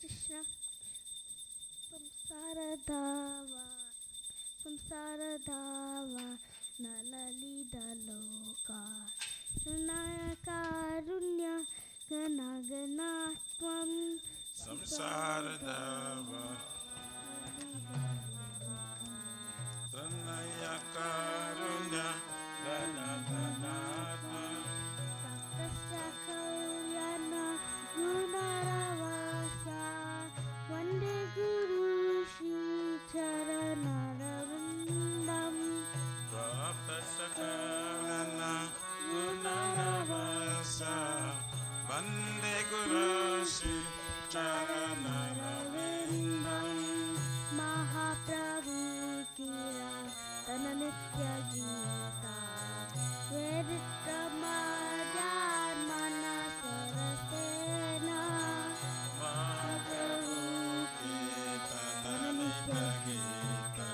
Krishna. Samsaradava nalalidaloka Shanaya karunya ganaganatvam Samsaradava Tanaya karunya ganaganatvam Tasya kalyana gunaravasa Vande Guru Shri Charanaravindam Sakala Gunaravasa Vande Guru Shri Charanaravindam Mahaprabhu Kira Tananitya Gita Veditamadyan Manasarasena Mahaprabhu Kita Tananitya Gita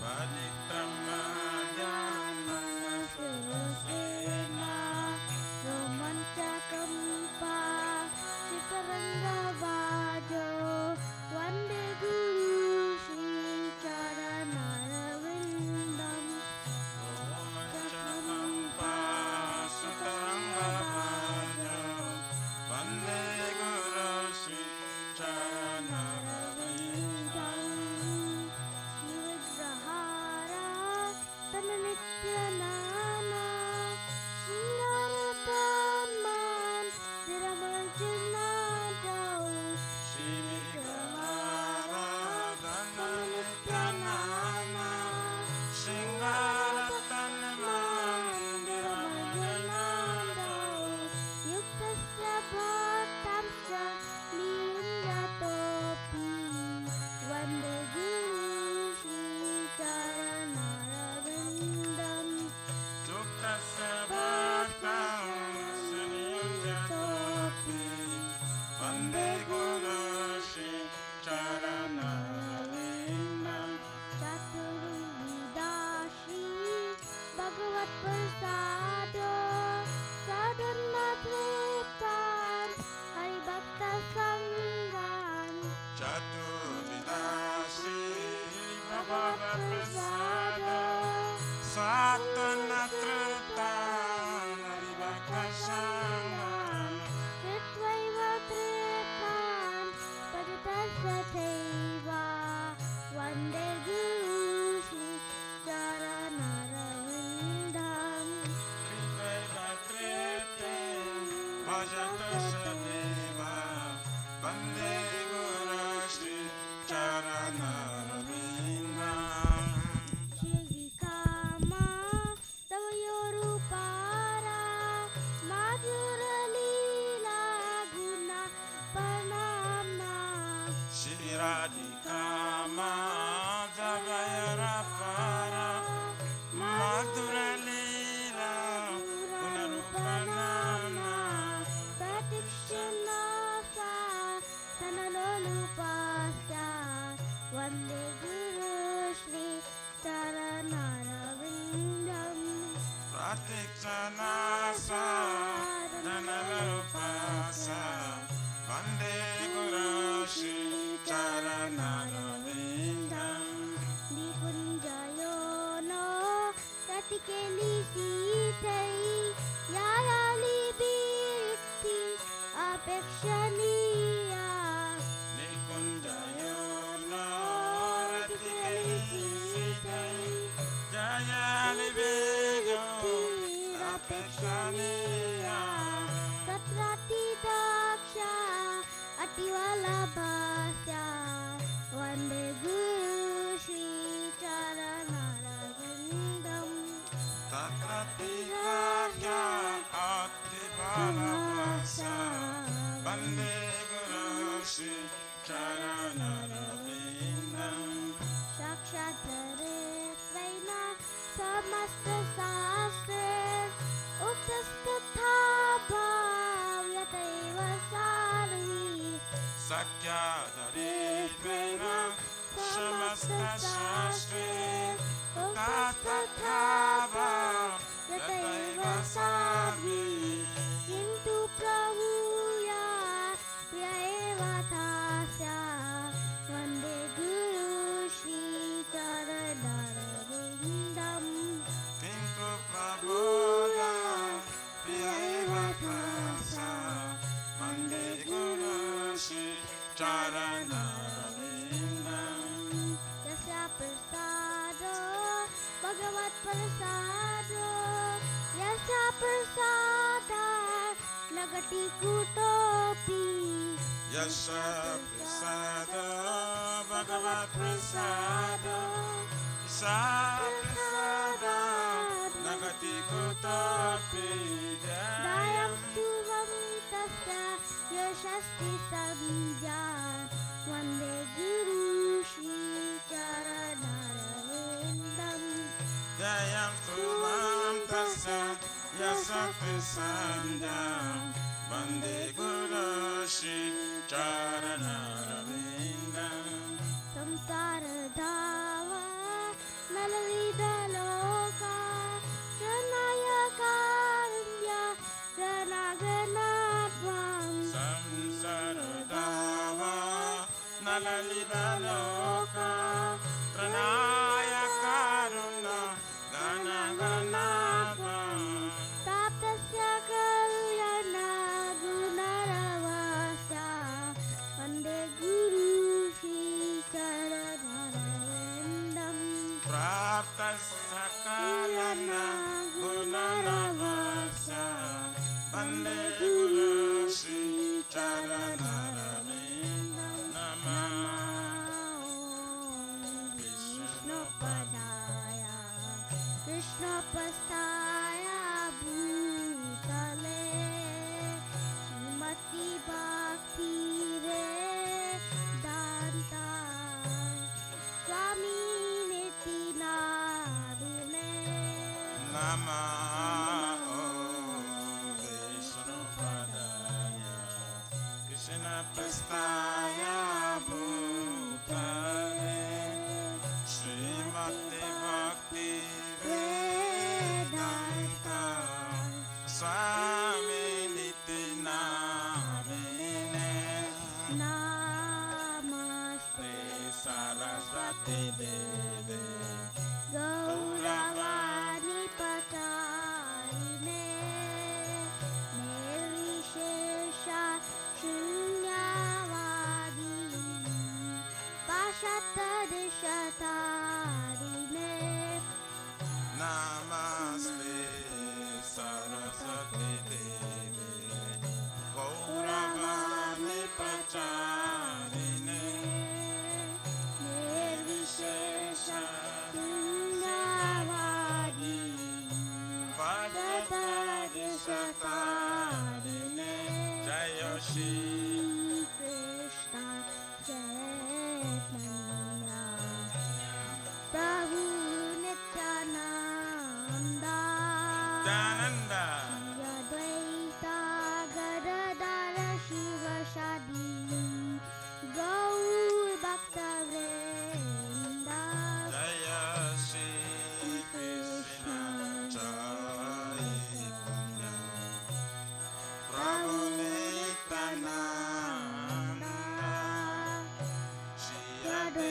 Vaditamadyan Manasarasena Romancha Kampa Chitaranga Vajo Vande Guru Shri Charanaravindam Chakampa Sutarangavaja Vande Guru Shri Charanaravindam Vigrahara Tananityanana Shingarataman Viramarjanadau Shri Vigrahara Dhananityanana Shingarataman Viramarjanadau Yuktasya bhattamsya liyanyatopi Vande Guru Shri Charanaravindam Tuktasya bhattam Sunyatopi Vande Guru Shri Charanaravindam Chaturvidashi Bhagavat Prasado Sadhana Triptan Hari Bhakta Sanghan Chaturvidasi Bhagavad Prasada Satanatratan Haribhaktasangam Ritvaiva Triptan Paditasya Teva Vande Guru Shri Charanaravindam Kritvaivatritem Bhajatasadeva Vande Guru Shri Charanaravindam Shri-Kama Tavayorupara Madhura Leela Guna Panama Shri Radhika Madhavayarapara Madhura Leela Gunarupanama Pratikshyanasa Tanalolupasya Vande Guru Shri Charanaravindam Pratiksanasa Dhanalupasa Vande Guru Shri Charanaravindam Nikunjayo no Ratikeli Sithai Yayali Birikti Apekshaniya Nikunjayo no Ratikeli Sithai Jayali Bejo Apekshaniya Tatrati Daksha Atiwala Bhasya Vande Guru Shri Charanaravindam Tatratiragya Ativalavasa Vande Guru Shri Charanaravindam Sakshatare Svaina Samasta Sastre Uktastatha Bhavyataiva Sarvi Sakya Darittvena Samasta Shastre Tathava Yataiva Sarvi Kintu Pravuya Priyaeva Nakatiku topi Yasha Prasada Bhagavat Prasada Isa Prasada Nakatiku topi Dayam Tuvam Tasya Yashasti Sabija Vande Guru Shri Charanarvindam Jayam Sumam Tassa Yasakti Sandham Vande Guru Shri Charanarvindam Samsara Dhava Nalavida Loka Pranaya Karanya Ganaganatvam Samsara Dava Nalalita Loka Pranaya Karuna Gana Ganatva Tapasya Kalyana Gunaravasya Vande Guru Shri Charanarvindam Prapta Sakalana Gunaravasa Vande Guru Shri Charanarvindam Namah Vishnu Padaya Krishna Pastaya Bhutale Srimati Bhakti Vedanta Swami Niti Namine Namah Vishnu Padaya Krishna Prastaya Bhutale Srimati Bhakti Vedanta Swami Niti Namine Namaste Saraswati Deve Gauravani Pacharine Nirvishesha Shunyavadi Pashatadishatarine Namaste Saraswati Deve Gauravani Pacharine Nirvishesha Shunyavadi Pashatadishatarine Jaya Shri Krishna Chaitanya Prabhu Nityananda Dananda Advaita Gadadara Shiva Shadi Gaur Bhakta Vrinda Jaya Shri Krishna Chaitanya Prabhu Nityananda Shri Advaita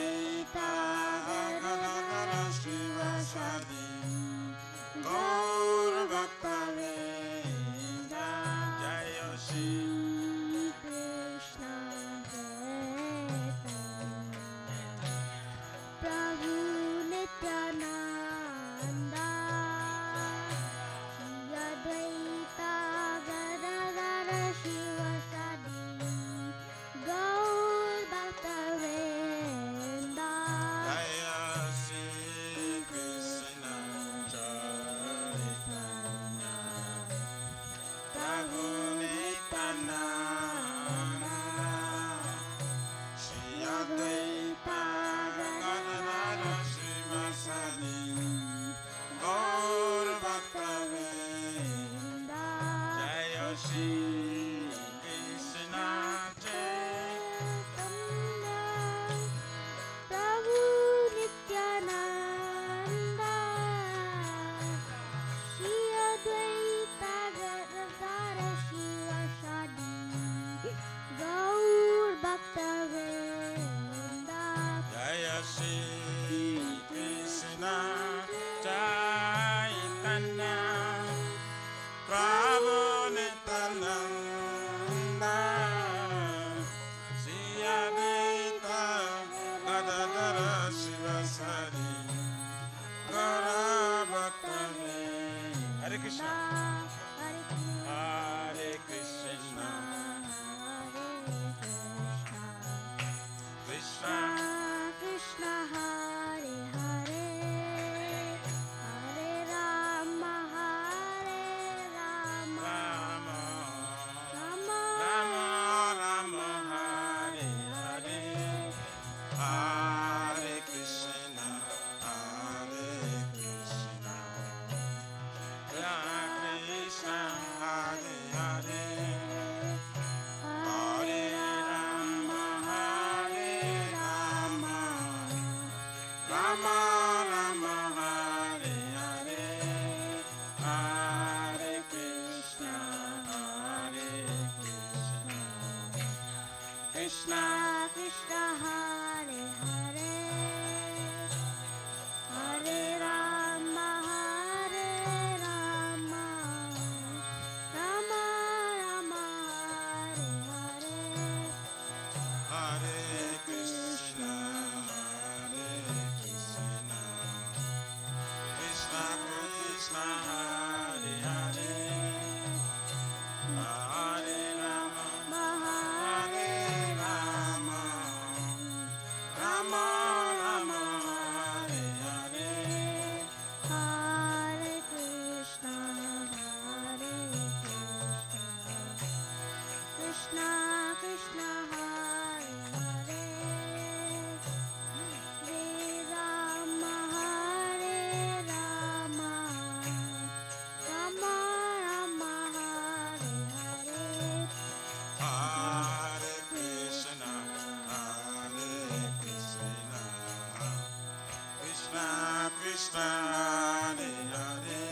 Krishna, Hare Hare,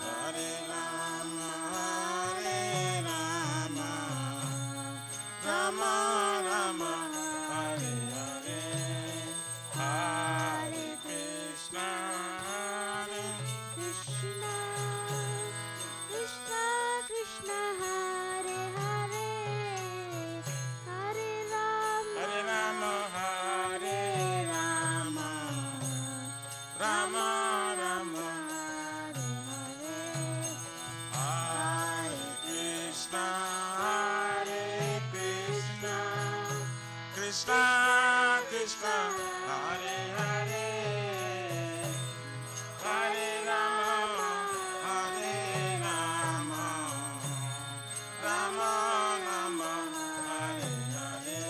Hare Rama, Rama Rama, Hare Hare, Hare Krishna, Hare Krishna, Krishna Krishna, Hare Hare, Hare Rama, Hare Rama, Hare Rama, Rama Rama, Hare Hare, Hare Krishna, Hare Krishna, Krishna Krishna, Hare Hare, Hare Rama, Hare Rama, Rama Rama, Hare Hare,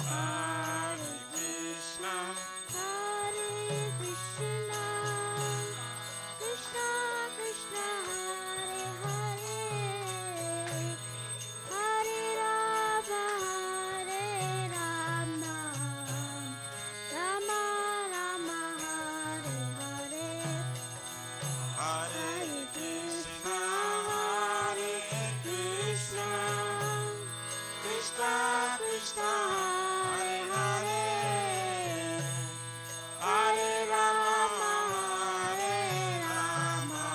Hare Krishna, Hare Krishna, Krishna Krishna, Hare Hare, Hare Rama, Hare Rama, Rama Rama, Hare Hare, Hare Krishna, Hare Krishna, Krishna Krishna, Hare Hare, Hare Rama, Hare Rama,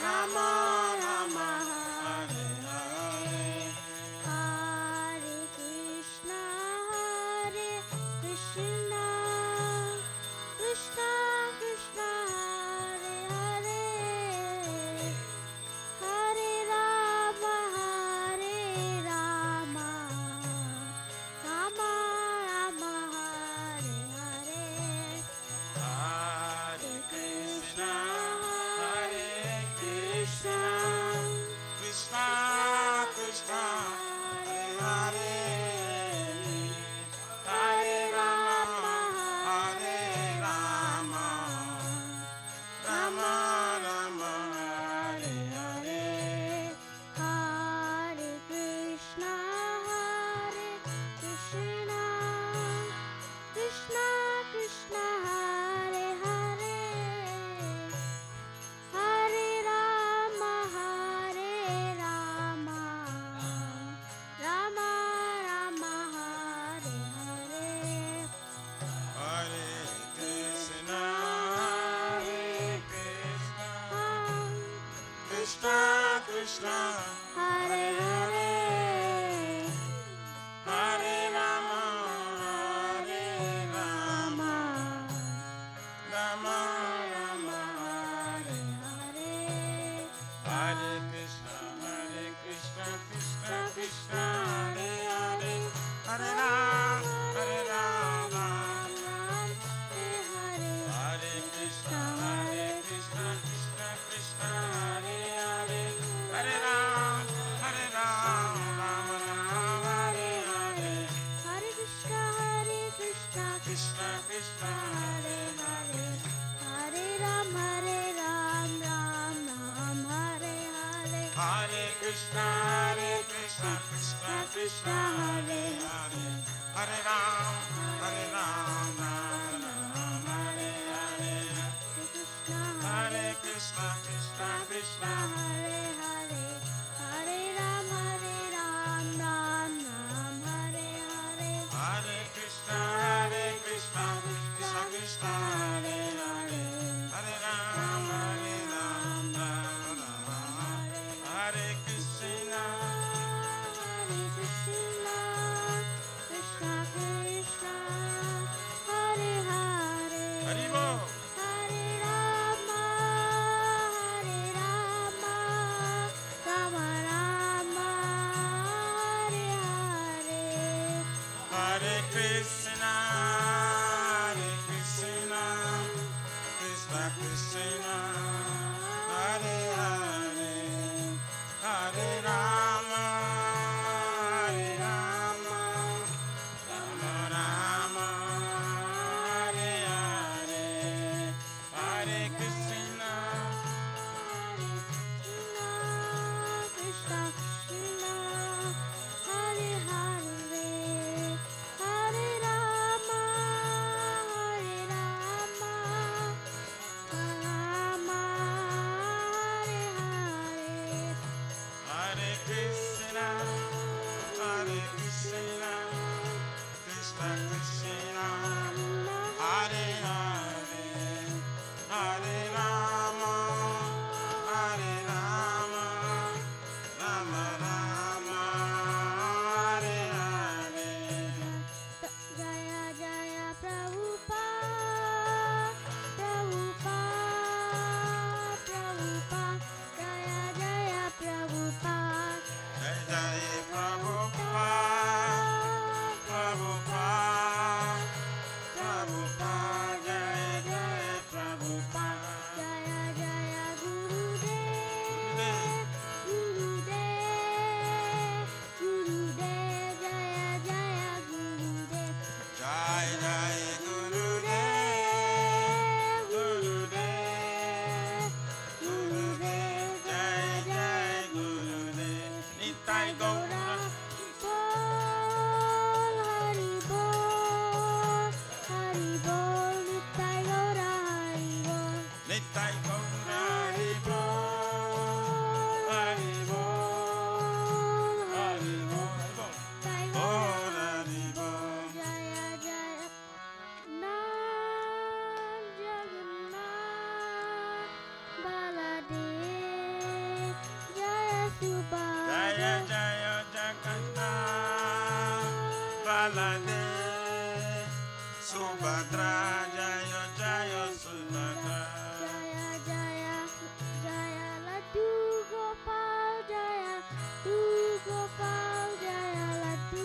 Rama Rama, Hare Hare, Hare Krishna, Hare Krishna, Krishna Krishna, Hare Hare, Hare Rama, Hare Rama, Rama Rama, Hare Hare, Hare Krishna, Hare Krishna, Krishna Krishna, Hare Hare, Hare Rama, Hare Rama, Rama Rama, Hare Hare, Hare Krishna, Hare Krishna, Krishna Krishna, Hare Hare, Hare Rama, Hare Rama, Rama Rama, Hare Hare, Hare Krishna, Hare Krishna, Krishna Krishna, Hare Hare, Hare Rama, Hare Rama, Rama Rama, Hare Hare Hare Krishna, Krishna Krishna, Hare Hare, Hare Rama, Hare Krishna, Krishna Krishna, Hare Hare, Hare Rama, Rama Rama, Hare Hare, Krishna Krishna, Hare Hare, Hare Ram, Ram Ram, Hare Hare, Hare Krishna, Krishna Krishna, Hare Hare, Hare Rama, Rama Rama, Hare Hare, Hare Krishna, Krishna, Hare Hare, Hare Ram, Ram Ram, Hare Hare, Hare Krishna, Krishna Krishna, Hare Hare, Hare Rama, Rama Rama, Hare Krishna, Hare Krishna, Krishna Krishna, Hare Hare, Hari Bol. Hare Rama, Rama Rama, Hare Hare, Hare Krishna, Krishna Krishna, Hare Hare, Hare Rama, Rama Rama, Hare Hare, Hare Krishna, Krishna Krishna, Hare Hare, Hare Rama. Balade Subhadra Jaya Jaya Subhadra Jaya Jaya Jaya Laddu Gopal Jaya Tu Gopal Jaya Laddu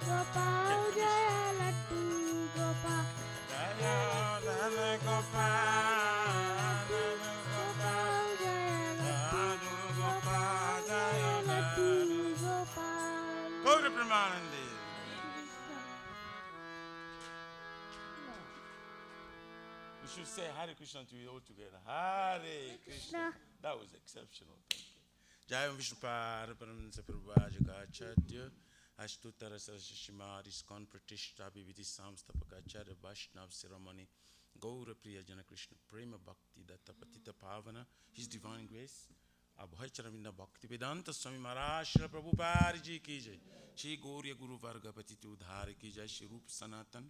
Gopal Jaya Laddu Gopal Jaya Dana Gopal Gopal Jaya Laddu Gopal Jaya Laddu Laddu Gopal. Gaura Premanande. We should say Hare Krishna to you all together. Hare Krishna. That was exceptional. Thank you. Jai Vishnupad Paramhansa Prabhajagacharya Ashtutara Sarasashimad Iskon Pratishta Bhiviti Samstapakacharya Vaishnav Siramani Gaura Priya Jana Krishna Prema Bhakti Datta Patita Pavana His Divine Grace Abhay Charavinda Bhakti Vedanta Swami Maharaj Shri Prabhupada Ji Ki Jai Shri Gauriya Guru Varga Patiti Udhara Ki Jai Shri Rup Sanatan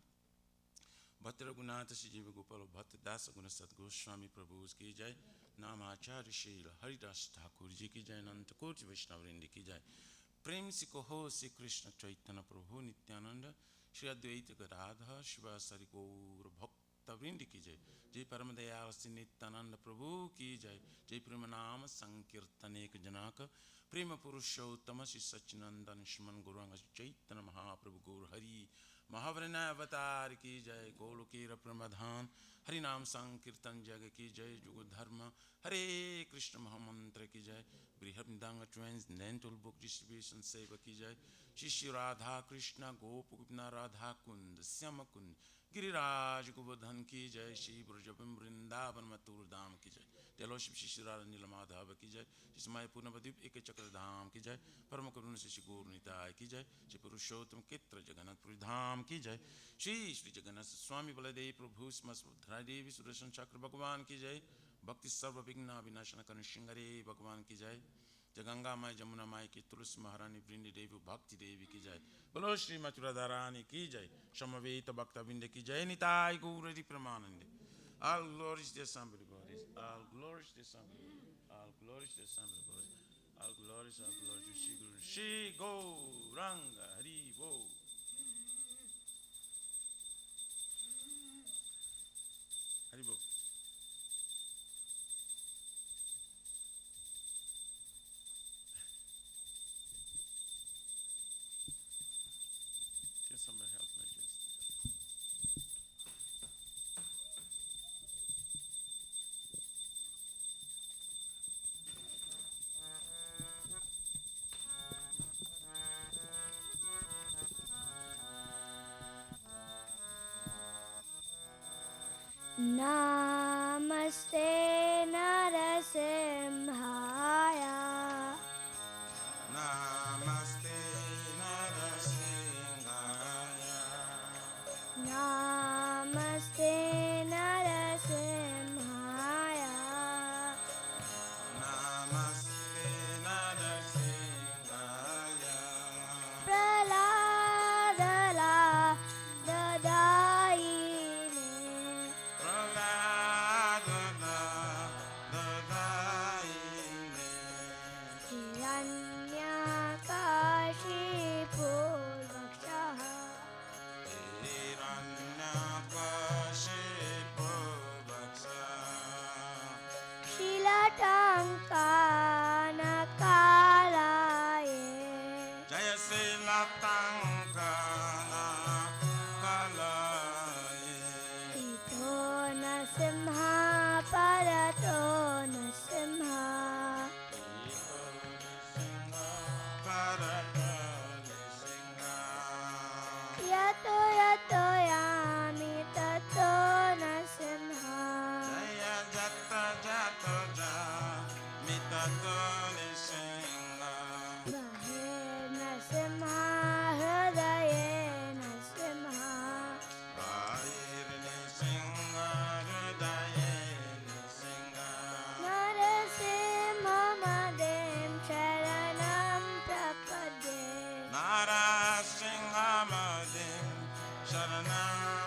Bhatt Raghunatha Shri Jiva Gopal Bhatt Dasa Guna Sat Goswami Prabhu's Ki Jai Namacharya Shri Haridas Thakur Ji Ki Jai Ananta Koti Vaishnavrinda Ki Jai Prem Si Koho Si Krishna Chaitanya Prabhu Nityananda Shri Advaita Gadadha Shivasari Gaura Bhakta Vrindi Ki Jai Jai Paramadayal Si Nityananda Prabhu Ki Jai Jai Premanama Sankirtanek Janaka Prema Purushottama Shri Sachinanda Nishman Guranga Chaitanya Mahaprabhu Gaur Hari Mahavrana Avatar Ki Jai Golokera Pramadhan Hari Nam Sankirtan Jaga Ki Jai Jugo Dharma Hare Krishna Mahamantra Ki Jai Brihabdanga Transcendental Book Distribution Seva Ki Jai Shishi Radha Krishna Gopukupna Radha Kund Syama Kund Giriraj Govardhan Ki Jai Shri Brajabam Vrindavan Mathur Dham Ki Jai Deloship Shishi Radha Nilamadhava Ki Jai Shishi Maya Purnavadip Eka Chakra Dham Ki Jai Paramakaruna Shishi Gaurnitai Ki Jai Shri Purushottam Ketra Jagannath Puri Dham Ki Jai Shri Shri Jagannath Swami Baladev Prabhu Smasudhara Devi Sudarshan Chakra Bhagavan Ki Jai Bhakti Sarva Vigna Vinashana Kanu Shingare Bhagavan Ki Jai Jaganga Mai Jamuna Mai Ki Tulsi Maharani Vrindi Devi Bhakti Devi Ki Jai Bolo Shri Mathura Dharani Ki Jai Shamaveta Bhakta Vinda Ki Jai Nitai Gauradi Pramanande All glories to the Assembly Bodies All glories to the Assembly All glories to the Assembly Bodies All glories to Shri Guru Shri Gauranga Hari Bo Hari Bo Can somebody help me just? Namaste Narasimhaya Namaste Narasimhaya Namaste Narasimhaya Namaste Narasimhaya Praladala Dadaine Praladana Dadaine Hiranyakashipu Vakshaha Hiranyakashipu Vaksha Shilatankanakalaye Jaya Silatankana Kalaye Ito Nasimha Parato Nasimha Yato Yato Yami Tato Nasimha Jaya Jata Jato Ja Mitato Nishinga Bahir Nasimha Hridaye Nasimha Bahir Nishinga Hridaye Nishinga Narasimha Madem Sharanam Prapade Narasingha Madim Sharanam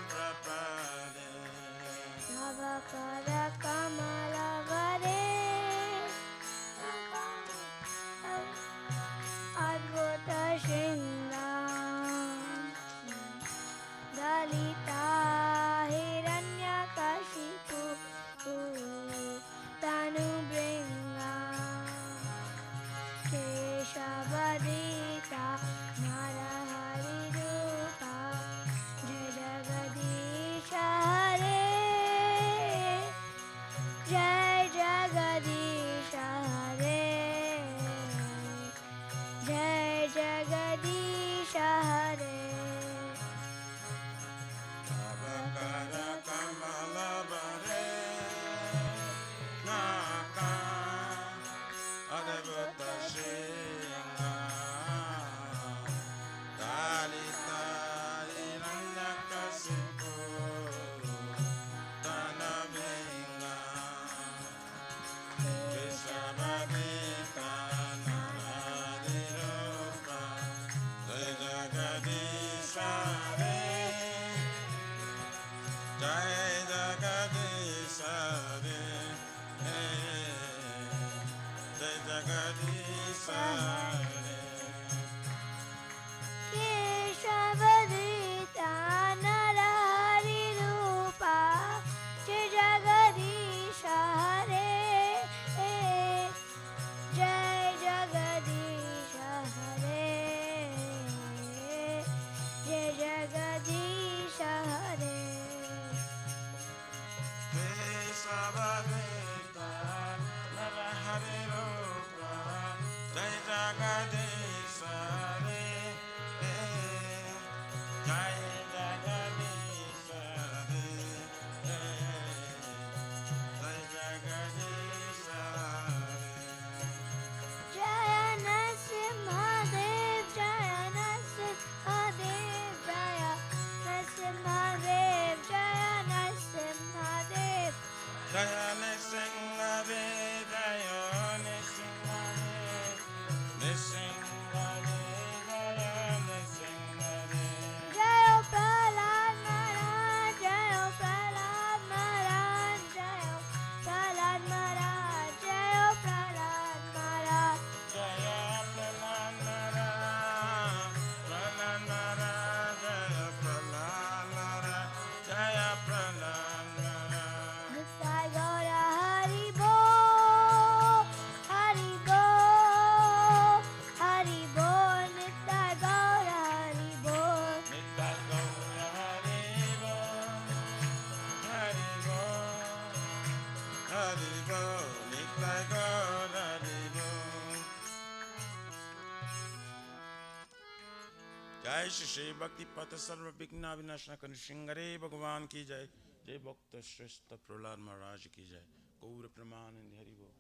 Shri भक्ति पथ सर्व विघ्न विनाशना कर श्रृंगरे भगवान की जय। जय भक्त श्रेष्ठ प्रहलाद महाराज की जय। गौर प्रमानंद हरि बोल।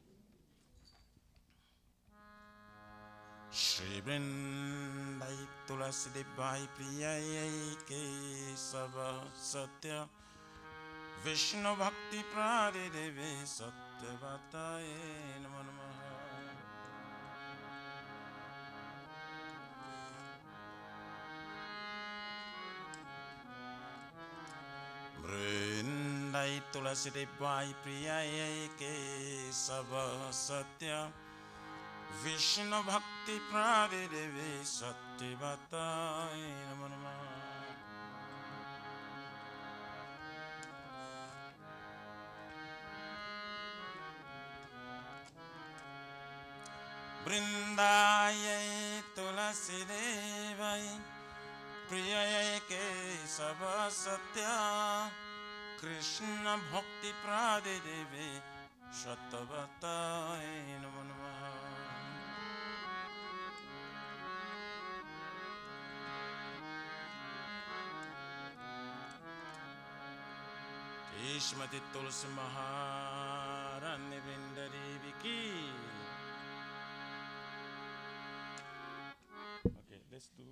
श्री वृंदाई तुलसी देवाई प्रियाय के सब सत्य विष्णु भक्ति प्राणे देवे सत्यवताय नमो नमः। वृंदाई तुलसी देवाई प्रियाय के सब सत्य विष्णु भक्ति प्राणे देवे सत्यवताय नमो नमः। वृंदाय तुलसी देवाय प्रियाय के सब सत्य कृष्ण भक्ति प्राणे देवे सत्यवताय नमो नमः। श्रीमती तुलसी महारानी वृंद देवी की। Okay, let's do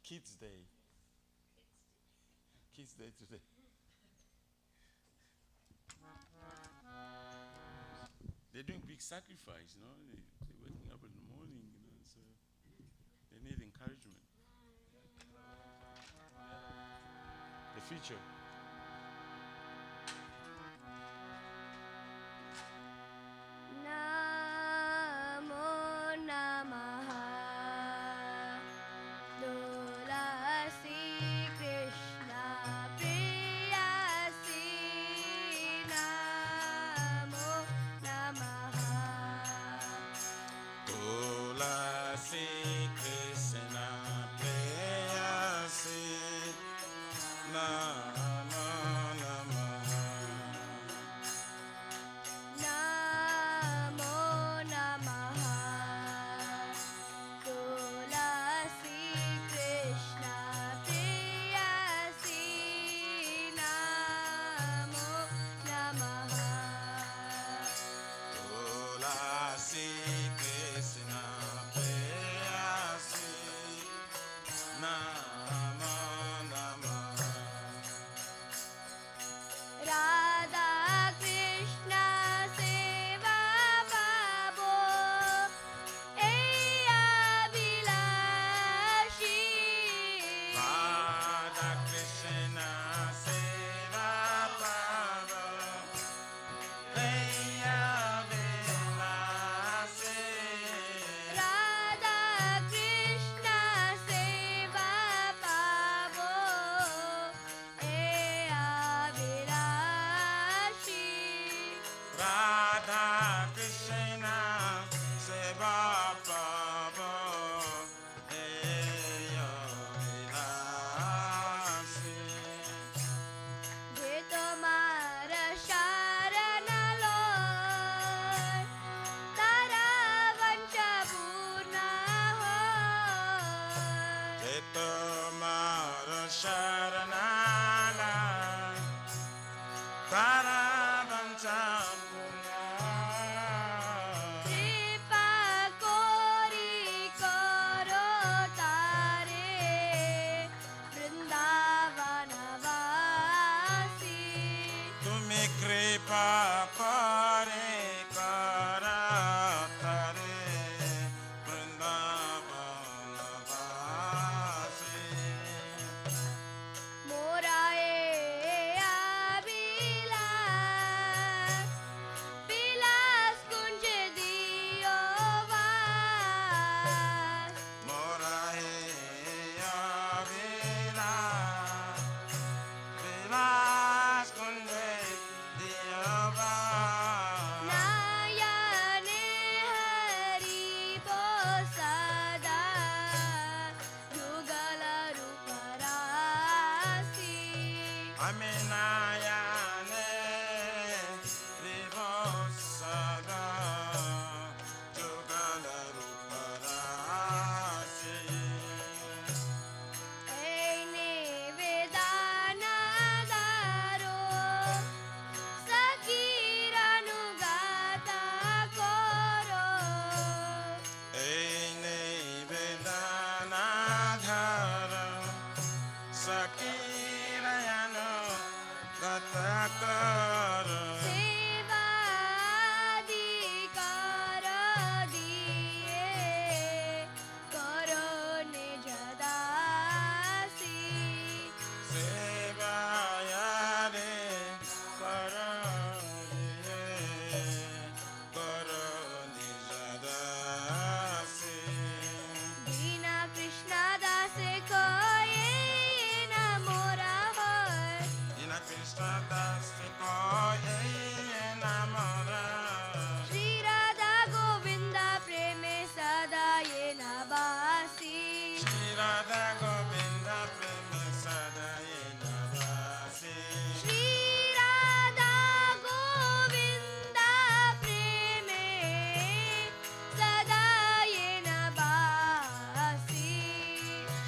Kids Day. Kids Day today. They're doing big sacrifice, you know. They're waking up in the morning, you know, so they need encouragement. The future. Namo Namaha Tulasi Krishna Priyasi Namo Namaha Tulasi Krishna Preyasi Namo Namaha. Namo Namaha Tulasi Krishna Priyasi Namo Namaha Tulasi Krishna Preyasi Namo Namaha. Radha Krishna Seva Pabo Eya Vilashi Radha Krishna Seva Pavo Eya Vilasi. Radha Krishna Seva Pabo Eya Vilashi Radha Krishna Seva Pavo Eya Vilasi. Je tomara sharana Lord Tara vancha purna hoy Je tomara sharanala Tara vancha purna. Kripa kori karo tare Vrindavana vasi Tumi kripa kare kara tare Vrindavana vasi. Morae abilas Vilas kunj diyo vas Morahe Vilas Vilas Kunde Diyava. Nayane hari posada Yugala ruparasi Aminayane Rivosada Jugalaruparasi. Sakirayano Katakara सेवाधिकार दिए करो निज दासी Sevayare Karaniye Karani Jadasi दीना कृष्ण दास कोये न मोरा होय Dina Krishna Dasi Koye Namara Shri Radha Govind प्रेम सदा ये न बासी Shri Radha Govinda Prema Sadaye Navasi Shri Radha Govind प्रेम सदा ये न बासी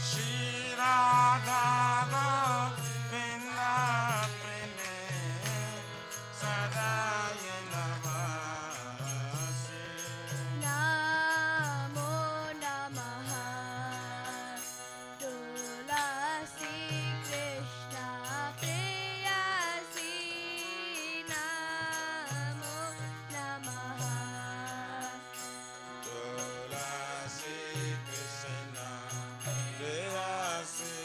Shri Radha Govinda Prema Sadaye Navasi नमो नमः तुलसी कृष्ण प्रेयसी नमो नमः Tulasi Krishna Preyasi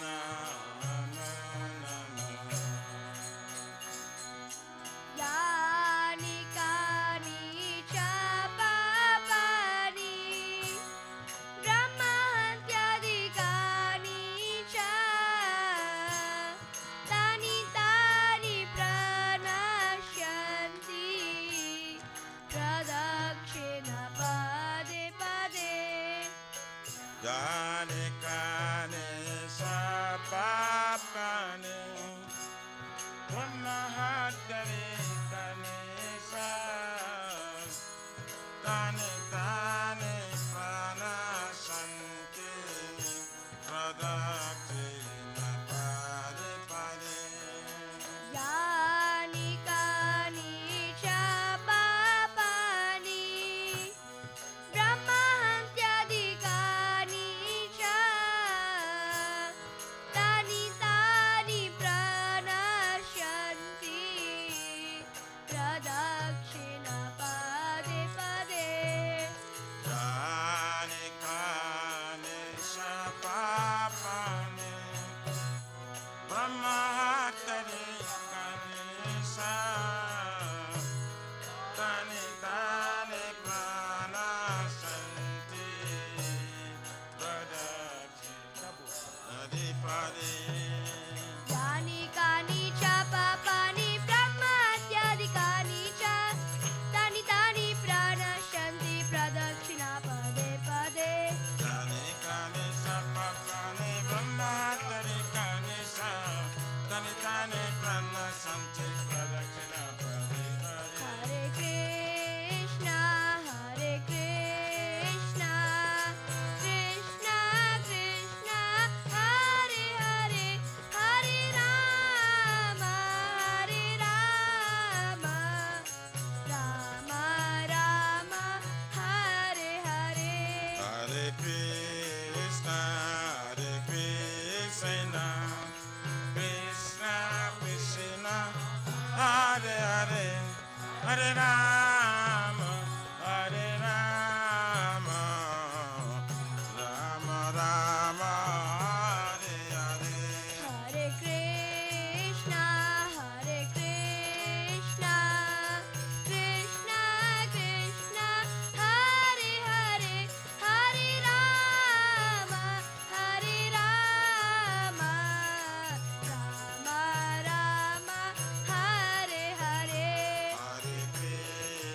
Namo Namaha यानि कानि च पापानि ब्रह्माहत्यादिकानि च तानि तानि प्रणश्यन्ति प्रदक्षिण पदे पदे Gane kane sapapane Brahmahatare kane sa Tane tane pranashanti Pradakshina pade pade यानि कानि च पापानि ब्रह्माहत्यादिकानि च तानि तानि प्रणश्यन्ति प्रदक्षिण पदे पदे Jane kane sapapane Brahmahatare kane sa Tane tane pranashanti Pradakshina pade यानि कानि च पापानि ब्रह्माहत्यादिकानि च तानि तानि प्रणश्यन्ति प्रदक्षिण पदे पदे Jane kane sapapane Brahmahatare kane sa Tane tane pranashanti Pradakshina pade pade Hare Krishna Krishna Krishna Krishna Hare Hare Hare Ram Ram Ram Hare Hare Hare Krishna, Krishna Krishna, Hare Hare, Hare Rama, Rama Rama, Hare Hare. Hare Krishna Krishna Krishna Hare Hare Hare Ram Ram Hare Hare Hare Krishna,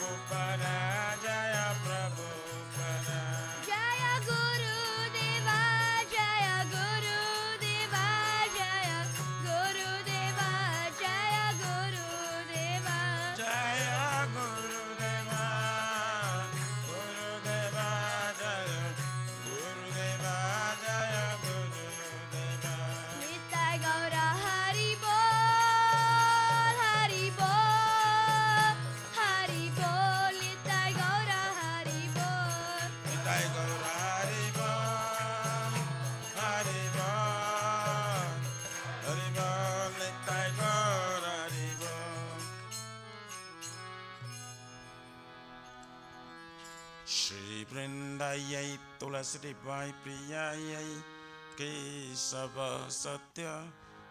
Prabhupada, Jaya Prabhupada. Jaya Guru Deva, Jaya Guru Deva, Jaya Guru Deva, Jaya Guru Deva. Jaya Gurudeva, Gurudeva, Jaya Gurudeva, Jaya Gurudeva. Nitai Gaura Hari Bol, Hari Bol, Hari Bol, Nitai Gaura Hari Bol. Nitai Gaur Hari Bol, Hari Bol, Hari Bol, Nitai Gaur Hari Bol. Shri Vrindayai Tulasi Bai Priyayai Kesava Satya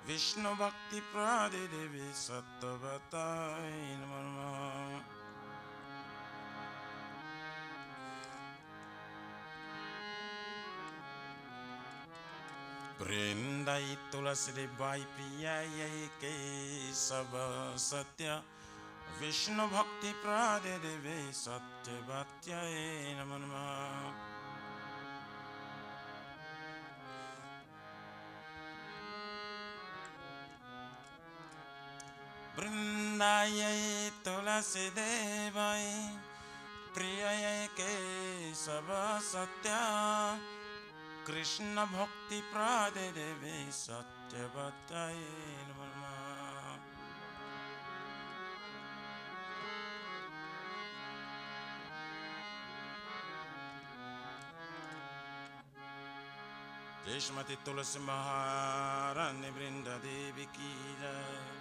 Vishnu Bhakti Prade Devi Sattvatai Namah. Vrindai Tulasi Bai Priyayai Kesava Satya Vishnu Bhakti Prade Devi Sattvatai Namah. Vrindayai Tulasi Devai Priyayai Kesava Satya Krishna Bhakti Prade Devi Sattvatai Namah. Jai Shrimati Tulasi Maharani Vrinda Devi Ki Jai.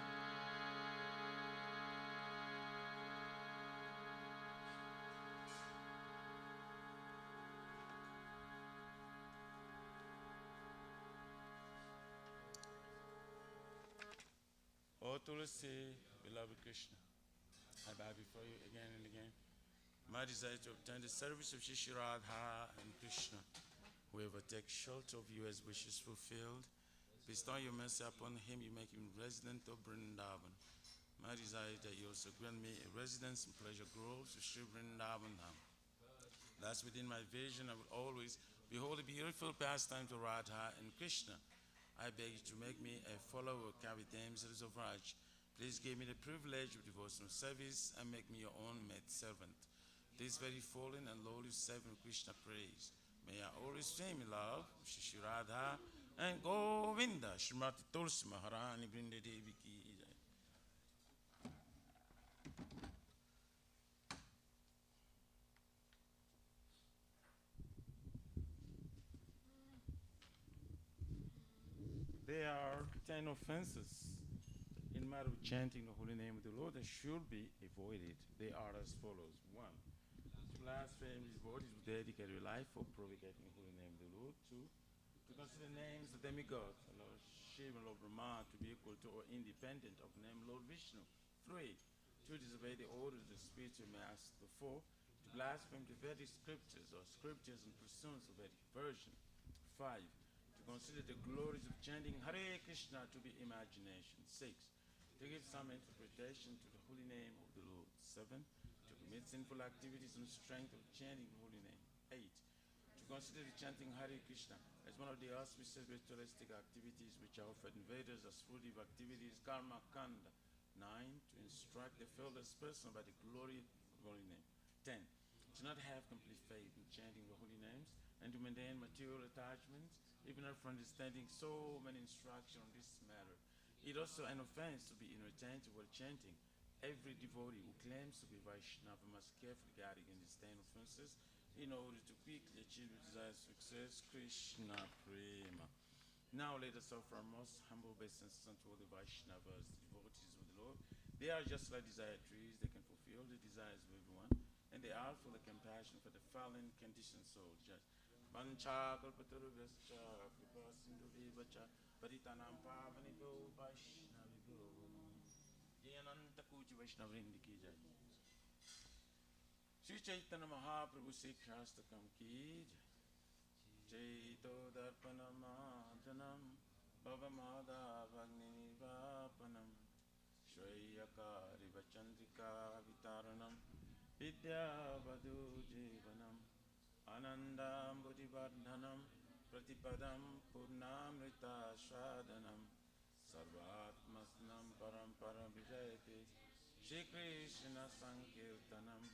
Oh Tulasi, beloved Krishna, I bow before you again and again. My desire to obtain the service of Shri Radha and Krishna. Whoever takes shelter of you has wishes fulfilled. Bestow your mercy upon him, you make him resident of Vrindavan. My desire is that you also grant me a residence in pleasure groves of Shri Vrindavan Dham. Thus within my vision I will always behold the beautiful pastime of Radha and Krishna. I beg you to make me a follower of Kavi damsels of Raj. Please give me the privilege of devotional service and make me your own maid servant. This very fallen and lowly servant of Krishna praise. May I always stream in love, Shri Radha and Govinda, Shrimati Tulsi Maharani Vrinda Devi Ki Jai. There are 10 offenses in matter of chanting the holy name of the Lord that should be avoided. They are as follows. 1. To blaspheme his bodies with dedicated life for propagating the holy name of the Lord. 2. To consider names of demigods, Lord Shiva and Lord Brahma, to be equal to or independent of the name Lord Vishnu. 3. To disobey the orders of the spiritual master. 4. To blaspheme the Vedic scriptures or scriptures and pursuance of Vedic version. 5. To consider the glories of chanting Hare Krishna to be imagination. 6. To give some interpretation to the holy name of the Lord. 7. To commit sinful activities on the strength of chanting the holy name. 8. To consider the chanting Hare Krishna as one of the auspicious ritualistic activities which are offered in Vedas as fruitive activities, karma kanda. 9. To instruct the fearless person by the glory of the holy name. 10. To not have complete faith in chanting the holy names and to maintain material attachments, even after understanding so many instructions on this matter. It is also an offense to be inattentive while chanting. Every devotee who claims to be Vaishnava must carefully guard against these 10 offenses in order to quickly achieve the desired success. Krishna Prema. Now let us offer our most humble obeisances unto all the Vaishnavas, the devotees of the Lord. They are just like desired trees, they can fulfill the desires of everyone, and they are full of compassion for the fallen conditioned souls. Just Vancha kalpatarubhyascha kripa sindhuvevacha paritanam pavanibho Vaishnavibho. Jai Ananta Koji Vaishnavrinda ki jai. Shri Chaitanya Mahaprabhu Sikhastakam ki jai. Chaito Darpanam Ajanam Bhavamada Vagni Nivapanam Shwayakari Vachandrika Vitaranam Vidyavadu Jivanam Anandam Buddhivardhanam Pratipadam Purnamrita Shradanam Sarvatmasnam Parampara Vijayate Shri Krishna Sankirtanam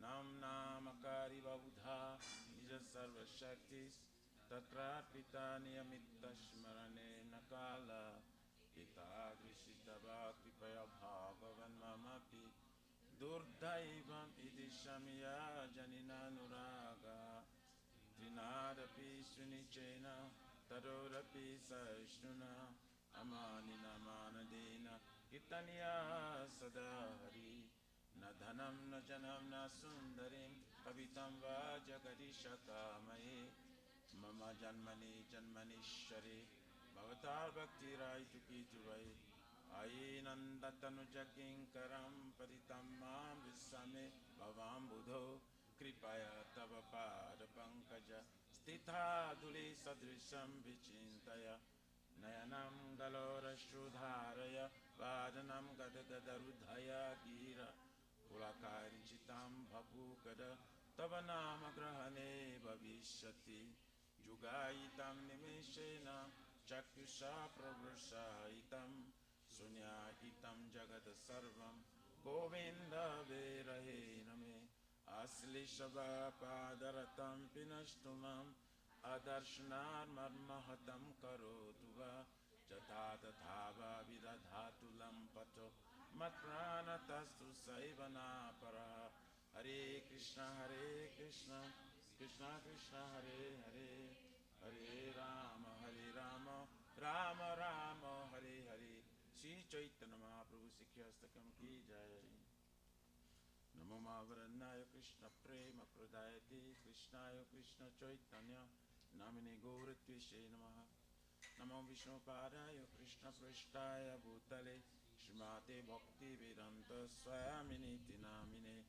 Nam Namakari Vabudha Nija Sarva Shaktis Tatrapita Niyamitta Shmarane Nakala Ita Grishitava Kripaya Bhagavan Mamapi Durdaivam Idishamya Janina Nuraga Trinadapi Sunichena Tadorapi Saishnuna Amanina Manadena Kitanya Sadahari Nadhanam Najanam Nasundarim Kavitam Vajagadisha Kamaye Mama Janmani Janmanishari Bhavatar Bhakti Rai Tuki Turai Ainandatanu Jakinkaram Paditam Mam Visame Bhavam Budho Kripaya Tava Pada Pankaja Stitha Duli Sadrisham Vichintaya Nayanam Galora Shrudharaya Vadanam Gadagadharudhaya Gira Pulakari Chitam Bhapukada Tava Nama Grahane Bhavishyati Jugaitam Nimeshena Chakyusha Pravrashaitam Sunya Itam Jagata Sarvam Govinda Verahe Name Asli Shava Padaratam Pinashtumam Adarshnar Marmahatam Karotuva Jatata Thava Vidadhatulam Pato Matrana Tastu Saivana Para Hare Krishna Krishna Krishna Hare Hare Hare Rama Rama Rama Hare Hare Shri Chaitanya Mahaprabhu Sikhastakam Ki Jai Namo Mahavarannaya Krishna Prema Pradayate Krishnaya Krishna Chaitanya Namine Gauratvishe Namaha Namo Vishnu Padaya Krishna Prashtaya Bhutale Shrimate Bhakti Vedanta Swamini Namine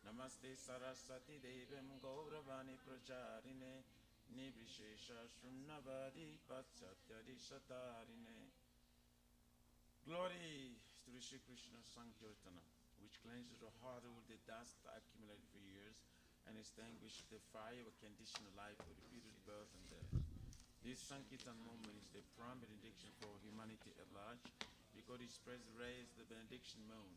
Namaste Saraswati Devim Gauravani Pracharine Nivishesha Shunnavadi Patsatyadi Satarine. Glory to the Shri Krishna Sankirtana, which cleanses the heart of the dust accumulated for years and extinguishes the fire of a conditional life for repeated birth and death. This Sankirtan moment is the prime benediction for humanity at large, because it spreads the rays of the benediction moon.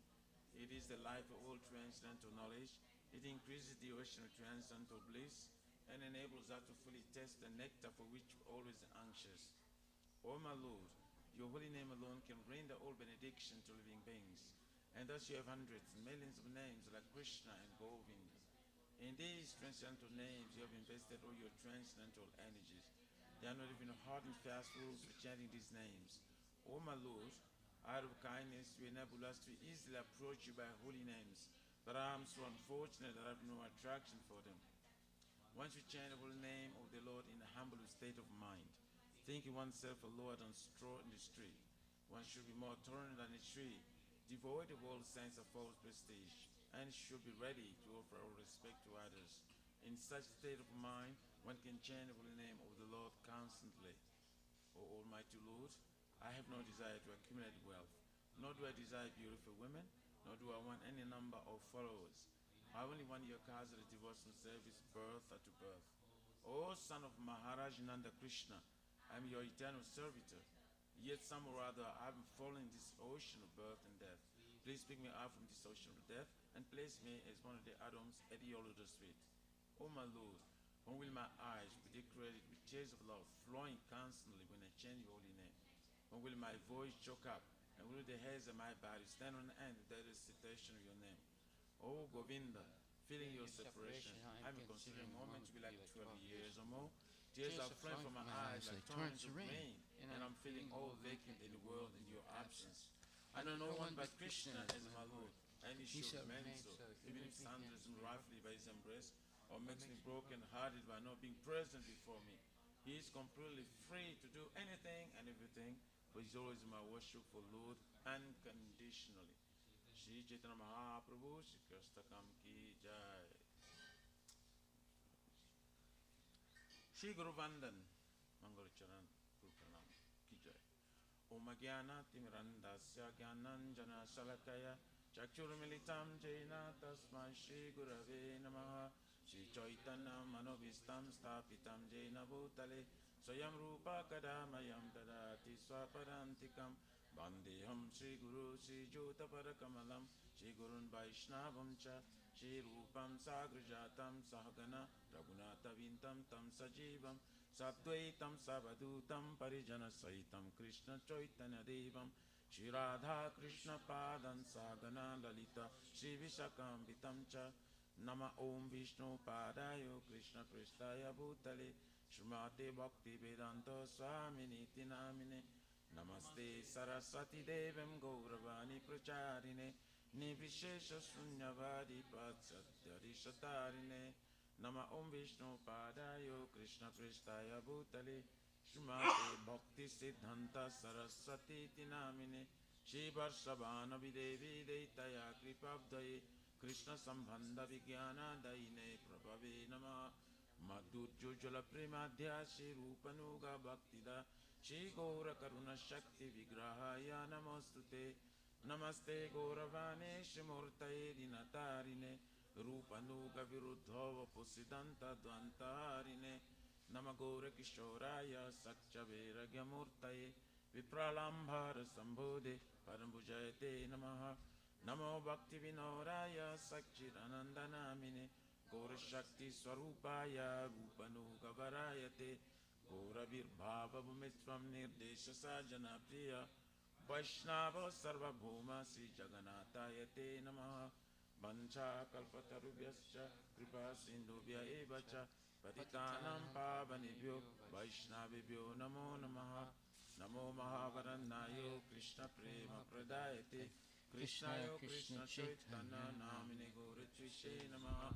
It is the life of all transcendental knowledge. It increases the ocean of transcendental bliss and enables us to fully taste the nectar for which we're always anxious. O my Lord, your holy name alone can render all benediction to living beings, and thus you have hundreds and millions of names like Krishna and Govinda. In these transcendental names you have invested all your transcendental energies. There are not even hard and fast rules for chanting these names. O my Lord, out of kindness you enable us to easily approach you by holy names, but I am so unfortunate that I have no attraction for them. Once you chant the holy name of the Lord in a humble state of mind, thinking oneself a lord on straw in the street, one should be more tolerant than a tree, devoid of all sense of false prestige, and should be ready to offer all respect to others. In such state of mind, one can chant the holy name of the Lord constantly. O Almighty Lord, I have no desire to accumulate wealth, nor do I desire beautiful women, nor do I want any number of followers. I only want your cause of devotional service, birth after birth. O son of Maharaj Nanda Krishna, I am your eternal servitor. Yet somehow or other I have fallen in this ocean of birth and death. Please pick me up from this ocean of death and place me as one of the atoms at the lotus feet. O my Lord, when will my eyes be decorated with tears of love flowing constantly when I chant your holy name? When will my voice choke up, and will the hairs of my body stand on end with the recitation of your name? O Govinda, feeling your separation, I am considering moments to be like 12 years or more. Tears are flowing from my eyes like torrents of rain, and I'm feeling all vacant in the world in your absence. I know no one but Krishna as my Lord, and he shall remain so, even if sunders me roughly by his embrace, or makes me broken-hearted by not being present before me. He is completely free to do anything and everything, but he's always my worshipful Lord unconditionally. Shri Chaitanya Mahaprabhu Sikhastakam Ki Jai. Shri Guru Vandan Mangala Charan Guru Pranam Ki Jai. Om Jnana Timirandasya Jnananjana Salakaya Chakshurmilitam jena tasmai Shri Gurave Namaha Shri Chaitanya Manovistam Stapitam jena Bhutale Swayam Rupa Kadamayam Dadati Swaparantikam Vandeham Shri Guru Shri Jyotaparakamalam Shri Gurun Vaishnavam Cha Shri Rupam Sagrajatam Sahagana Raghunatha Vintam Tam Sajivam Sadvaitam Savadutam Parijana Sahitam Krishna Chaitanya Devam Shri Radha Krishna Padan Sagana Lalita Shri Vishakambitam Cha Nama Om Vishnu Padayo Krishna Pristaya Bhutale Srimate Bhakti Vedanta Swamini Tinamine Namaste Saraswati Devam Gauravani Pracharine Nivishesha Sunyavadi Patsatyari Shatarine Nama Om Vishnu Padayo Krishna Pristaya Bhutale Srimate Bhakti Siddhanta Saraswati Tinamine Shri Varshavana Videvi Deitaya Kripabdaye Krishna Sambandha Vijnana Daine Prabhave Nama Madhurjujala Premadhya Shri Rupanuga Bhaktida Shri Gaura Karuna Shakti Vigrahaya Namostute Namaste Gauravane Shri Murtaye Dinatarine Rupanuga Viruddhava Pusidanta Dvantarine Namagora Kishoraya Satchavera Gyamurtaye Vipralambhara Sambodhe Parambujayate Namaha Namo Bhakti Vinoraya Sakchiranandanamine Gora Shakti Swarupaya Rupanuga Varayate Gora Virbhava Bhumitvam Nirdesha Sajana Priya Vaishnava Sarva Bhuma Sri Jagannatayate Namaha Vancha Kalpatarubhyascha Kripa Sindhubhya Evacha Patitanam Pavanebhyo Vaishnavibhyo Namo Namaha Namo Mahavaranayo Krishna Prema Pradayate Krishnayo Krishna Chaitanya Namine Gaurachishe Namaha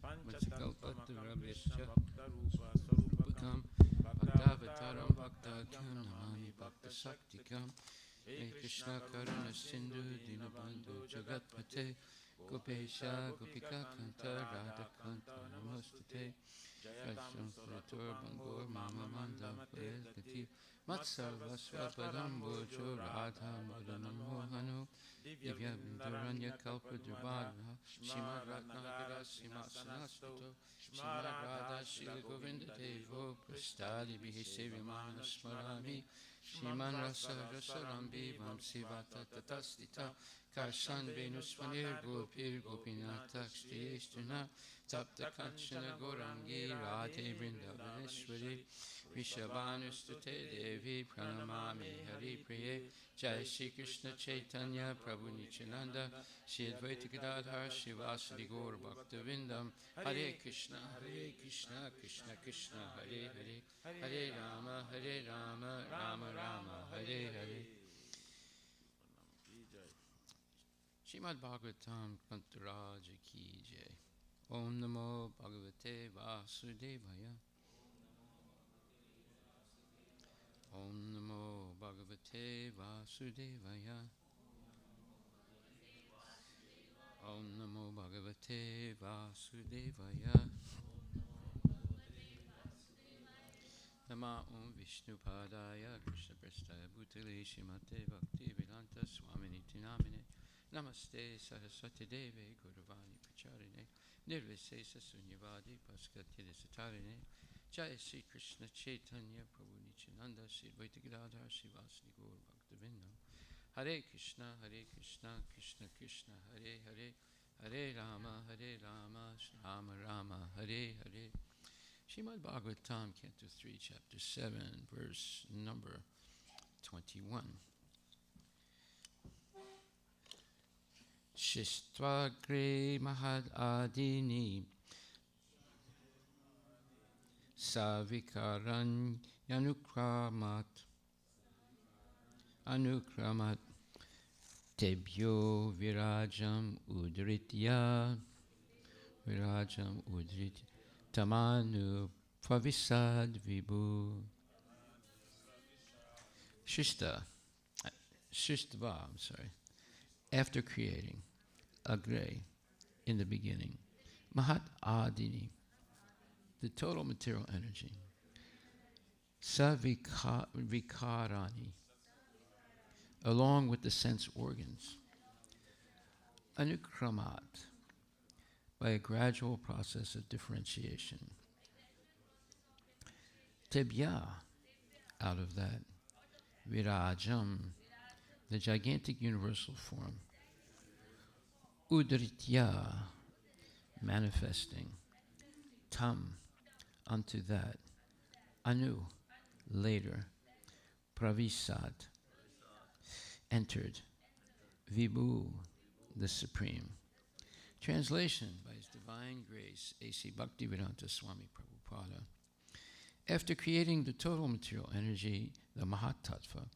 Panchatalpamakam Krishna Bhakta Rupa Swarupakam Bhaktavataram Bhaktakyam Namami Bhakta Shaktikam Hey Krishna Karuna Sindhu Dinabandhu Jagatpate Gopesha Gopika Kanta Radha Kanta Namostate Jayam Suratur Bangor Mama Manda Purelkati Matsarva Swapadam Bojo Radha Madanam Mohanu Divya Vinduranya Kalpa Durbhana Shima Ratnagara Sima Sanastuto Shima Radha Shila Govinda Devo Prastadi Bihi Sevimana Smarami Shriman Rasa Rasarambi Vamsivata Tatastita Karshan Venusvanir Gopir Gopinata Kshtriyeshtuna Tapta Kanchana Gorangi Radhe Vrindavaneshwari Vishavanustute Devi Pranamami Hari Priye Jai Shri Krishna Chaitanya Prabhu Nityananda Shri Advaita Gadadhar Shivasadi Gaur Bhaktivindam Hare Krishna Krishna Krishna Hare Hare Hare Rama Rama Rama Hare Hare Srimad Bhagavatam Kantaraja Ki Jai Om Namo Bhagavate Vasudevaya Om Namo Bhagavate Vasudevaya Om Namo Bhagavate Vasudevaya Nama Om Vishnu Padaya Krishna Prastaya Bhutale Shrimate Bhakti Vedanta Swamini Tinamine Namaste Saraswati Deve Gauravani Pracharine Nirvisesa Sunyavadi Paskatya Satarine Jai Sri Krishna Chaitanya Prabhu Nityananda Sri Advaita Gadadhar Srivasadi Gaur Bhaktivinoda Hare Krishna Krishna Krishna Hare Hare Hare Rama Rama Rama Hare Hare Srimad Bhagavatam Canto 3 Chapter 7 Verse number 21 Shistvagre Mahad Adini Savikaran Anukramat Tebhyo Virajam Udritya Tamanu Pravisad Vibhu Shishtva, after creating, Agre, in the beginning, Mahat Adini, the total material energy, Savikarani, along with the sense organs, anukramat, by a gradual process of differentiation. Tebya, out of that, virajam, the gigantic universal form. Udritya, manifesting. Tam, unto that. Anu, later. Pravisad, entered. Vibhu, the supreme. Translation by His Divine Grace, A.C. Bhaktivedanta Swami Prabhupada. After creating the total material energy, the Mahatattva,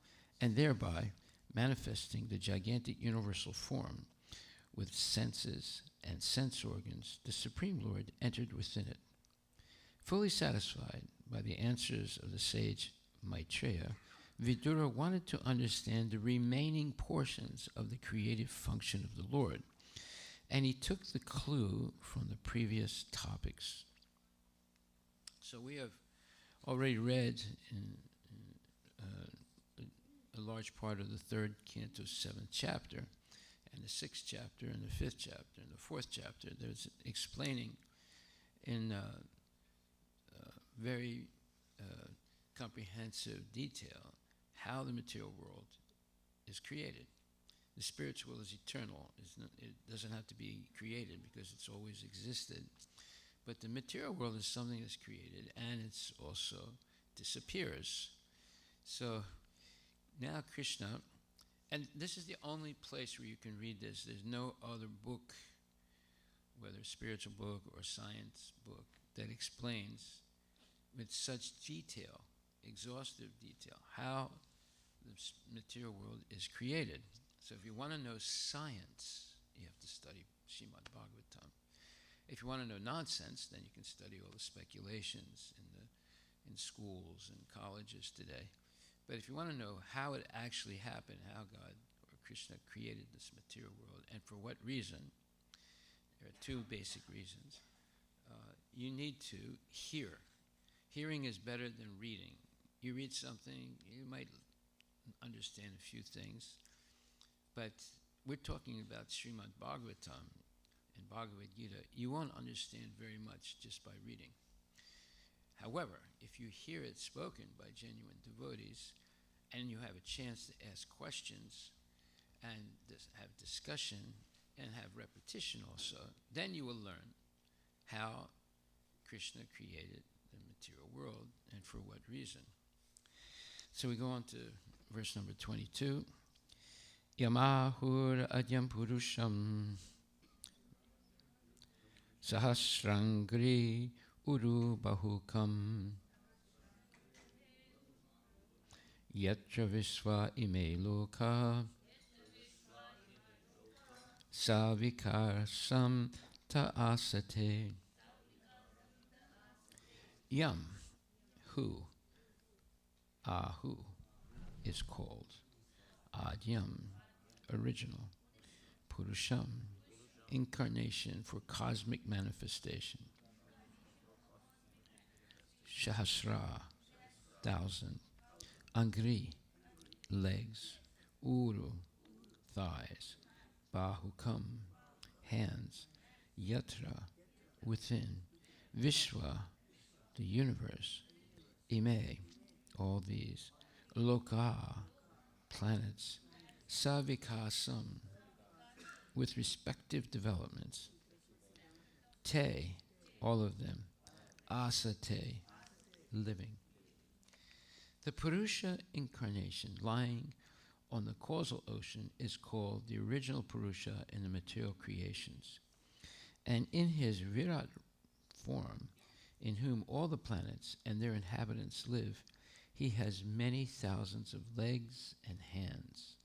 and thereby manifesting the gigantic universal form with senses and sense organs, the Supreme Lord entered within it. Fully satisfied by the answers of the sage Maitreya, Vidura wanted to understand the remaining portions of the creative function of the Lord, and he took the clue from the previous topics. So we have already read in a large part of the third canto, 7th chapter, and the 6th chapter, and the 5th chapter, and the 4th chapter. There's explaining in very comprehensive detail how the material world is created. The spiritual is eternal. It doesn't have to be created because it's always existed. But the material world is something that's created, and it's also disappears. So now Krishna, and this is the only place where you can read this. There's no other book, whether spiritual book or science book, that explains with such detail, exhaustive detail, how the material world is created. So if you want to know science, you have to study Srimad Bhagavatam. If you want to know nonsense, then you can study all the speculations in schools and colleges today. But if you want to know how it actually happened, how God or Krishna created this material world, and for what reason, there are two basic reasons. You need to hear. Hearing is better than reading. You read something, you might understand a few things, but we're talking about Srimad Bhagavatam and Bhagavad Gita. You won't understand very much just by reading. However, if you hear it spoken by genuine devotees, and you have a chance to ask questions and have discussion and have repetition also, then you will learn how Krishna created the material world and for what reason. So we go on to verse number 22. Yamahur adyam purusham sahasrangri uru bahukam yatra visva ime loka savikarsam ta asate. Yam, who, Ahu, is called. Adyam, original. Purusham, incarnation for cosmic manifestation. Shahasra, 1,000. Angri, legs. Uru, thighs. Bahukam, hands. Yatra, within. Vishwa, the universe. Ime, all these. Loka, planets. Savikasam, with respective developments. Te, all of them. Asate, living. The Purusha incarnation lying on the causal ocean is called the original Purusha in the material creations. And in his Virat form, in whom all the planets and their inhabitants live, he has many thousands of legs and hands.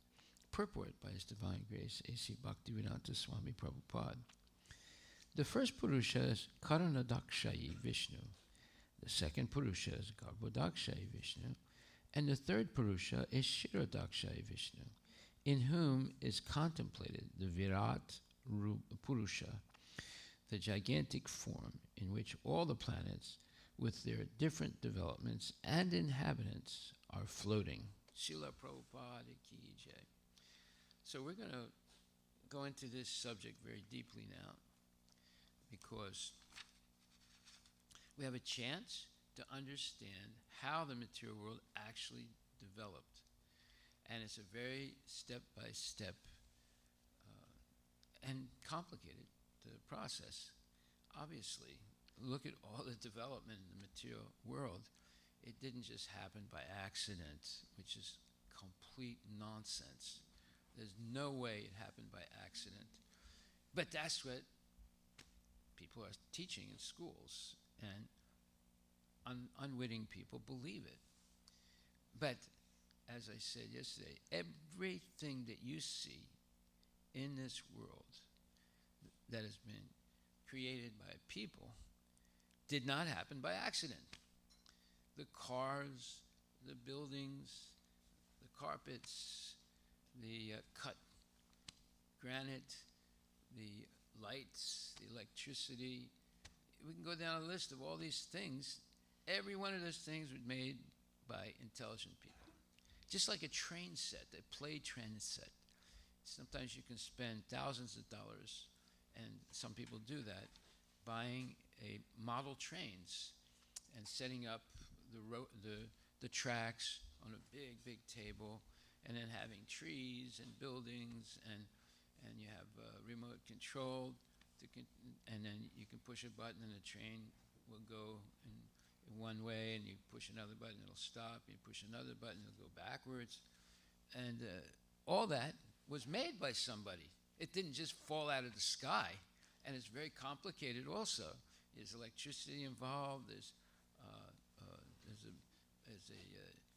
Purport by His Divine Grace, A.C. Bhaktivedanta Swami Prabhupada. The first Purusha is Karanadakshayi Vishnu. The second Purusha is Garbhodakshayi Vishnu. And the third Purusha is Shirodakshayi Vishnu, in whom is contemplated the Virat Purusha, the gigantic form in which all the planets, with their different developments and inhabitants, are floating. Srila Prabhupada Ki Jai. So we're going to go into this subject very deeply now because we have a chance to understand how the material world actually developed. And it's a very step-by-step and complicated process. Obviously, look at all the development in the material world. It didn't just happen by accident, which is complete nonsense. There's no way it happened by accident. But that's what people are teaching in schools, and unwitting people believe it. But as I said yesterday, everything that you see in this world that has been created by people did not happen by accident. The cars, the buildings, the carpets, the cut granite, the lights, the electricity. We can go down a list of all these things. Every one of those things was made by intelligent people. Just like a train set, a play train set. Sometimes you can spend thousands of dollars, and some people do that, buying a model trains and setting up the tracks on a big table, and then having trees and buildings, and you have remote control, and then you can push a button and the train will go in one way, and you push another button, it'll stop, you push another button, it'll go backwards. And all that was made by somebody. It didn't just fall out of the sky, and it's very complicated also. There's electricity involved, there's a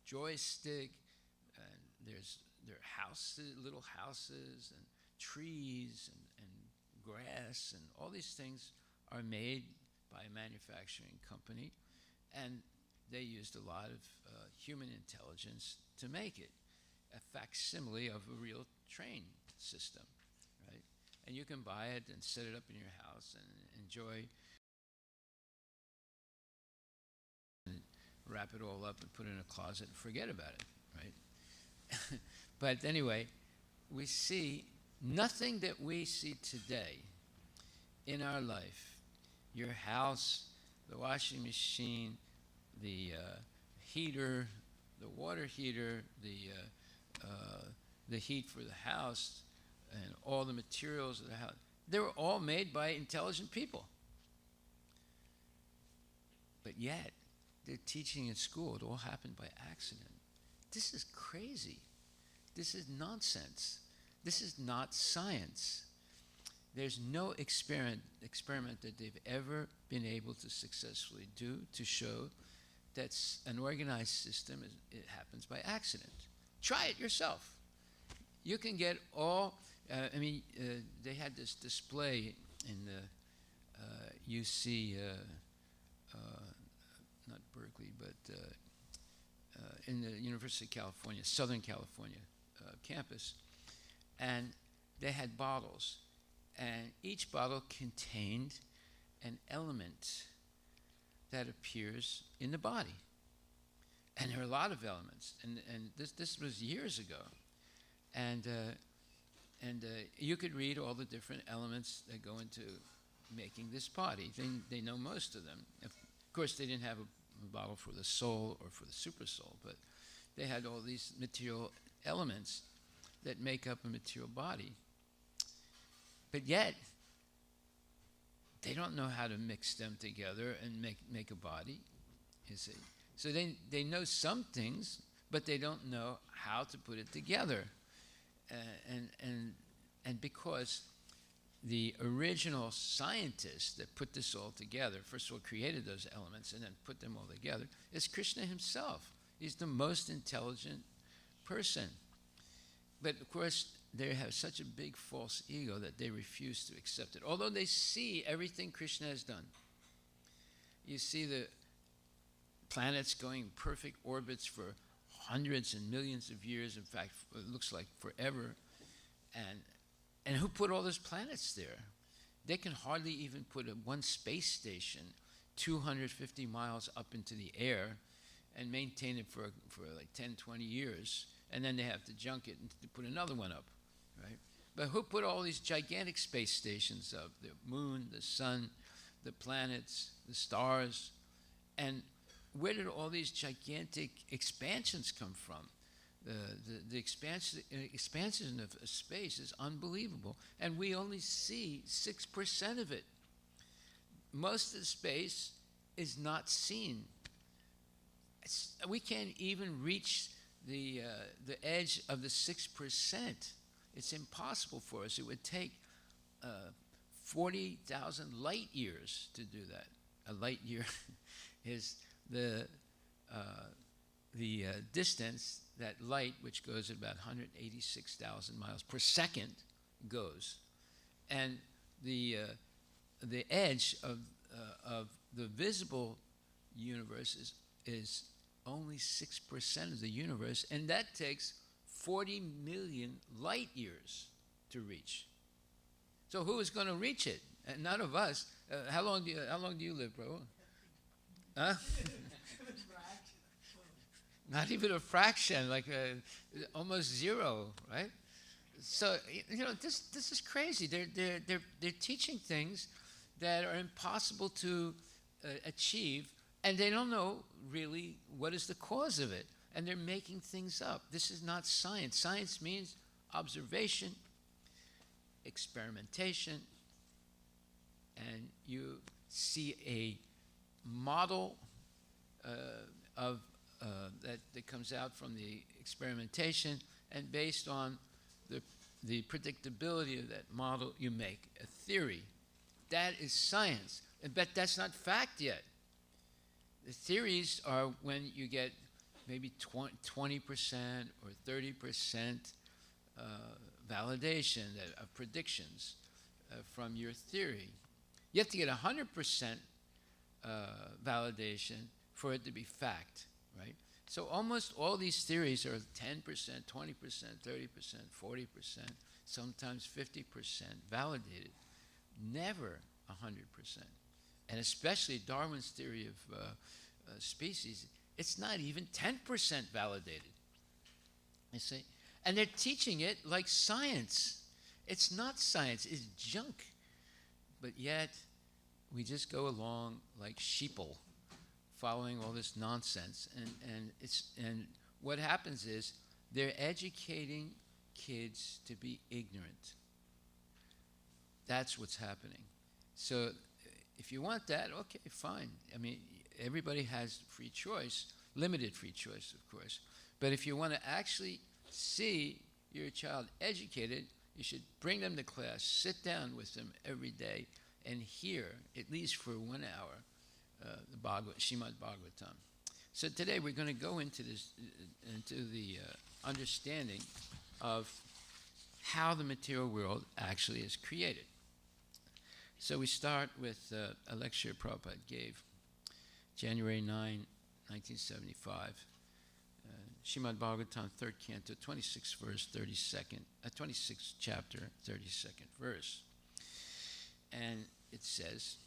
joystick, and there are houses, little houses, and trees, and grass, and all these things are made by a manufacturing company, and they used a lot of human intelligence to make it, a facsimile of a real train system, right? And you can buy it and set it up in your house and enjoy, and wrap it all up and put it in a closet and forget about it, right? But anyway, we see nothing that we see today in our life, your house, the washing machine, the heater, the water heater, the heat for the house, and all the materials of the house, they were all made by intelligent people. But yet, they're teaching in school it all happened by accident. This is crazy. This is nonsense. This is not science. There's no experiment that they've ever been able to successfully do to show that an organized system it happens by accident. Try it yourself. You can get all, they had this display in the UC, not Berkeley, but in the University of California, Southern California campus, and they had bottles, and each bottle contained an element that appears in the body. And there are a lot of elements, and this was years ago, and you could read all the different elements that go into making this body. They know most of them. Of course, they didn't have a bottle for the soul or for the super soul, but they had all these material elements that make up a material body. But yet, they don't know how to mix them together and make a body, you see. So they know some things, but they don't know how to put it together. And because the original scientist that put this all together, first of all created those elements and then put them all together, is Krishna himself. He's the most intelligent person. But of course, they have such a big false ego that they refuse to accept it. Although they see everything Krishna has done. You see the planets going perfect orbits for hundreds and millions of years. In fact, it looks like forever. And who put all those planets there? They can hardly even put one space station 250 miles up into the air and maintain it for like 10, 20 years. And then they have to junk it and to put another one up, right? But who put all these gigantic space stations up? The moon, the sun, the planets, the stars. And where did all these gigantic expansions come from? The expansion of space is unbelievable. And we only see 6% of it. Most of the space is not seen. We can't even reach the edge of the 6%. It's impossible for us. It would take 40,000 light years to do that. A light year is the distance that light, which goes at about 186,000 miles per second, goes, and the edge of the visible universe is only 6% of the universe, and that takes 40 million light years to reach. So who is going to reach it? And none of us. How long do you live, bro? Huh? Not even a fraction, like almost zero, right? So this is crazy. They're teaching things that are impossible to achieve, and they don't know really what is the cause of it, and they're making things up. This is not science. Science means observation, experimentation, and you see a model of that comes out from the experimentation, and based on the predictability of that model, you make a theory. That is science, but that's not fact yet. The theories are when you get maybe 20% or 30% validation of predictions from your theory. You have to get 100% validation for it to be fact, right? So almost all these theories are 10%, 20%, 30%, 40%, sometimes 50% validated. Never 100%. And especially Darwin's theory of species, it's not even 10% validated. You see? And they're teaching it like science. It's not science, it's junk. But yet, we just go along like sheeple, following all this nonsense. And what happens is they're educating kids to be ignorant. That's what's happening. So if you want that, okay, fine. I mean, everybody has free choice, limited free choice, of course. But if you want to actually see your child educated, you should bring them to class, sit down with them every day, and hear, at least for 1 hour, the Srimad Bhagavatam. So today we're going to go into the understanding of how the material world actually is created. So we start with a lecture Prabhupada gave January 9, 1975. Srimad Bhagavatam, 3rd canto, 26th verse, 26th chapter, 32nd verse. And it says,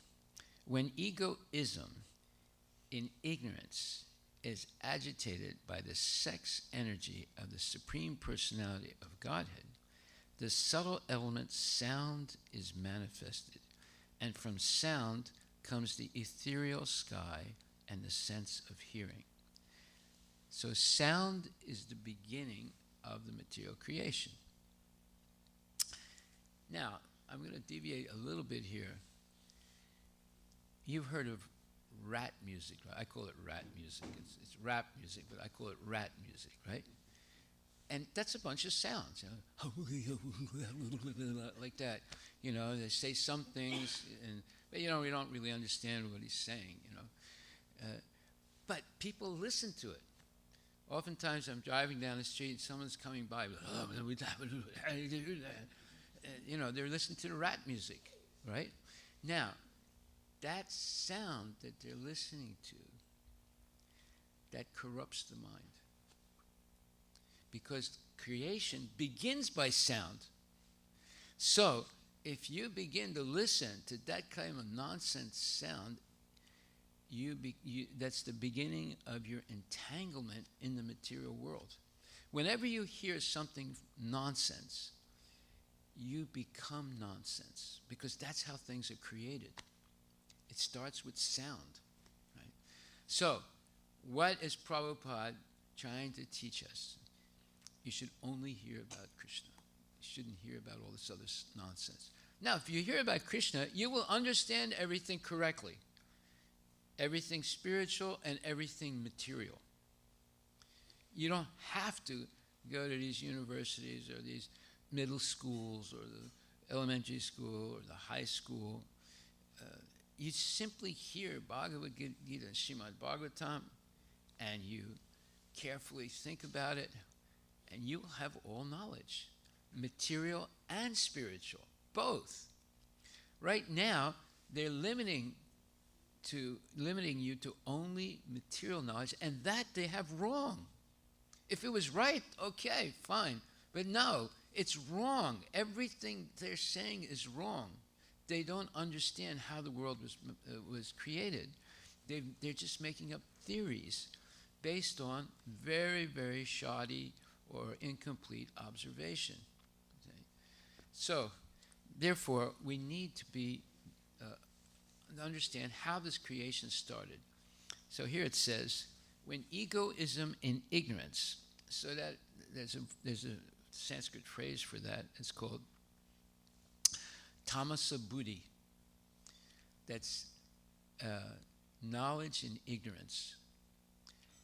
when egoism in ignorance is agitated by the sex energy of the Supreme Personality of Godhead, the subtle element sound is manifested, and from sound comes the ethereal sky and the sense of hearing. So sound is the beginning of the material creation. Now, I'm going to deviate a little bit here. You've heard of rat music, right? I call it rat music. It's rap music, but I call it rat music, right? And that's a bunch of sounds, like that. You know, they say some things, but we don't really understand what he's saying, but people listen to it. Oftentimes I'm driving down the street and someone's coming by, they're listening to the rat music, right? Now, that sound that they're listening to, that corrupts the mind. Because creation begins by sound. So, if you begin to listen to that kind of nonsense sound, that's the beginning of your entanglement in the material world. Whenever you hear something nonsense, you become nonsense, because that's how things are created. It starts with sound, right? So, what is Prabhupada trying to teach us? You should only hear about Krishna. You shouldn't hear about all this other nonsense. Now, if you hear about Krishna, you will understand everything correctly. Everything spiritual and everything material. You don't have to go to these universities or these middle schools or the elementary school or the high school. You simply hear Bhagavad Gita, Srimad Bhagavatam, and you carefully think about it, and you will have all knowledge, material and spiritual, both. Right now, they're limiting you to only material knowledge, and that they have wrong. If it was right, okay, fine. But no, it's wrong. Everything they're saying is wrong. They don't understand how the world was created. They're just making up theories based on very, very shoddy or incomplete observation. Okay? So, therefore, we need to understand how this creation started. So here it says, when egoism in ignorance, so that there's a Sanskrit phrase for that. It's called tamasa buddhi. That's knowledge in ignorance.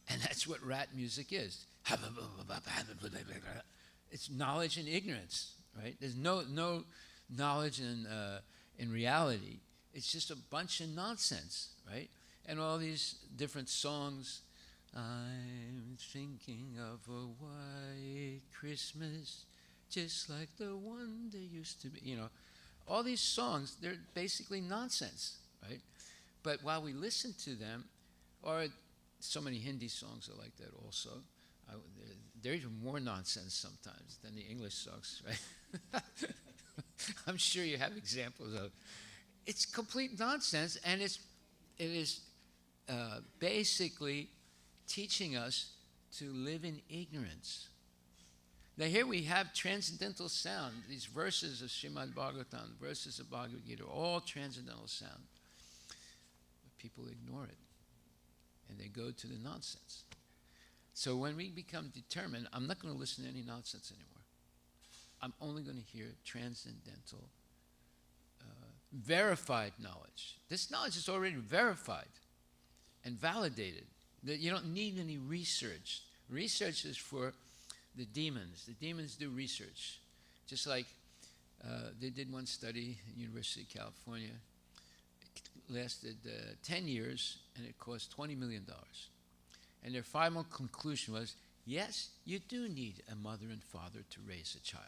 And that's what rat music is. It's knowledge in ignorance, right? There's no knowledge in reality. It's just a bunch of nonsense, right? And all these different songs. I'm thinking of a white Christmas, just like the one there used to be. You know, all these songs, they're basically nonsense, right? But while we listen to them, or so many Hindi songs are like that also. They're even more nonsense sometimes than the English songs, right? I'm sure you have examples of. It's complete nonsense, and it is basically teaching us to live in ignorance. Now here we have transcendental sound. These verses of Srimad Bhagavatam, verses of Bhagavad Gita, all transcendental sound. But people ignore it, and they go to the nonsense. So when we become determined, I'm not going to listen to any nonsense anymore. I'm only going to hear transcendental, verified knowledge. This knowledge is already verified and validated. That you don't need any research. Research is for the demons. The demons do research. Just like they did one study at University of California. It lasted 10 years, and it cost $20 million. And their final conclusion was, yes, you do need a mother and father to raise a child.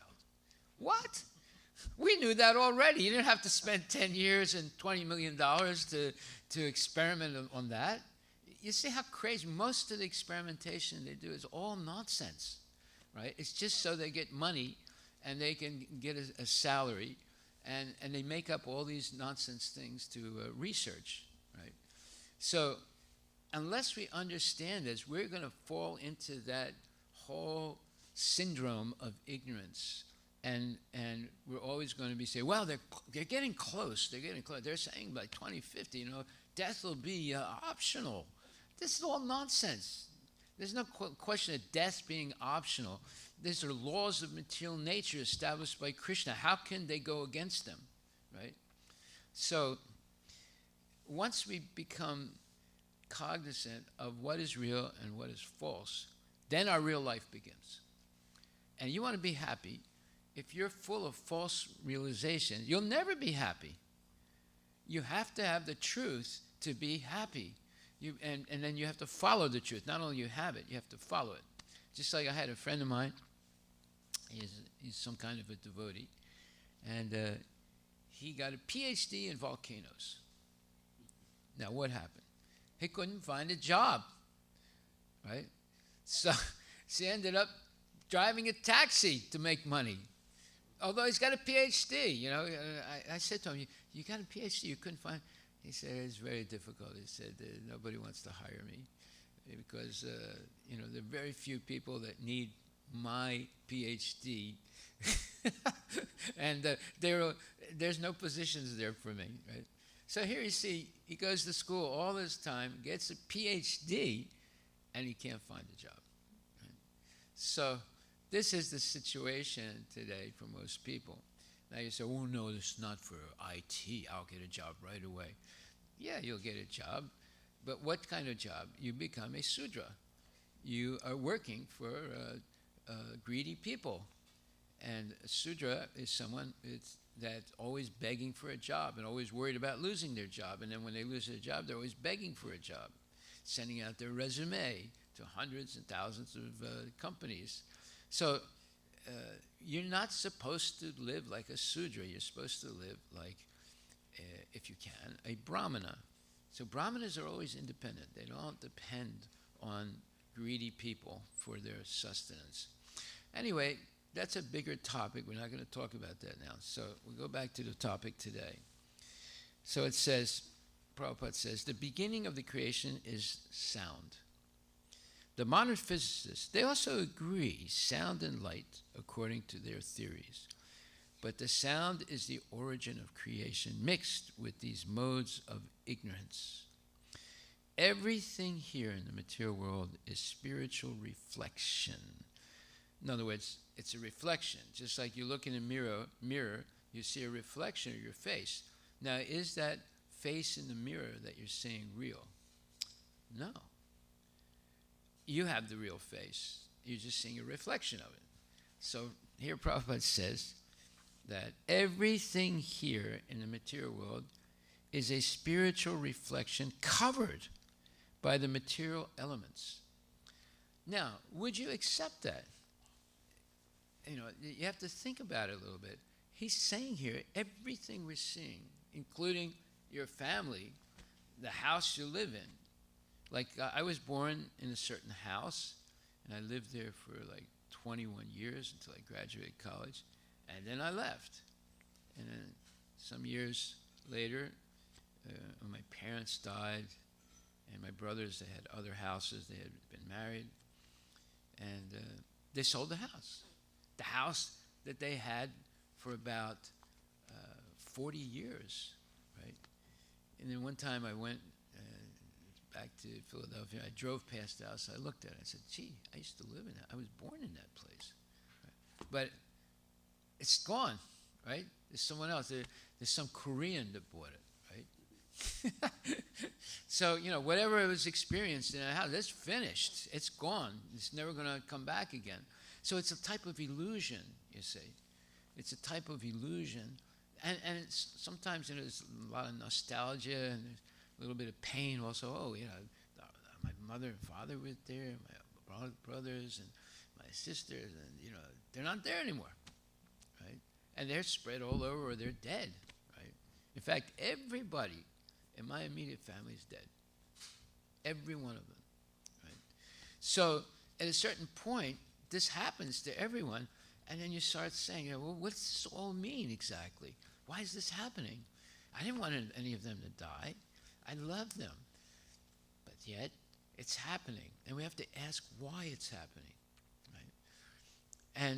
What? We knew that already. You didn't have to spend 10 years and $20 million to experiment on that. You see how crazy, most of the experimentation they do is all nonsense, right? It's just so they get money and they can get a salary, and they make up all these nonsense things to research, right? So unless we understand this, we're going to fall into that whole syndrome of ignorance, and we're always going to be saying, well, they're getting close. They're getting close. They're saying by 2050, death will be optional. This is all nonsense. There's no question of death being optional. These are laws of material nature established by Krishna. How can they go against them, right? So once we become cognizant of what is real and what is false, then our real life begins. And you want to be happy. If you're full of false realization, you'll never be happy. You have to have the truth to be happy. And then you have to follow the truth. Not only you have it, you have to follow it. Just like I had a friend of mine, he's some kind of a devotee, and he got a PhD in volcanoes. Now what happened? He couldn't find a job, right? So he ended up driving a taxi to make money. Although he's got a PhD, I said to him, you got a PhD, you couldn't find. He said, it's very difficult. He said, nobody wants to hire me because, there are very few people that need my PhD And there's no positions there for me, right? So here you see, he goes to school all this time, gets a PhD, and he can't find a job. Right? So this is the situation today for most people. Now you say, oh no, this is not for IT. I'll get a job right away. Yeah, you'll get a job, but what kind of job? You become a Sudra. You are working for greedy people. And a Sudra is someone that's always begging for a job and always worried about losing their job. And then when they lose their job, they're always begging for a job, sending out their resume to hundreds and thousands of companies. So you're not supposed to live like a Sudra. You're supposed to live like, if you can, a Brahmana. So Brahmanas are always independent. They don't depend on greedy people for their sustenance. Anyway, that's a bigger topic. We're not going to talk about that now. So we'll go back to the topic today. So it says, Prabhupada says, the beginning of the creation is sound. The modern physicists, they also agree sound and light according to their theories. But the sound is the origin of creation mixed with these modes of ignorance. Everything here in the material world is spiritual reflection. In other words, it's a reflection. Just like you look in a mirror, you see a reflection of your face. Now, is that face in the mirror that you're seeing real? No. You have the real face. You're just seeing a reflection of it. So here Prabhupada says that everything here in the material world is a spiritual reflection covered by the material elements. Now, would you accept that? You know, you have to think about it a little bit. He's saying here, everything we're seeing, including your family, the house you live in. Like, I was born in a certain house, and I lived there for like 21 years until I graduated college, and then I left. And then some years later, when my parents died, and my brothers, they had other houses, they had been married, and they sold the house. The house that they had for about 40 years, right? And then one time I went back to Philadelphia. I drove past the house. I looked at it. I said, gee, I used to live in that. I was born in that place. Right? But it's gone, right? There's someone else. There's some Korean that bought it, right? So, you know, whatever it was experienced in that house, it's finished. It's gone. It's never going to come back again. So it's a type of illusion, you see. It's a type of illusion. And it's, sometimes there's a lot of nostalgia and there's a little bit of pain also. Oh, you know, my mother and father were there, my brothers and my sisters, and, you know, they're not there anymore, right? And they're spread all over or they're dead, right? In fact, everybody in my immediate family is dead. Every one of them, right? So at a certain point, this happens to everyone, and then you start saying, well, what does this all mean exactly? Why is this happening? I didn't want any of them to die. I love them. But yet, it's happening, and we have to ask why it's happening, right?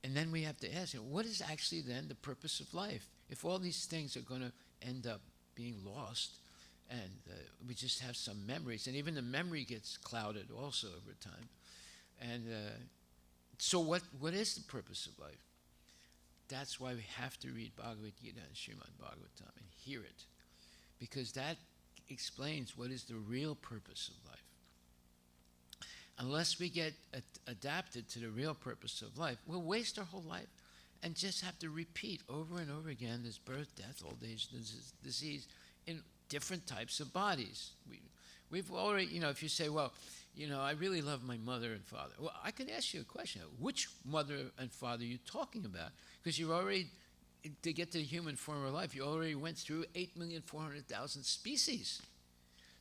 And then we have to ask, what is actually then the purpose of life? If all these things are going to end up being lost, and we just have some memories, and even the memory gets clouded also over time, and so what is the purpose of life? That's why we have to read Bhagavad Gita and Srimad Bhagavatam and hear it, because that explains what is the real purpose of life. Unless we get adapted to the real purpose of life, we'll waste our whole life and just have to repeat over and over again this birth, death, old age, disease in different types of bodies. We've already, you know, if you say, well, you know, I really love my mother and father. Well, I could ask you a question. Which mother and father are you talking about? Because you've already, to get to the human form of life, you already went through 8,400,000 species.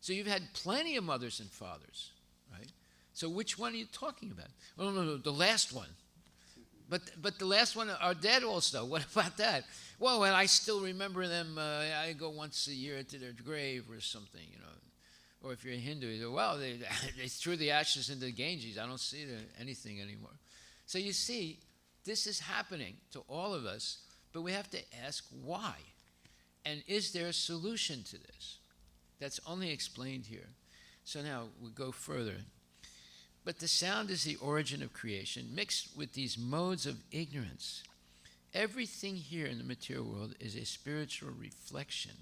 So you've had plenty of mothers and fathers, right? So which one are you talking about? Oh, no, the last one. But the last one are dead also. What about that? Well, I still remember them. I go once a year to their grave or something, you know. Or if you're a Hindu, you go, well, they threw the ashes into the Ganges. I don't see anything anymore. So you see, This is happening to all of us, but we have to ask why. And is there a solution to this? That's only explained here. So now we go further. But the sound is the origin of creation, mixed with these modes of ignorance. Everything here in the material world is a spiritual reflection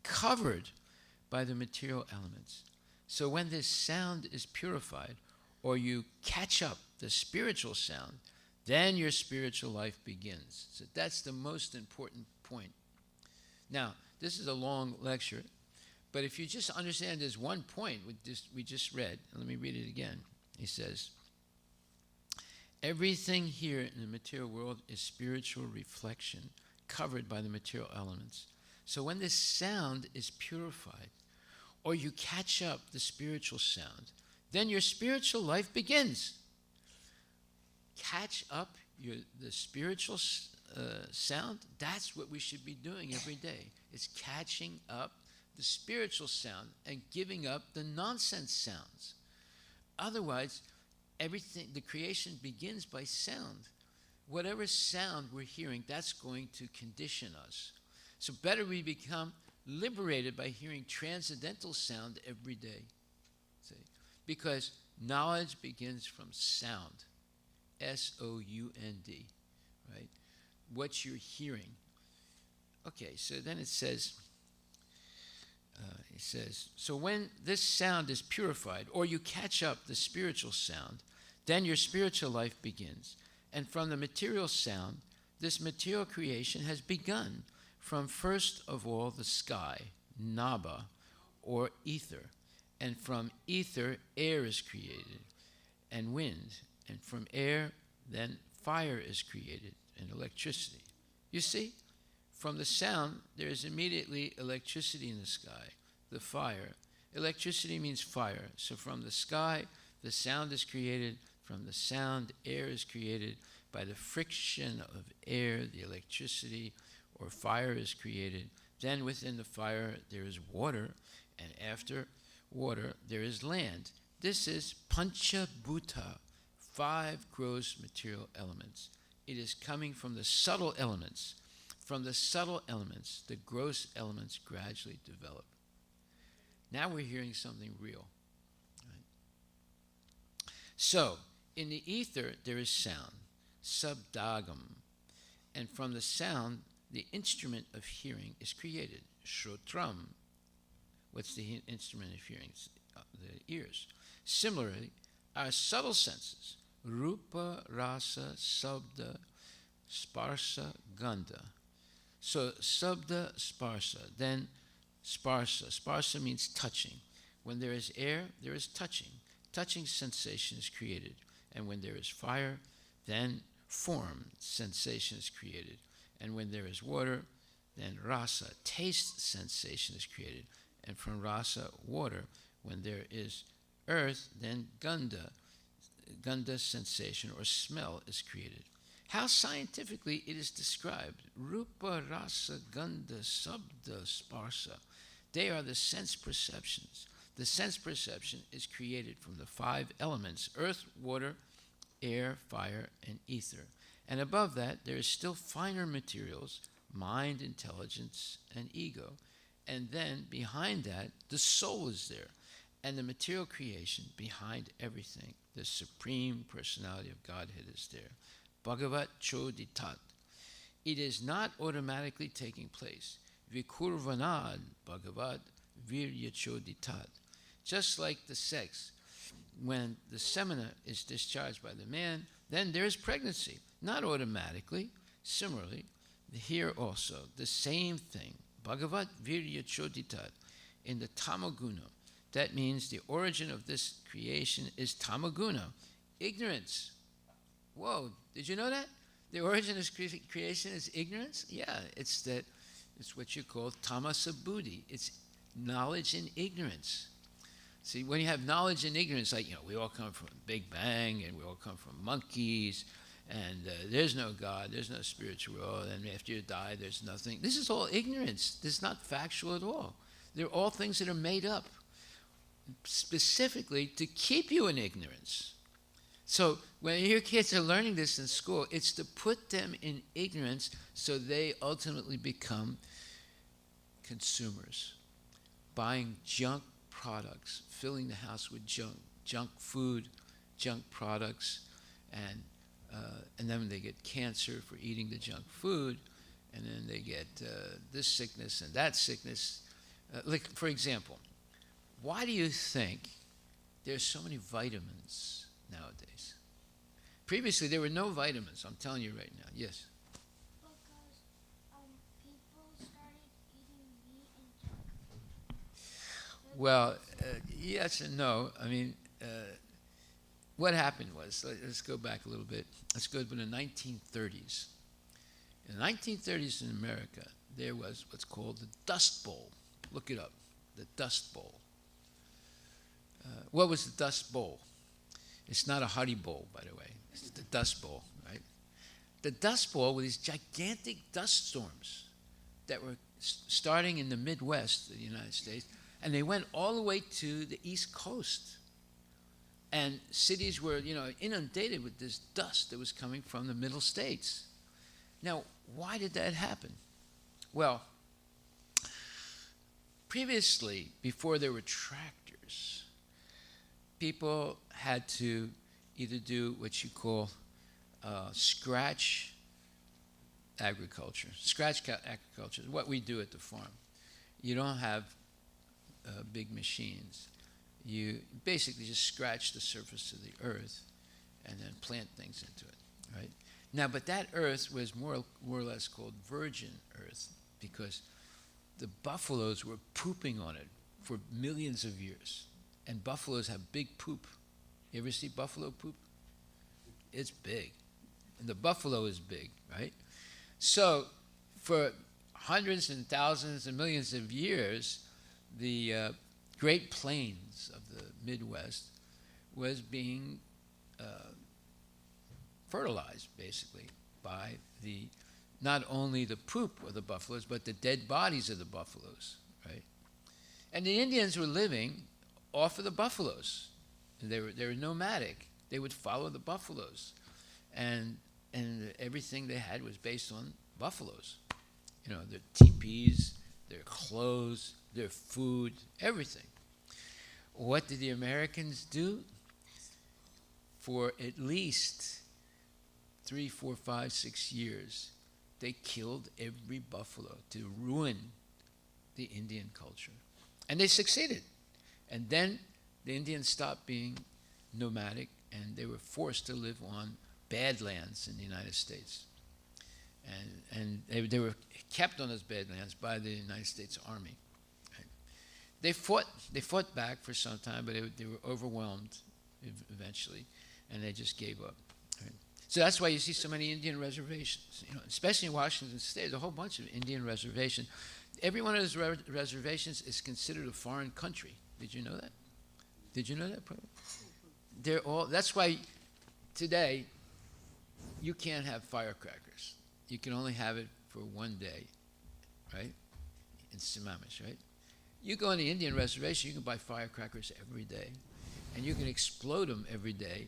covered by the material elements. So when this sound is purified, or you catch up the spiritual sound, then your spiritual life begins. So that's the most important point. Now, this is a long lecture, but if you just understand this one point we just read, and let me read it again. He says, everything here in the material world is spiritual reflection covered by the material elements. So when this sound is purified, or you catch up the spiritual sound, then your spiritual life begins. Catch up the spiritual sound. That's what we should be doing every day. It's catching up the spiritual sound and giving up the nonsense sounds. Otherwise, everything, the creation begins by sound. Whatever sound we're hearing, that's going to condition us. So better we become liberated by hearing transcendental sound every day. See? Because knowledge begins from sound. S-O-U-N-D, right? What you're hearing. Okay, so then it says, so when this sound is purified, or you catch up the spiritual sound, then your spiritual life begins. And from the material sound, this material creation has begun from first of all the sky, Naba, or ether. And from ether, air is created, and wind. And from air, then fire is created, and electricity. You see, from the sound, there is immediately electricity in the sky, the fire. Electricity means fire. So from the sky, the sound is created. From the sound, air is created. By the friction of air, the electricity or fire is created. Then within the fire, there is water. And after water, there is land. This is Panchabhuta, 5 gross material elements. It is coming from the subtle elements. From the subtle elements, the gross elements gradually develop. Now we're hearing something real. Right? So, in the ether, there is sound, sabdagam. And from the sound, the instrument of hearing is created, shrotram. What's the instrument of hearing? The ears. Similarly, our subtle senses, rupa, rasa, sabda, sparsa, gandha. So, sabda, sparsa, then sparsa. Sparsa means touching. When there is air, there is touching. Touching sensation is created. And when there is fire, then form sensation is created. And when there is water, then rasa, taste sensation is created. And from rasa, water. When there is earth, then gandha sensation or smell is created. How scientifically it is described. Rupa, rasa, gandha, sabda, sparsa. They are the sense perceptions. The sense perception is created from the 5 elements, earth, water, air, fire, and ether. And above that, there is still finer materials, mind, intelligence, and ego. And then behind that, the soul is there. And the material creation behind everything, the supreme personality of Godhead is there. Bhagavat Choditat. It is not automatically taking place. Vikurvanad Bhagavat Virya Choditat. Just like the sex, when the semina is discharged by the man, then there is pregnancy. Not automatically. Similarly, here also, the same thing. Bhagavat Virya Choditat. In the Tamaguna. That means the origin of this creation is tamaguna, ignorance. Whoa, did you know that? The origin of creation is ignorance? Yeah, it's what you call tamasa buddhi. It's knowledge and ignorance. See, when you have knowledge and ignorance, like, we all come from Big Bang, and we all come from monkeys, and there's no God, there's no spiritual world, and after you die, there's nothing. This is all ignorance. This is not factual at all. They're all things that are made up specifically to keep you in ignorance. So when your kids are learning this in school, it's to put them in ignorance so they ultimately become consumers, buying junk products, filling the house with junk food, junk products, and then they get cancer for eating the junk food, and then they get this sickness and that sickness. Like, for example, why do you think there's so many vitamins nowadays? Previously, there were no vitamins. I'm telling you right now. Yes. Because people started eating meat and junk. Well, yes and no. I mean, what happened was, let's go back a little bit. Let's go to the 1930s. In the 1930s in America, there was what's called the Dust Bowl. Look it up, the Dust Bowl. What was the Dust Bowl? It's not a Huddy Bowl, by the way. It's the Dust Bowl, right? The Dust Bowl were these gigantic dust storms that were starting in the Midwest of the United States, and they went all the way to the East Coast. And cities were, inundated with this dust that was coming from the Middle States. Now, why did that happen? Well, previously, before there were tractors, people had to either do what you call scratch agriculture. Scratch agriculture is what we do at the farm. You don't have big machines. You basically just scratch the surface of the earth and then plant things into it, right? Now, but that earth was more or less called virgin earth because the buffaloes were pooping on it for millions of years. And buffaloes have big poop. You ever see buffalo poop? It's big. And the buffalo is big, right? So for hundreds and thousands and millions of years, the Great Plains of the Midwest was being fertilized, basically, by not only the poop of the buffaloes, but the dead bodies of the buffaloes, right? And the Indians were living off of the buffaloes. They were nomadic. They would follow the buffaloes, and everything they had was based on buffaloes. Their teepees, their clothes, their food, everything. What did the Americans do? For at least 3, 4, 5, 6 years, they killed every buffalo to ruin the Indian culture. And they succeeded. And then the Indians stopped being nomadic and they were forced to live on badlands in the United States. And they were kept on those badlands by the United States Army. Right? They fought back for some time, but they were overwhelmed eventually, and they just gave up. Right? So that's why you see so many Indian reservations, especially in Washington State. There's a whole bunch of Indian reservations. Every one of those reservations is considered a foreign country. Did you know that? Did you know that? They're all. That's why today you can't have firecrackers. You can only have it for one day, right? In Sammamish, right? You go on the Indian reservation, you can buy firecrackers every day, and you can explode them every day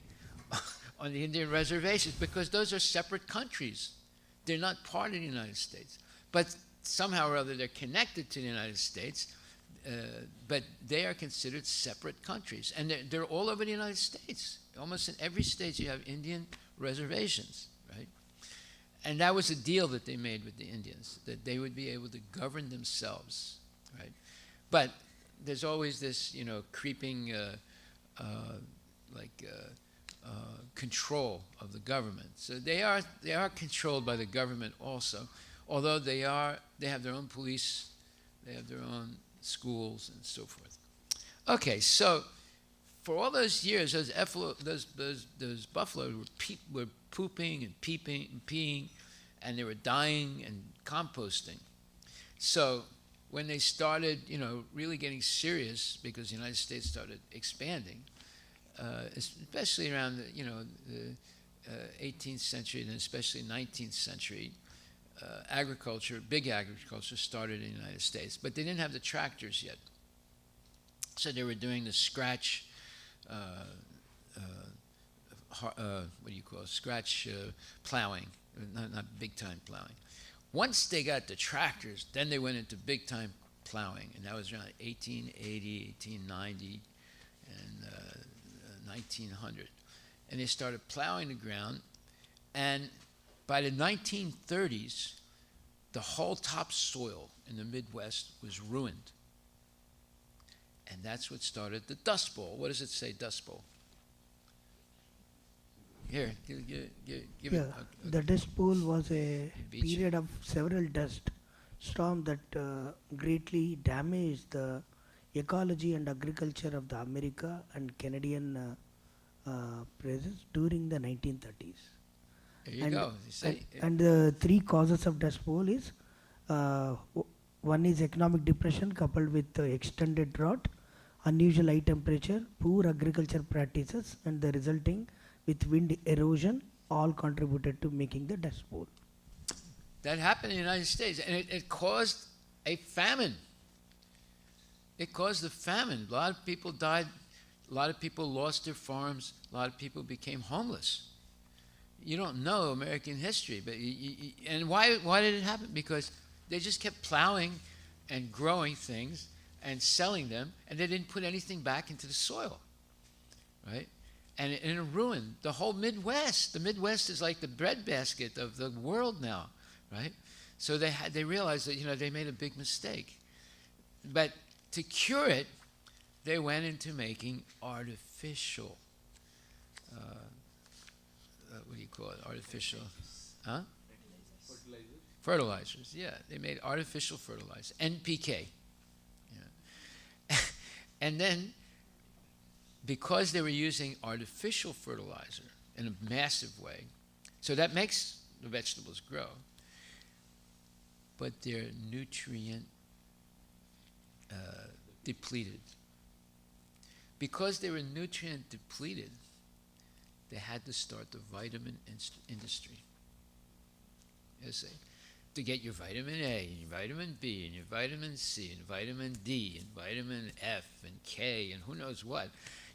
on the Indian reservations because those are separate countries. They're not part of the United States. But somehow or other they're connected to the United States, but they are considered separate countries. And they're all over the United States. Almost in every state you have Indian reservations, right? And that was a deal that they made with the Indians, that they would be able to govern themselves, right? But there's always this, creeping control of the government. So they are controlled by the government also, although they have their own police, they have their own schools and so forth. Okay, so for all those years, those buffalo were pooping and peeping and peeing, and they were dying and composting. So when they started, really getting serious, because the United States started expanding, especially around the 18th century and especially 19th century, big agriculture started in the United States, but they didn't have the tractors yet. So they were doing the scratch what do you call it, scratch plowing, not big time plowing. Once they got the tractors, then they went into big time plowing, and that was around 1880, 1890, and 1900. And they started plowing the ground, and by the 1930s, the whole topsoil in the Midwest was ruined. And that's what started the Dust Bowl. What does it say, Dust Bowl? Here, give Yeah, it. the Dust Bowl was a Beach. period of several dust storms that greatly damaged the ecology and agriculture of the America and Canadian presence during the 1930s. There you and, go. You say, and the three causes of Dust Bowl is one is economic depression coupled with extended drought, unusual high temperature, poor agriculture practices, and the resulting with wind erosion all contributed to making the Dust Bowl. that happened in the United States, and it caused a famine. It caused a famine. A lot of people died. A lot of people lost their farms. A lot of people became homeless. You don't know American history, but and why did it happen? Because they just kept plowing and growing things and selling them, and they didn't put anything back into the soil, right? And it ruined the whole Midwest. The Midwest is like the breadbasket of the world now, right? So they realized that they made a big mistake, but to cure it, they went into making artificial. What do you call it? Artificial, huh? Fertilizers. Yeah, they made artificial fertilizer, NPK. Yeah. And then, because they were using artificial fertilizer in a massive way, so that makes the vegetables grow, but they're nutrient depleted. Because they were nutrient depleted, they had to start the vitamin industry. You see, to get your vitamin A, and your vitamin B, and your vitamin C, and vitamin D, and vitamin F, and K, and who knows what.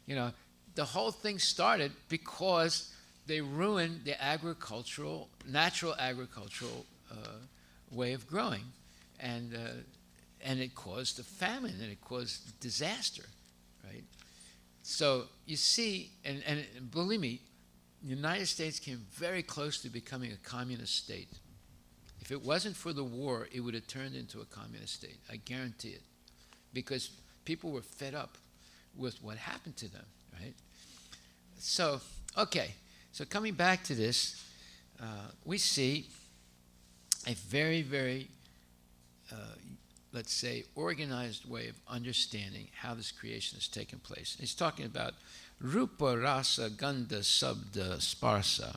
The whole thing started because they ruined the natural agricultural way of growing, and it caused a famine, and it caused disaster, right? So you see, and believe me, the United States came very close to becoming a communist state. If it wasn't for the war, it would have turned into a communist state. I guarantee it. Because people were fed up with what happened to them, right? So, okay. So coming back to this, we see a very, very, let's say, organized way of understanding how this creation has taken place. He's talking about Rupa, Rasa, Gandha, Sabda, Sparsa.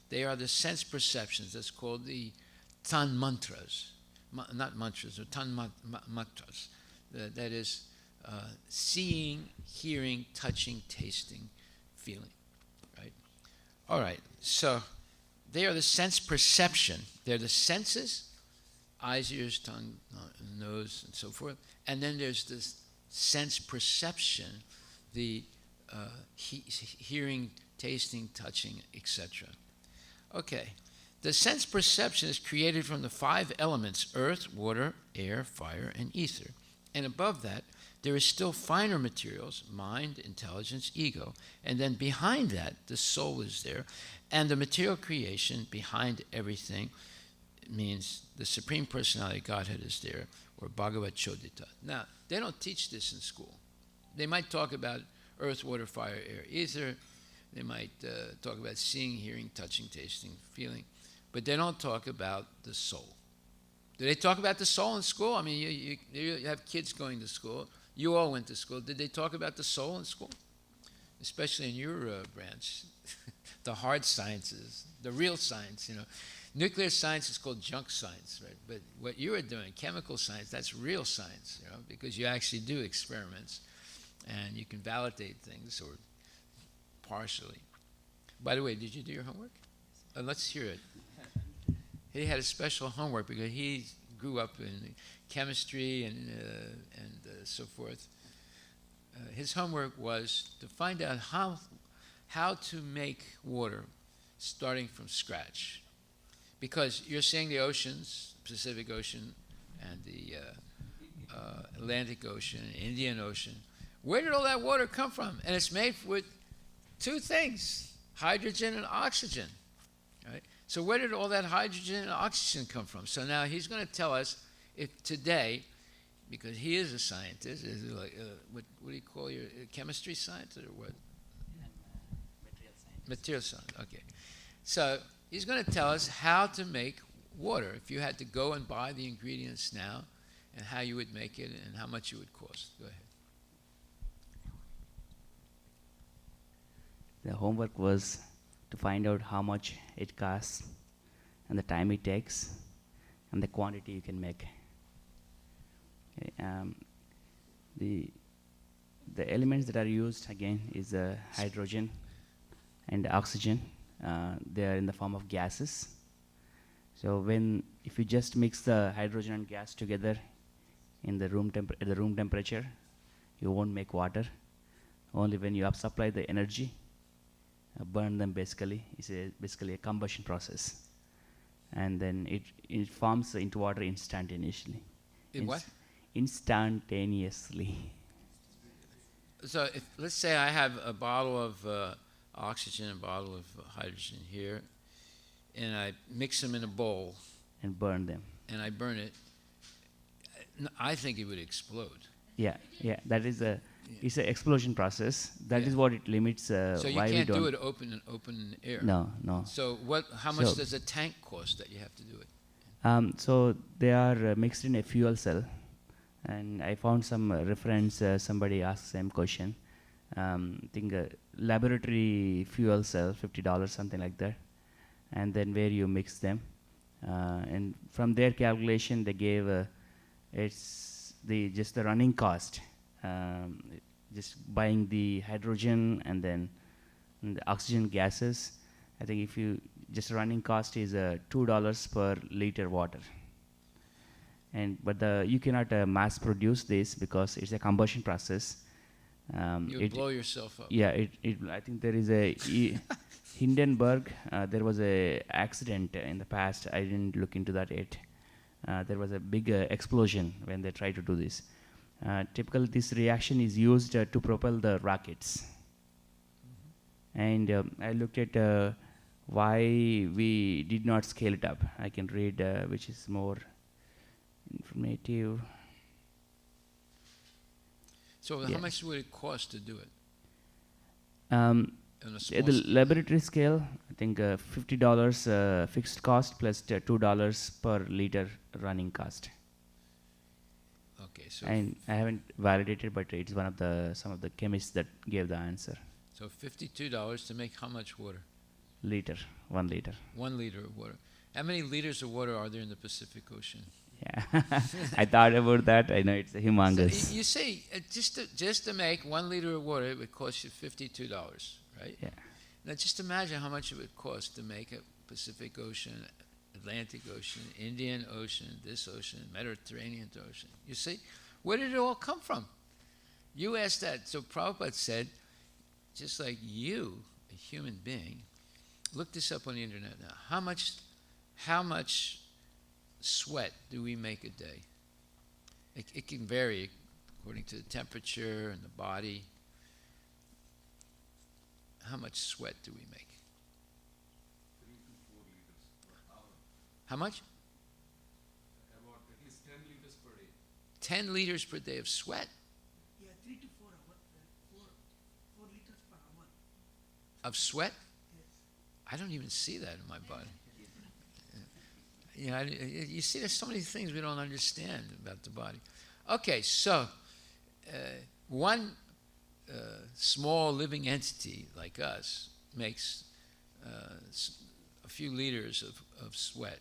They are the sense perceptions. That's called the Tan mantras. Not mantras, or Tan mantras. That is seeing, hearing, touching, tasting, feeling. Right? All right. So they are the sense perception. They're the senses, eyes, ears, tongue, nose, and so forth. And then there's this sense perception, the hearing, tasting, touching, etc. Okay. The sense perception is created from the 5 elements: earth, water, air, fire, and ether. And above that, there is still finer materials: mind, intelligence, ego. And then behind that, the soul is there. And the material creation behind everything means the Supreme Personality of Godhead is there, or Bhagavat Chodita. Now, they don't teach this in school. They might talk about earth, water, fire, air, ether. They might talk about seeing, hearing, touching, tasting, feeling. But they don't talk about the soul. Do they talk about the soul in school? I mean, you have kids going to school. You all went to school. Did they talk about the soul in school? Especially in your branch, the hard sciences, the real science, Nuclear science is called junk science, right? But what you are doing, chemical science, that's real science, because you actually do experiments and you can validate things, or partially. By the way, did you do your homework? Let's hear it. He had a special homework because he grew up in chemistry and so forth. His homework was to find out how to make water starting from scratch. Because you're saying the oceans, Pacific Ocean and the Atlantic Ocean, Indian Ocean, where did all that water come from? And it's made with two things, hydrogen and oxygen. Right? So where did all that hydrogen and oxygen come from? So now he's going to tell us if today, because he is a scientist, is it like, what do you call your chemistry scientist or what? Material science, okay. So he's going to tell us how to make water. If you had to go and buy the ingredients now, and how you would make it, and how much it would cost. Go ahead. The homework was to find out how much it costs, and the time it takes, and the quantity you can make. Okay, the elements that are used again is hydrogen and oxygen. They are in the form of gases. So if you just mix the hydrogen and gas together in the at the room temperature, you won't make water. Only when you supply the energy, burn them basically. It's basically a combustion process, and then it forms into water instantaneously. What? Instantaneously. So let's say I have a bottle of oxygen and a bottle of hydrogen here, and I mix them in a bowl. And burn them. And I burn it. I think it would explode. Yeah, that is it's an explosion process. That is what it limits. So you why can't we don't do it open air. No. So how much does a tank cost that you have to do it? So they are mixed in a fuel cell, and I found some reference. Somebody asked the same question. I think a laboratory fuel cell, $50, something like that, and then where you mix them, and from their calculation they gave it's just the running cost, just buying the hydrogen and then the oxygen gases. I think if you just running cost is $2 per liter water. But you cannot mass produce this because it's a combustion process. You would blow yourself up. Yeah, I think there is a Hindenburg. There was a accident in the past. I didn't look into that yet. There was a big explosion when they tried to do this. Typically, this reaction is used to propel the rockets. And I looked at why we did not scale it up. I can read which is more informative. So how much would it cost to do it? At the laboratory scale, I think $50 fixed cost plus $2 per liter running cost. Okay, so And I haven't validated, but it's some of the chemists that gave the answer. so $52 to make how much water? 1 liter. 1 liter of water. How many liters of water are there in the Pacific Ocean? Yeah, I thought about that. I know it's humongous. So you see, just to make 1 liter of water, it would cost you $52, right? Yeah. Now just imagine how much it would cost to make a Pacific Ocean, Atlantic Ocean, Indian Ocean, this ocean, Mediterranean Ocean. You see, where did it all come from? You asked that. So Prabhupada said, just like you, a human being, look this up on the internet now. How much sweat do we make a day? It can vary according to the temperature and the body. How much sweat do we make? 3 to 4 liters per hour. How much? About at least 10 liters per day. 10 liters per day of sweat. Yeah, 3 to 4 hours, 4 liters per hour. Of sweat? Yes. I don't even see that in my body. You see, there's so many things we don't understand about the body. Okay, so one small living entity like us makes a few liters of sweat.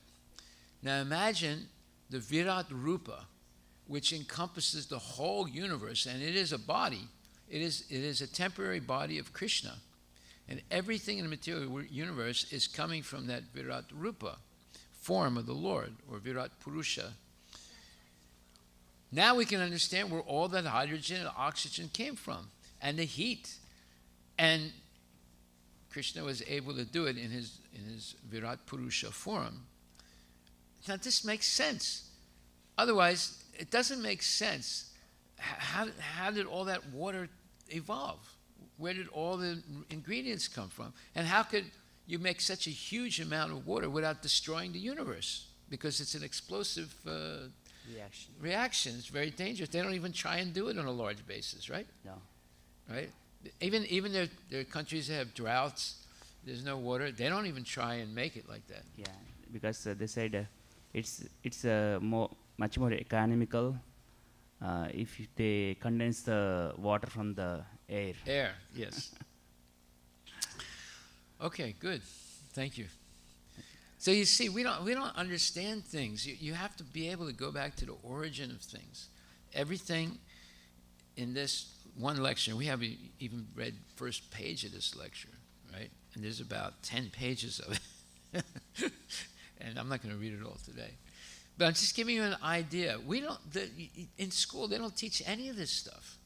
Now imagine the Virat Rupa, which encompasses the whole universe, and it is a body. It is a temporary body of Krishna. And everything in the material universe is coming from that Virat Rupa, form of the Lord, or Virat Purusha. Now we can understand where all that hydrogen and oxygen came from, and the heat. And Krishna was able to do it in his Virat Purusha form. Now this makes sense. Otherwise, it doesn't make sense. How did all that water evolve? Where did all the ingredients come from? And how could you make such a huge amount of water without destroying the universe? Because it's an explosive reaction. It's very dangerous. They don't even try and do it on a large basis, right? No. Right? Even their countries that have droughts, there's no water. They don't even try and make it like that. Yeah, because they said it's much more economical if they condense the water from the air. Air, yes. Okay, good. Thank you. So you see, we don't understand things. You have to be able to go back to the origin of things. Everything in this one lecture, we haven't even read first page of this lecture, right? And there's about 10 pages of it. And I'm not going to read it all today. But I'm just giving you an idea. In school, they don't teach any of this stuff.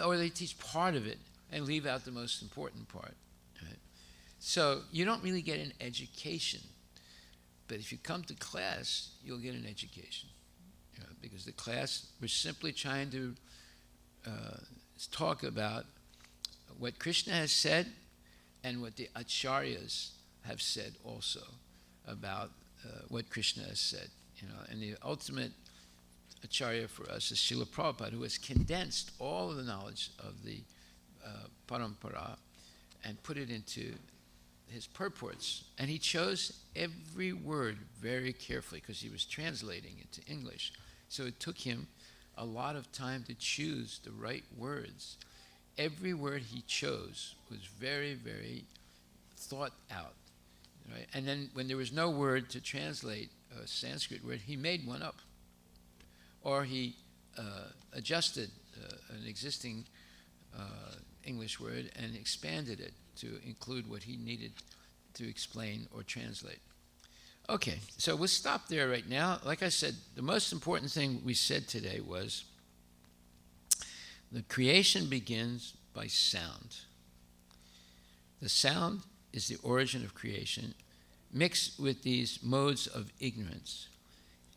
Or they teach part of it and leave out the most important part. Right? So you don't really get an education. But if you come to class, you'll get an education. You know, because the class, we're simply trying to talk about what Krishna has said and what the acharyas have said also about what Krishna has said. You know, and the ultimate acharya for us is Srila Prabhupada, who has condensed all of the knowledge of the parampara and put it into his purports. And he chose every word very carefully because he was translating it to English. So it took him a lot of time to choose the right words. Every word he chose was very, very thought out. Right? And then when there was no word to translate a Sanskrit word, he made one up. Or he adjusted an existing English word and expanded it to include what he needed to explain or translate. Okay, so we'll stop there right now. Like I said, the most important thing we said today was the creation begins by sound. The sound is the origin of creation, mixed with these modes of ignorance.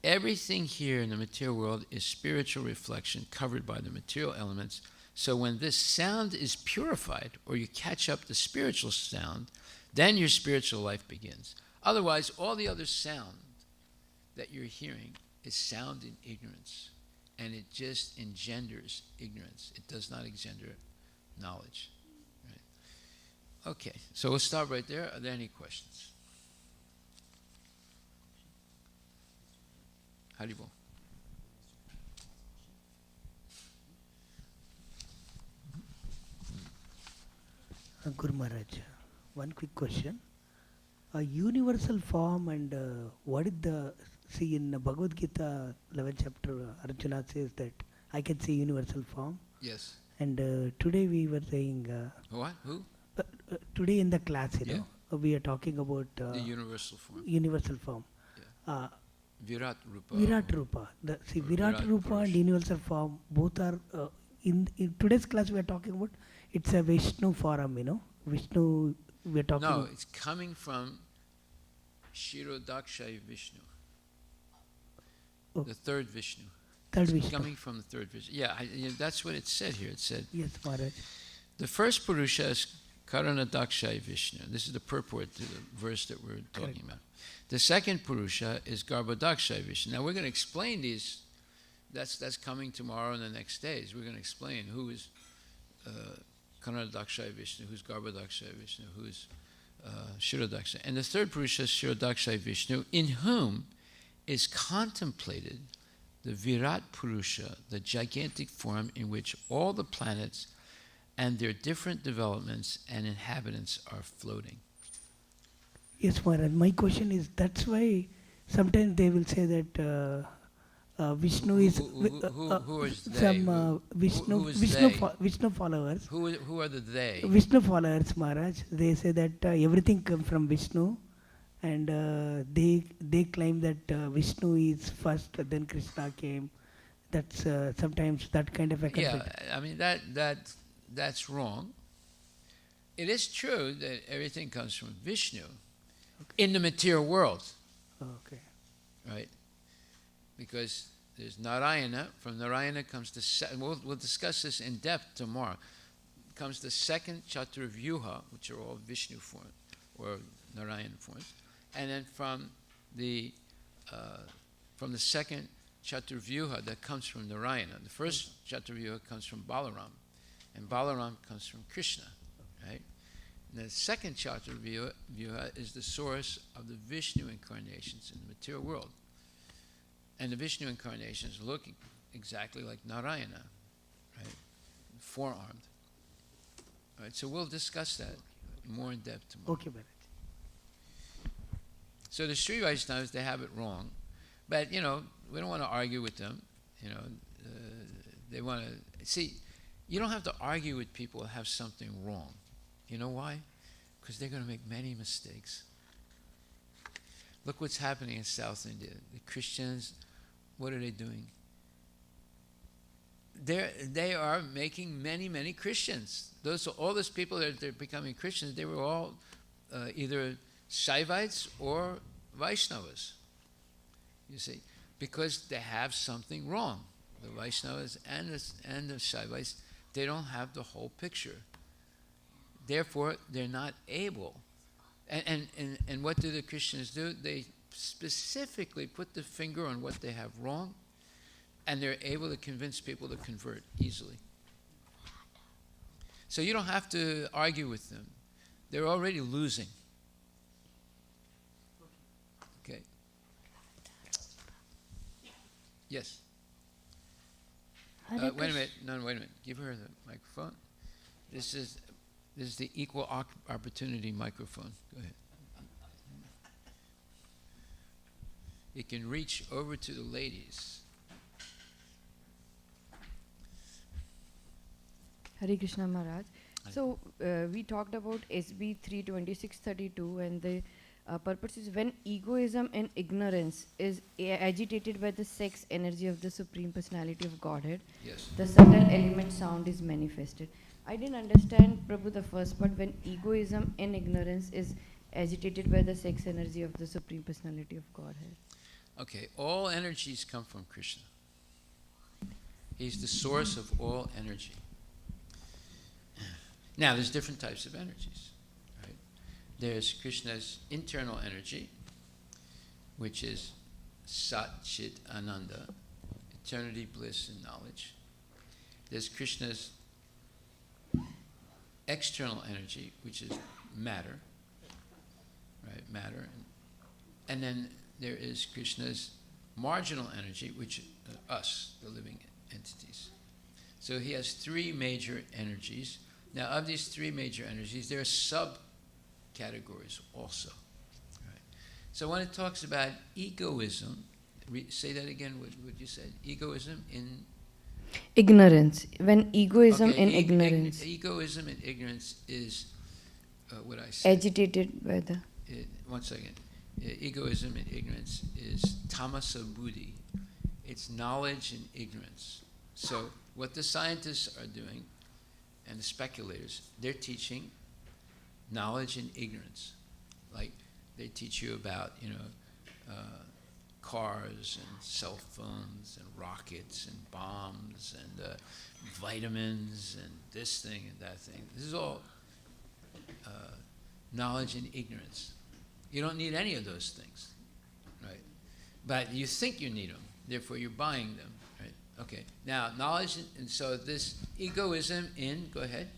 Everything here in the material world is spiritual reflection covered by the material elements. So when this sound is purified, or you catch up the spiritual sound, then your spiritual life begins. Otherwise, all the other sound that you're hearing is sound in ignorance. And it just engenders ignorance. It does not engender knowledge. Right? Okay, so we'll stop right there. Are there any questions? Haribol. Guru Maharaj, one quick question. A universal form and what is the, see in Bhagavad Gita 11th chapter, Arjuna says that I can see universal form. Yes. And today we were saying, What? Who? today in the class, you know, we are talking about The universal form. universal form. Yeah. Virat Rupa. Virat Rupa. Virat Virat Rupa and Purusha. universal form, both are, in today's class we are talking about, it's a Vishnu forum, you know. Vishnu, we are talking No, about. it's coming from Shirodakshay Vishnu. Oh. The third Vishnu. Third It's Vishnu. coming from the third Vishnu. Yeah, that's what it said here. It said, Yes, Maharaj. the first Purusha is Karanadakshay Vishnu. This is the purport to the verse that we're talking Correct. about. The second Purusha is Garbhodakshay Vishnu. Now we're going to explain these. That's coming tomorrow and the next days. We're going to explain who is Karanadakshay Vishnu, who's Garbhodakshay Vishnu, who's Shirodakshay. And the third Purusha is Shirodakshay Vishnu, in whom is contemplated the Virat Purusha, the gigantic form in which all the planets and their different developments and inhabitants are floating. Yes, Maharaj. My question is, that's why sometimes they will say that Vishnu is Who is they? some Vishnu who is Vishnu they? Vishnu followers. Who are the they? Vishnu followers, Maharaj. They say that everything comes from Vishnu, and they claim that Vishnu is first, then Krishna came. That's sometimes that kind of a Yeah, conflict. I mean that's wrong. it is true that everything comes from Vishnu in the material world, Okay. right? Because there's Narayana. From Narayana comes the we'll discuss this in depth tomorrow. Comes the second Chaturvyuha, which are all Vishnu forms or Narayana forms, and then from the second Chaturvyuha that comes from Narayana. The first Chaturvyuha comes from Balaram, and Balaram comes from Krishna, right? And the second Chaturvyuha is the source of the Vishnu incarnations in the material world. And the Vishnu incarnations look exactly like Narayana, right? Four-armed. All right, so we'll discuss that more in depth tomorrow. Okay, Bharat. So the Sri Vaishnavas, they have it wrong. But, we don't want to argue with them. They want to... See, you don't have to argue with people who have something wrong. You know why? Because they're going to make many mistakes. Look what's happening in South India. The Christians, what are they doing? They are making many, many Christians. All those people that are becoming Christians, they were all either Shaivites or Vaishnavas. You see, because they have something wrong. The Vaishnavas and the Shaivites, they don't have the whole picture. Therefore, they're not able. And what do the Christians do? They specifically put the finger on what they have wrong, and they're able to convince people to convert easily. So you don't have to argue with them. They're already losing. Okay. Yes. Wait a minute. No, wait a minute. Give her the microphone. This is the equal opportunity microphone. Go ahead. You can reach over to the ladies. Hare Krishna Maharaj. So we talked about SB 32632, and the purpose is when egoism and ignorance is agitated by the sex energy of the Supreme Personality of Godhead, Yes. the subtle element sound is manifested. I didn't understand, Prabhu, the first part, when egoism and ignorance is agitated by the sex energy of the Supreme Personality of Godhead. Okay, all energies come from Krishna. He's the source of all energy. Now, there's different types of energies, right? There's Krishna's internal energy, which is Sat Chit Ananda, eternity, bliss, and knowledge. There's Krishna's external energy, which is matter, right? Matter. And then there is Krishna's marginal energy, which is us, the living entities. So he has three major energies. Now, of these three major energies, there are sub-categories also. Right? So when it talks about egoism, say that again, what you said. Egoism in... Ignorance. When egoism and ignorance. Egoism and ignorance is what I said. Agitated by the... One second. Egoism and ignorance is tamasa buddhi. It's knowledge and ignorance. So what the scientists are doing, and the speculators, they're teaching knowledge and ignorance. Like they teach you about, cars and cell phones and rockets and bombs and vitamins and this thing and that thing. This is all knowledge and ignorance. You don't need any of those things, right? But you think you need them, therefore you're buying them, right? Okay, now knowledge, and so this egoism in, go ahead.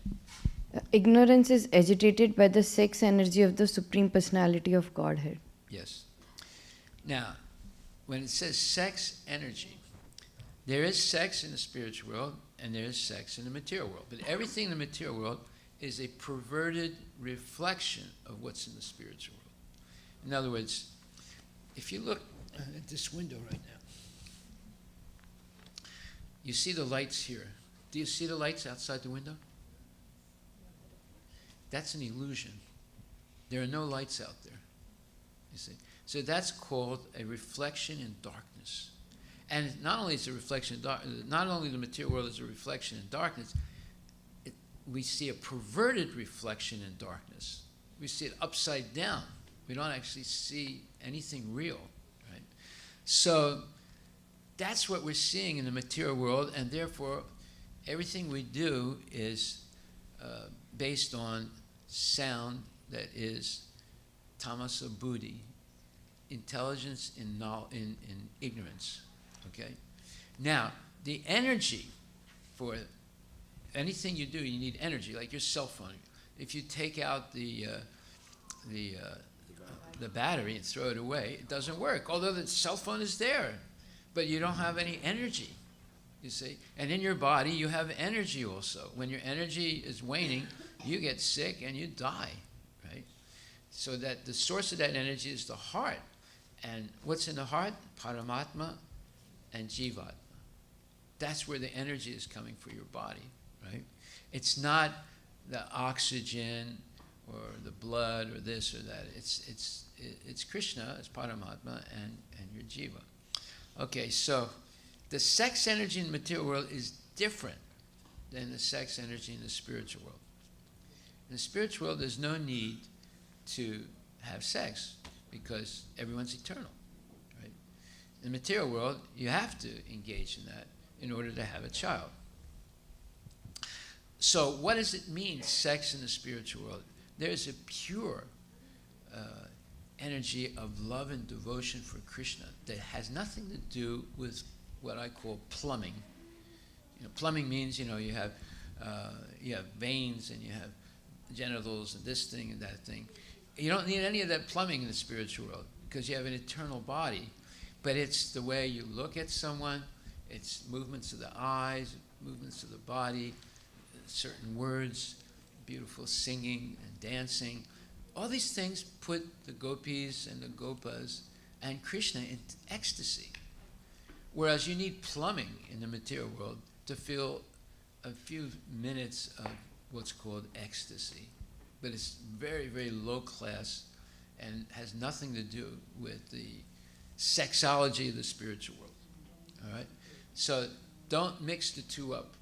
Ignorance is agitated by the sex energy of the Supreme Personality of Godhead. Yes. Now, when it says sex energy, there is sex in the spiritual world and there is sex in the material world. But everything in the material world is a perverted reflection of what's in the spiritual world. In other words, if you look at this window right now, you see the lights here. Do you see the lights outside the window? That's an illusion. There are no lights out there, you see. So that's called a reflection in darkness. And not only is it a reflection in darkness, not only the material world is a reflection in darkness, we see a perverted reflection in darkness. We see it upside down. We don't actually see anything real, right? So that's what we're seeing in the material world, and therefore everything we do is based on sound that is tamasa buddhi, intelligence in ignorance. Okay? Now, the energy for anything you do, you need energy, like your cell phone. If you take out the battery and throw it away, it doesn't work. Although the cell phone is there, but you don't have any energy. You see, and in your body you have energy also. When your energy is waning, you get sick and you die, right? So that the source of that energy is the heart. And what's in the heart? Paramatma and Jivatma. That's where the energy is coming for your body, right? It's not the oxygen or the blood or this or that. It's Krishna, it's Paramatma, and your Jiva. Okay, so the sex energy in the material world is different than the sex energy in the spiritual world. In the spiritual world, there's no need to have sex because everyone's eternal, right? In the material world, you have to engage in that in order to have a child. So what does it mean, sex in the spiritual world? There's a pure energy of love and devotion for Krishna that has nothing to do with what I call plumbing. You know, plumbing means, you have veins and you have genitals and this thing and that thing. You don't need any of that plumbing in the spiritual world because you have an eternal body. But it's the way you look at someone, it's movements of the eyes, movements of the body, certain words, beautiful singing and dancing. All these things put the gopis and the gopas and Krishna in ecstasy. Whereas you need plumbing in the material world to feel a few minutes of what's called ecstasy. But it's very, very low class and has nothing to do with the sexology of the spiritual world. All right? So don't mix the two up.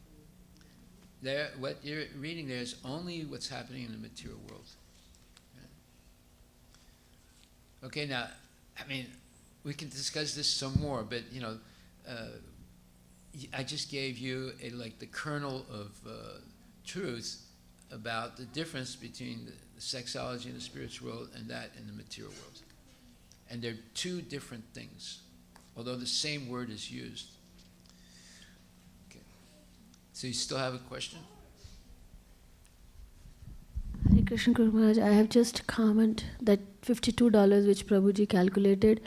There, what you're reading there is only what's happening in the material world. Okay, now, I mean, we can discuss this some more, but I just gave you the kernel of truth about the difference between the sexology in the spiritual world and that in the material world. And they're two different things, although the same word is used. Okay. So you still have a question? Hare Krishna Guru Maharaj, I have just a comment that $52 which Prabhuji calculated,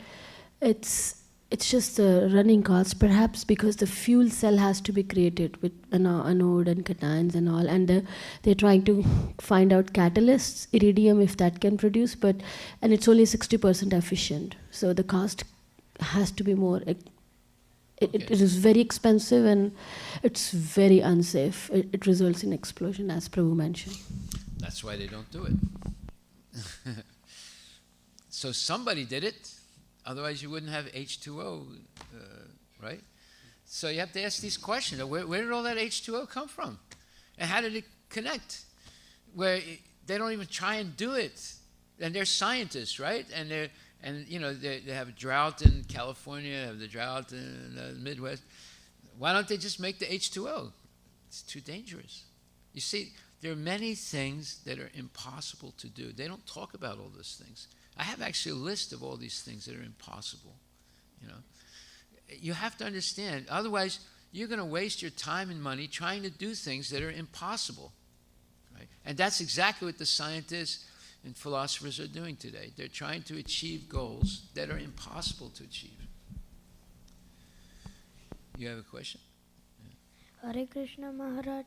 it's just the running cost, perhaps because the fuel cell has to be created with anode and cations and all, and they're trying to find out catalysts, iridium, if that can produce, and it's only 60% efficient. So the cost has to be more. It is very expensive and it's very unsafe. It results in explosion, as Prabhu mentioned. That's why they don't do it. So somebody did it. Otherwise, you wouldn't have H2O, right? So you have to ask these questions. Where did all that H2O come from? And how did it connect? Where they don't even try and do it. And they're scientists, right? And they have a drought in California, have the drought in the Midwest. Why don't they just make the H2O? It's too dangerous. You see, there are many things that are impossible to do. They don't talk about all those things. I have actually a list of all these things that are impossible. You have to understand. Otherwise, you're going to waste your time and money trying to do things that are impossible. Right? And that's exactly what the scientists and philosophers are doing today. They're trying to achieve goals that are impossible to achieve. You have a question? Yeah. Hare Krishna Maharaj.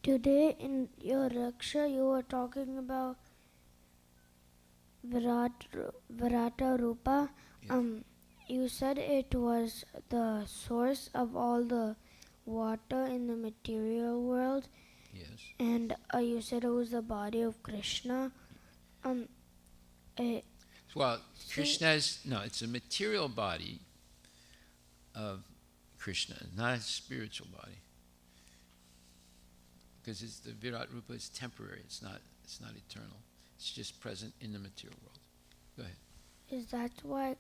Today in your lecture, you were talking about Virata Rupa. Yeah. You said it was the source of all the water in the material world. Yes. And you said it was the body of Krishna. Well, it's a material body of Krishna, not a spiritual body. because the Virat Rupa is temporary. It's not eternal. It's just present in the material world. Go ahead. Is that why?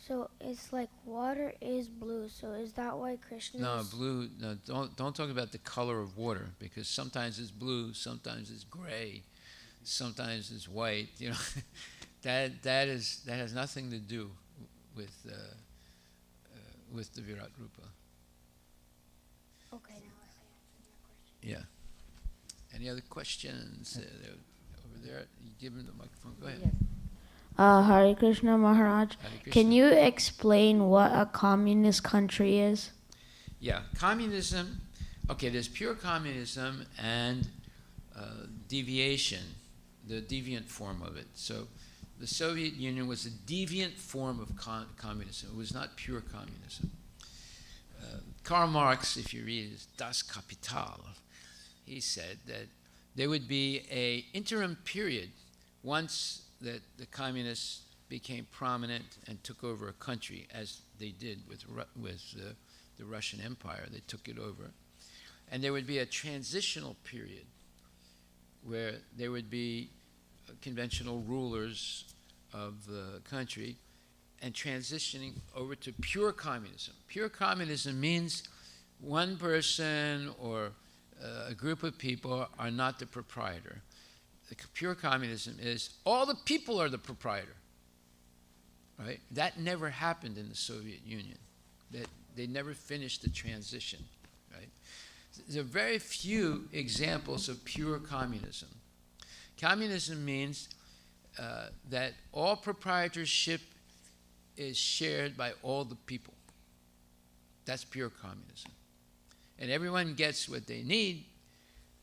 So it's like water is blue. So is that why Krishna? No, is blue. No, don't talk about the color of water, because sometimes it's blue, sometimes it's gray, sometimes it's white. You know, that has nothing to do with the Virat Rupa. Okay, now I answered your question. Yeah. Any other questions? Over there, you give him the microphone. Go ahead. Yes. Hare Krishna Maharaj. Hare Krishna. Can you explain what a communist country is? Yeah, communism. Okay, there's pure communism and deviation, the deviant form of it. So the Soviet Union was a deviant form of communism. It was not pure communism. Karl Marx, if you read his Das Kapital, he said that there would be an interim period once that the communists became prominent and took over a country, as they did with the Russian Empire. They took it over. And there would be a transitional period where there would be conventional rulers of the country and transitioning over to pure communism. Pure communism means one person or a group of people are not the proprietor. The pure communism is all the people are the proprietor, right? That never happened in the Soviet Union. They never finished the transition, right? There are very few examples of pure communism. Communism means that all proprietorship is shared by all the people. That's pure communism. And everyone gets what they need,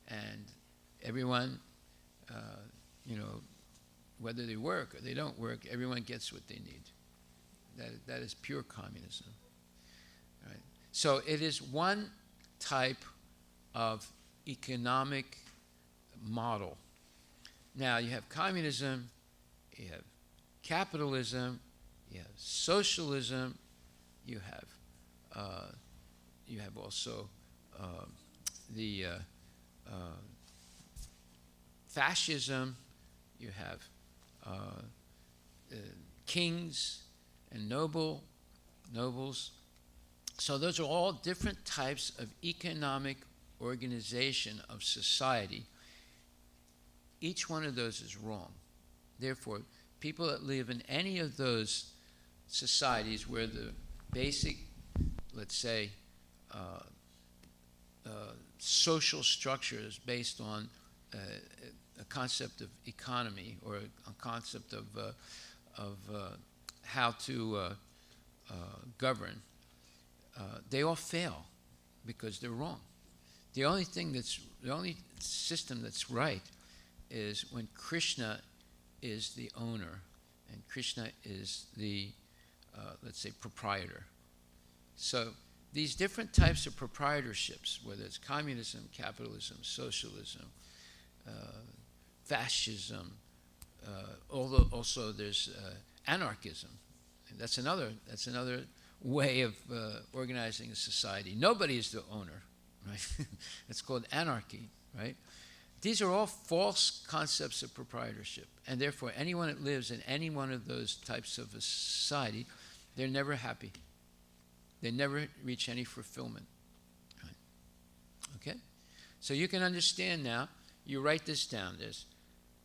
and everyone whether they work or they don't work, everyone gets what they need. That is pure communism. Right? So it is one type of economic model. Now you have communism, you have capitalism, you have socialism, you have also the fascism, you have kings and nobles. So those are all different types of economic organization of society. Each one of those is wrong. Therefore, people that live in any of those societies where the basic, let's say, social structure is based on a concept of economy or a concept of how to govern, they all fail because they're wrong. The only system that's right is when Krishna is the owner and Krishna is the, let's say, proprietor. So these different types of proprietorships, whether it's communism, capitalism, socialism, fascism, although also there's anarchism. And that's another way of organizing a society. Nobody is the owner, right? It's called anarchy, right? These are all false concepts of proprietorship, and therefore anyone that lives in any one of those types of a society, they're never happy. They never reach any fulfillment. Right? Okay? So you can understand now, you write this down. There's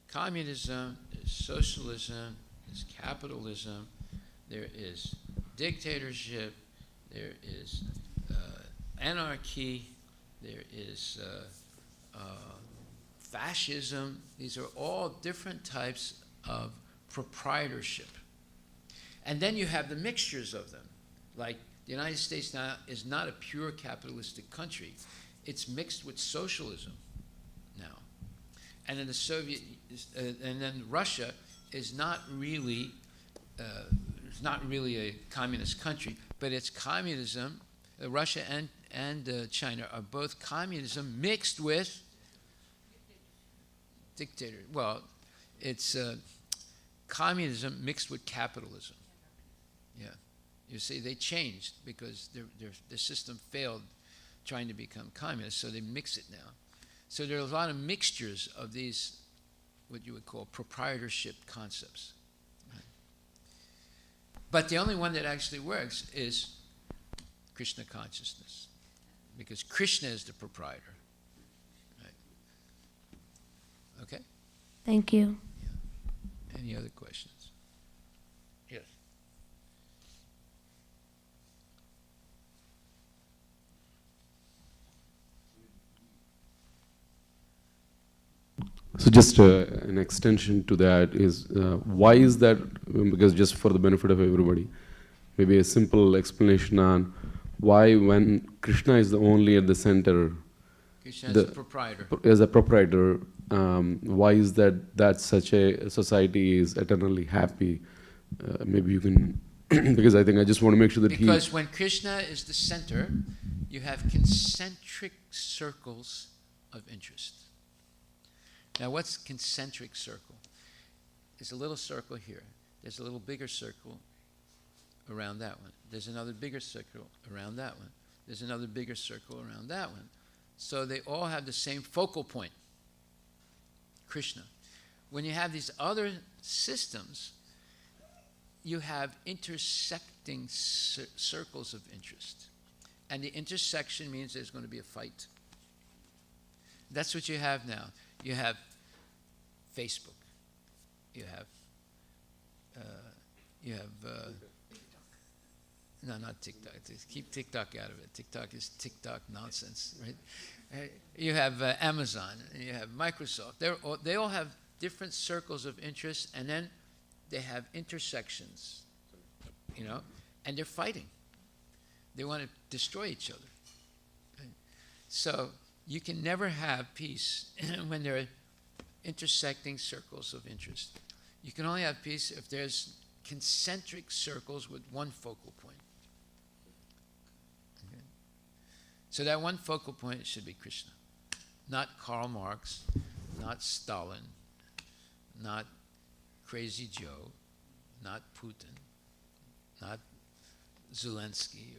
communism, there's socialism, there's capitalism, there is dictatorship, there is anarchy, there is fascism. These are all different types of proprietorship. And then you have the mixtures of them. Like the United States now is not a pure capitalistic country. It's mixed with socialism now. And then and then Russia is not really a communist country, but it's communism. Russia and China are both communism mixed with dictator. Well, it's communism mixed with capitalism. Yeah, you see, they changed because their system failed trying to become communist, so they mix it now. So there are a lot of mixtures of these, what you would call proprietorship concepts. Right? But the only one that actually works is Krishna consciousness, because Krishna is the proprietor. Right? Okay? Thank you. Any other questions? Yes. So just an extension to that is, why is that? Because just for the benefit of everybody, maybe a simple explanation on why, when Krishna is the only at the center, Krishna is the proprietor. as a proprietor, why is that such a society is eternally happy? Maybe you can, because I think I just want to make sure that Because when Krishna is the center, you have concentric circles of interest. Now, what's concentric circle? There's a little circle here. There's a little bigger circle around that one. There's another bigger circle around that one. There's another bigger circle around that one. So they all have the same focal point, Krishna. When you have these other systems, you have intersecting circles of interest. And the intersection means there's going to be a fight. That's what you have now. You have Facebook. You have no, not TikTok. Keep TikTok out of it. TikTok is TikTok nonsense, right? You have Amazon, and you have Microsoft. They all have different circles of interest, and then they have intersections, and they're fighting. They want to destroy each other. Right? So you can never have peace when there are intersecting circles of interest. You can only have peace if there's concentric circles with one focal point. Okay? So that one focal point should be Krishna, not Karl Marx, not Stalin, not Crazy Joe, not Putin, not Zelensky.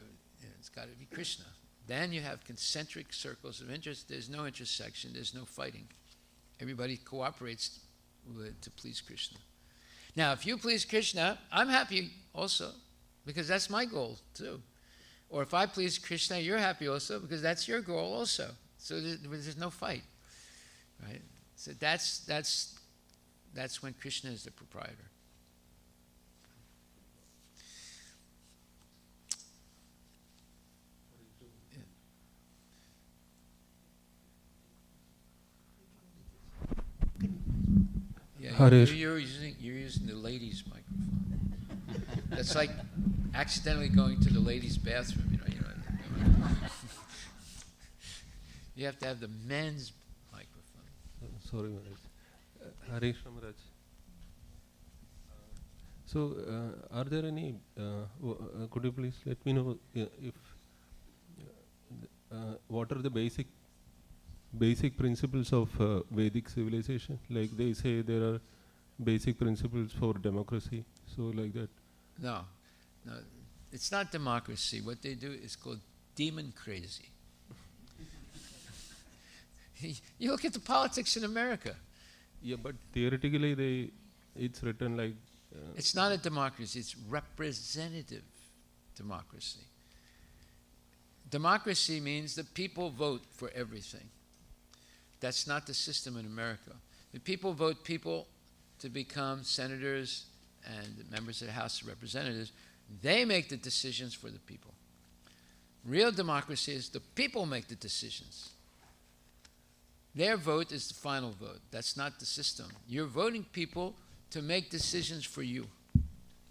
It's got to be Krishna. Then you have concentric circles of interest. There's no intersection. There's no fighting. Everybody cooperates to please Krishna. Now, if you please Krishna, I'm happy also, because that's my goal too. Or if I please Krishna, you're happy also, because that's your goal also. So there's no fight, right? So that's when Krishna is the proprietor. Yeah, you're using the ladies' microphone. That's like accidentally going to the ladies' bathroom. You have to have the men's microphone. Sorry, Maharaj. Harish Ramaraj. So, are there any? Could you please let me know if what are the basic principles of Vedic civilization? Like they say there are basic principles for democracy, so like that. No, it's not democracy. What they do is called demon crazy. You look at the politics in America. Yeah, but theoretically it's written like... it's not a democracy, it's representative democracy. Democracy means that people vote for everything. That's not the system in America. The people vote people to become senators and members of the House of Representatives. They make the decisions for the people. Real democracy is the people make the decisions. Their vote is the final vote. That's not the system. You're voting people to make decisions for you.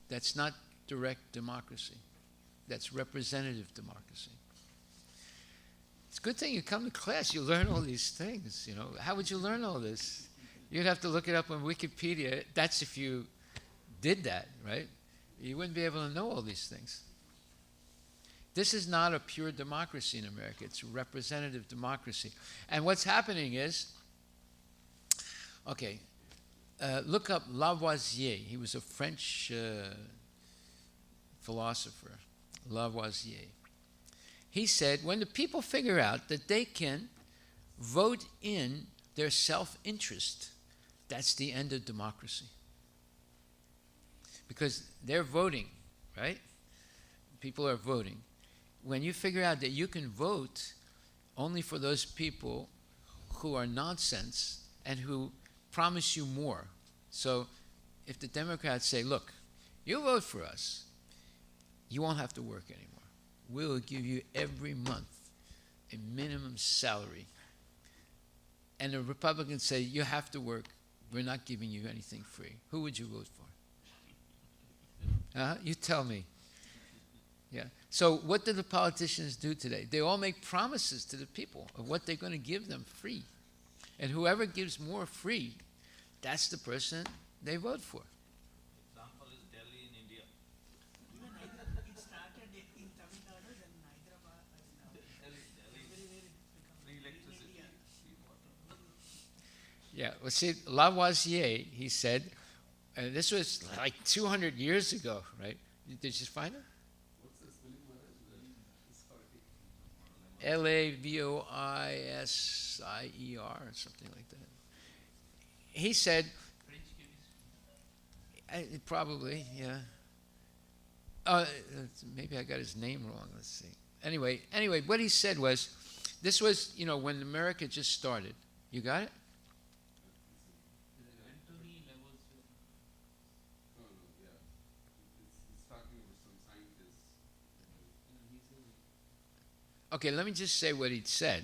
That's not direct democracy. That's representative democracy. It's a good thing you come to class. You learn all these things. How would you learn all this? You'd have to look it up on Wikipedia. That's if you did that, right? You wouldn't be able to know all these things. This is not a pure democracy in America. It's a representative democracy. And what's happening is, look up Lavoisier. He was a French philosopher, Lavoisier. He said, when the people figure out that they can vote in their self-interest, that's the end of democracy. Because they're voting, right? People are voting. When you figure out that you can vote only for those people who are nonsense and who promise you more. So if the Democrats say, look, you vote for us, you won't have to work anymore. We'll give you every month a minimum salary. And the Republicans say, you have to work, we're not giving you anything free. Who would you vote for? You tell me. Yeah. So what do the politicians do today? They all make promises to the people of what they're going to give them free. And whoever gives more free, that's the person they vote for. Example is Delhi in India. Even Hyderabad, it started in Tamil Nadu, then Hyderabad, Delhi, free electricity, free water. Yeah, well, see, Lavoisier, he said, and this was like 200 years ago, right? Did you find it? What's the spelling, Maharaj? Lavoisier or something like that. He said, probably, yeah. Maybe I got his name wrong. Let's see. Anyway, what he said was, this was, when America just started. You got it? Okay, let me just say what he'd said.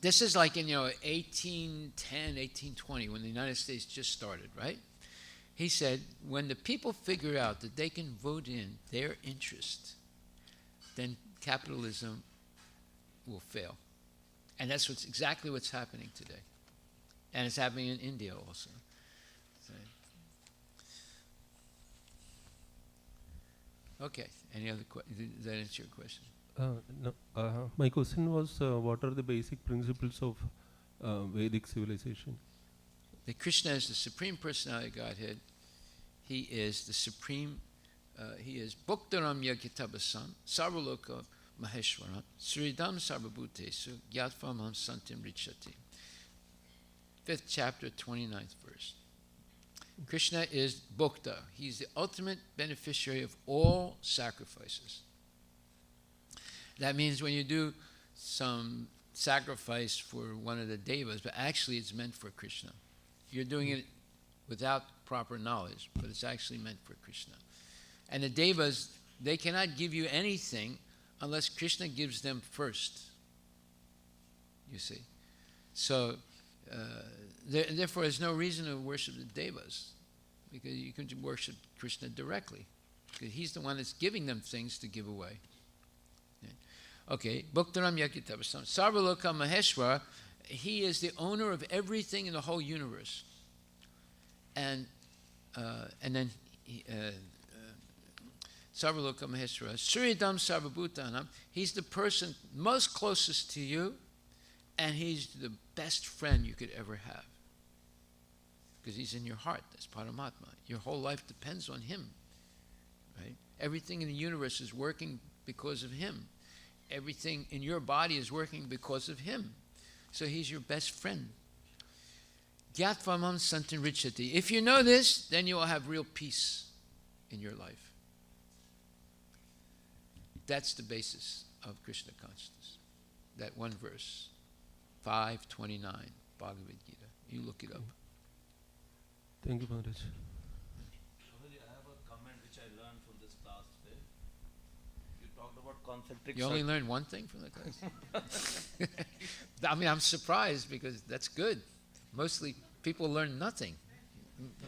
This is like in 1810, 1820, when the United States just started, right? He said, when the people figure out that they can vote in their interest, then capitalism will fail. And that's exactly what's happening today. And it's happening in India also. Okay, any other questions? Does that answer your question? No, my question was, what are the basic principles of Vedic civilization? That Krishna is the Supreme Personality of Godhead. He is the Supreme, he is Bhaktaram Yagitabasam, Sarvaloka Maheshwaram, Sridam Sarvabhutesu, Gyatfamam Santim Richati. 5th chapter, 29th verse. Krishna is Bhakta. He's the ultimate beneficiary of all sacrifices. That means when you do some sacrifice for one of the devas, but actually it's meant for Krishna. You're doing it without proper knowledge, but it's actually meant for Krishna. And the devas, they cannot give you anything unless Krishna gives them first. You see? So, therefore, there's no reason to worship the devas, because you can worship Krishna directly, because he's the one that's giving them things to give away. Okay, Bhaktaram Yakitabasam. Sarvaloka Maheshwara, he is the owner of everything in the whole universe. And then Sarvaloka Maheshwara. Suridam Sarvabhutanam, he's the person most closest to you, and he's the best friend you could ever have. Because he's in your heart, that's Paramatma. Your whole life depends on him. Right? Everything in the universe is working because of him. Everything in your body is working because of him. So he's your best friend. Gyattvamam santin richati. If you know this, then you will have real peace in your life. That's the basis of Krishna consciousness. That one verse, 529, Bhagavad Gita. You look it up. Thank you, Maharaj. Prabhuji, I have a comment which I learned from this class today. You talked about concentric You only learned one thing from the class? I mean, I'm surprised because that's good. Mostly people learn nothing.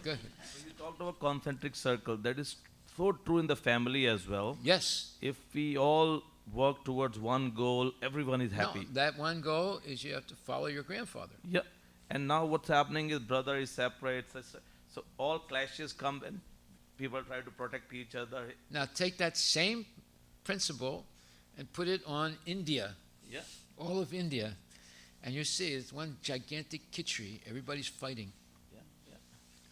Good. So you talked about concentric circle. That is so true in the family as well. Yes. If we all work towards one goal, everyone is happy. No, that one goal is you have to follow your grandfather. Yeah. And now what's happening is brother is separate. So all clashes come and people try to protect each other. Now take that same principle and put it on India. Yeah. All of India. And you see it's one gigantic kitchery. Everybody's fighting. Yeah, yeah.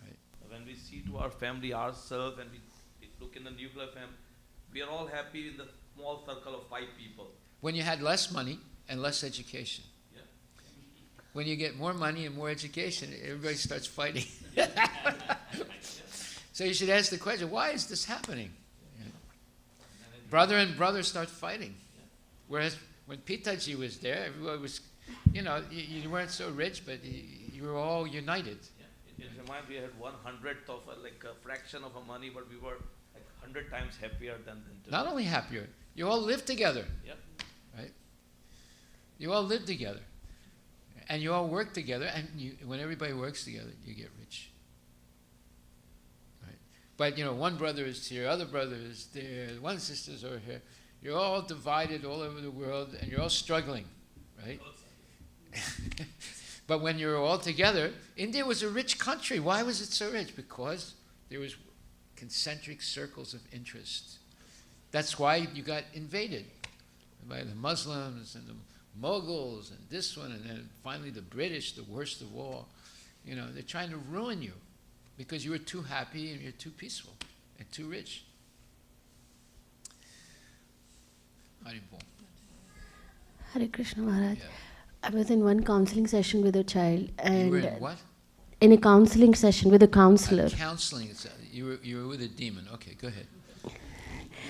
Right. When we see to our family ourselves and we look in the nuclear family, we are all happy in the small circle of 5 people. When you had less money and less education. when you get more money and more education, everybody starts fighting. So you should ask the question, why is this happening? Brother and brother start fighting. Whereas when Pitaji was there, everybody was, you weren't so rich, but you were all united. It reminds me, we had 1/100th of a fraction of a money, but we were like 100 times happier than today. Not only happier, you all lived together. Yep. Right? You all live together. And you all work together, and when everybody works together, you get rich. Right? But, one brother is here, other brother is there, one sister's over here. You're all divided all over the world, and you're all struggling, right? But when you're all together, India was a rich country. Why was it so rich? Because there was concentric circles of interest. That's why you got invaded by the Muslims and the Mughals and this one, and then finally the British, the worst of all. They're trying to ruin you because you were too happy and you're too peaceful and too rich. Haribol. Hare Krishna Maharaj. Yeah. I was in one counseling session with a child, and You were in what? in a counseling session with a counselor. Counseling. You were with a demon. Okay, go ahead.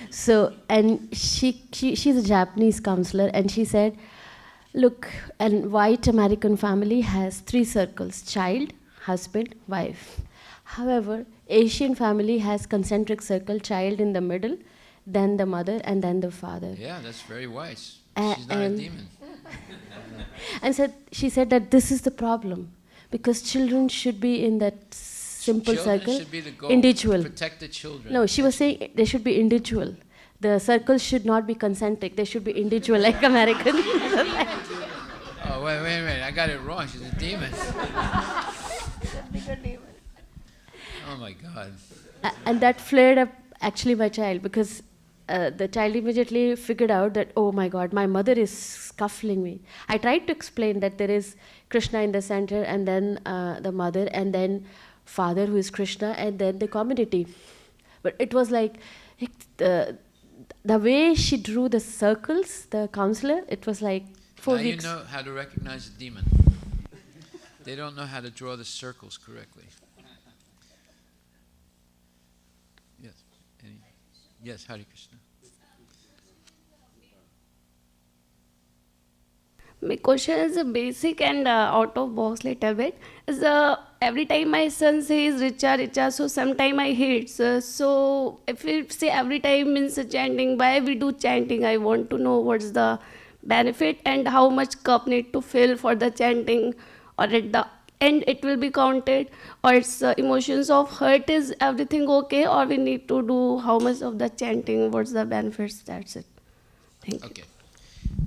So, and she's a Japanese counselor, and she said, look, a white American family has 3 circles: child, husband, wife. However, Asian family has concentric circle: child in the middle, then the mother, and then the father. Yeah, that's very wise. A- She's not a and- demon. And she said that this is the problem, because children should be in that simple Children circle, should be the goal. individual. Protect the children. No, she was saying they should be individual. The circles should not be concentric. They should be individual, like American. Oh, wait. I got it wrong. She's a demon. Oh, my God. And that flared up actually my child, because the child immediately figured out that, oh my God, my mother is scuffling me. I tried to explain that there is Krishna in the center, and then the mother, and then father who is Krishna, and then the community. But it was like, the way she drew the circles, the counselor, it was like 4 Now weeks. you know how to recognize a demon. They don't know how to draw the circles correctly. Yes. Yes, Hare Krishna. My question is a basic and out of box little bit. Is every time my son says richa, so sometime I hate. So if we say every time means chanting, why we do chanting? I want to know what's the benefit and how much cup need to fill for the chanting, or at the end it will be counted, or it's emotions of hurt, is everything okay, or we need to do how much of the chanting, what's the benefits? That's it. Thank you. Okay.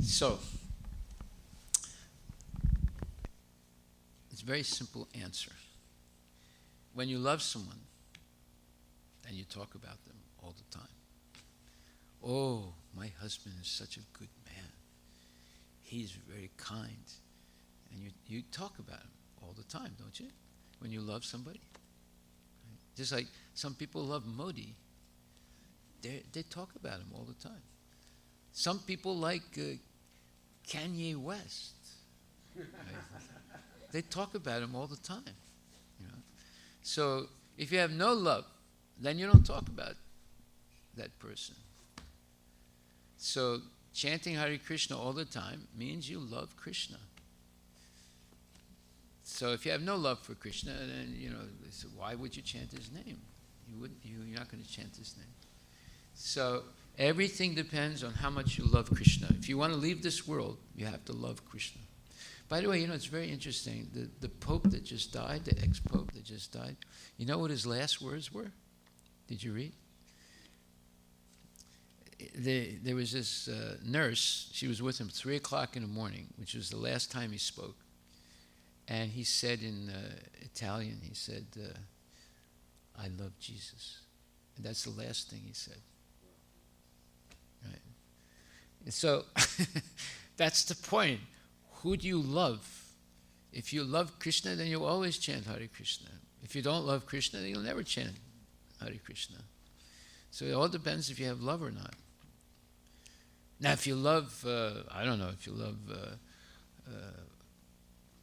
So, it's a very simple answer. When you love someone, and you talk about them all the time. Oh, my husband is such a good man. He's very kind. And you talk about him all the time, don't you? When you love somebody. Just like some people love Modi. They talk about him all the time. Some people like Kanye West. Right? They talk about him all the time. So if you have no love, then you don't talk about that person. So chanting Hare Krishna all the time means you love Krishna. So if you have no love for Krishna, then so why would you chant his name? You're not going to chant his name. So everything depends on how much you love Krishna. If you want to leave this world, you have to love Krishna. By the way, it's very interesting. The Pope that just died, the ex-Pope that just died, you know what his last words were? Did you read? There was this nurse. She was with him 3 o'clock in the morning, which was the last time he spoke. And he said in Italian, he said, I love Jesus. And that's the last thing he said. Right? And so that's the point. Who do you love? If you love Krishna, then you'll always chant Hare Krishna. If you don't love Krishna, then you'll never chant Hare Krishna. So it all depends if you have love or not. Now, if you love, if you love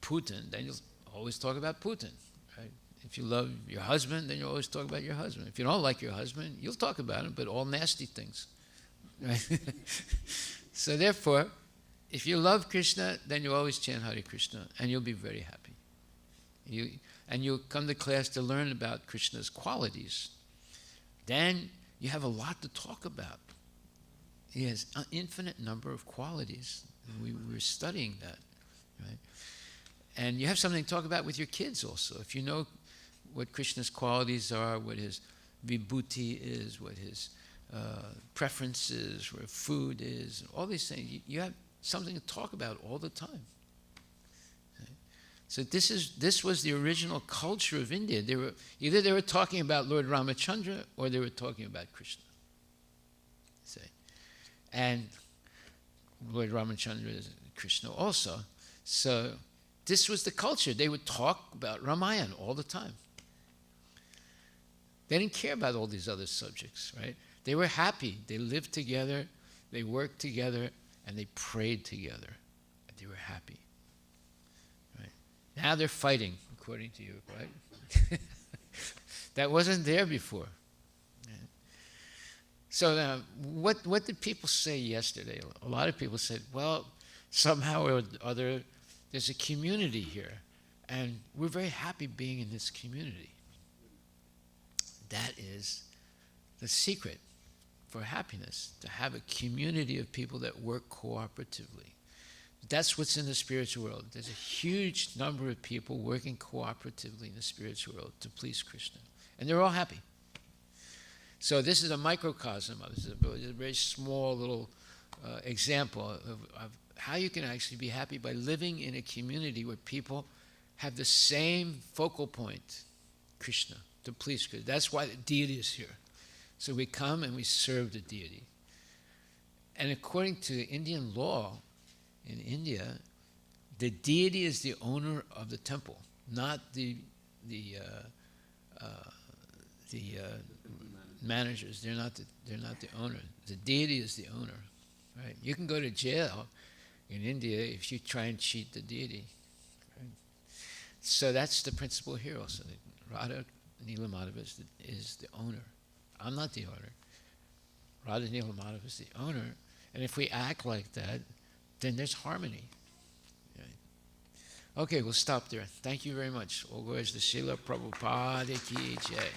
Putin, then you'll always talk about Putin, right? If you love your husband, then you'll always talk about your husband. If you don't like your husband, you'll talk about him, but all nasty things, right? So therefore, if you love Krishna, then you always chant Hare Krishna, and you'll be very happy. You'll come to class to learn about Krishna's qualities. Then you have a lot to talk about. He has an infinite number of qualities. We were studying that, right? And you have something to talk about with your kids also. If you know what Krishna's qualities are, what his vibhuti is, what his preference is, where food is, all these things, you have something to talk about all the time. Right? So this was the original culture of India. Either they were talking about Lord Ramachandra or they were talking about Krishna. See? And Lord Ramachandra is Krishna also. So this was the culture. They would talk about Ramayana all the time. They didn't care about all these other subjects, right? They were happy. They lived together, they worked together, and they prayed together. They were happy. Right? Now they're fighting, according to you, right? That wasn't there before. Right? So now, what did people say yesterday? A lot of people said, well, somehow or other, there's a community here, and we're very happy being in this community. That is the secret for happiness, to have a community of people that work cooperatively. That's what's in the spiritual world. There's a huge number of people working cooperatively in the spiritual world to please Krishna. And they're all happy. So this is a microcosm of this, is a very small little example of how you can actually be happy by living in a community where people have the same focal point, Krishna, to please Krishna. That's why the deity is here. So we come and we serve the deity. And according to Indian law, in India, the deity is the owner of the temple, not the managers. They're not the owner. The deity is the owner, right? You can go to jail in India if you try and cheat the deity. Right? So that's the principle here also. Radha Nilamadhava is the owner. I'm not the owner. Radha Nilamadhava is the owner. And if we act like that, then there's harmony. Right? Okay, we'll stop there. Thank you very much. All glories to Srila Prabhupada ki jai.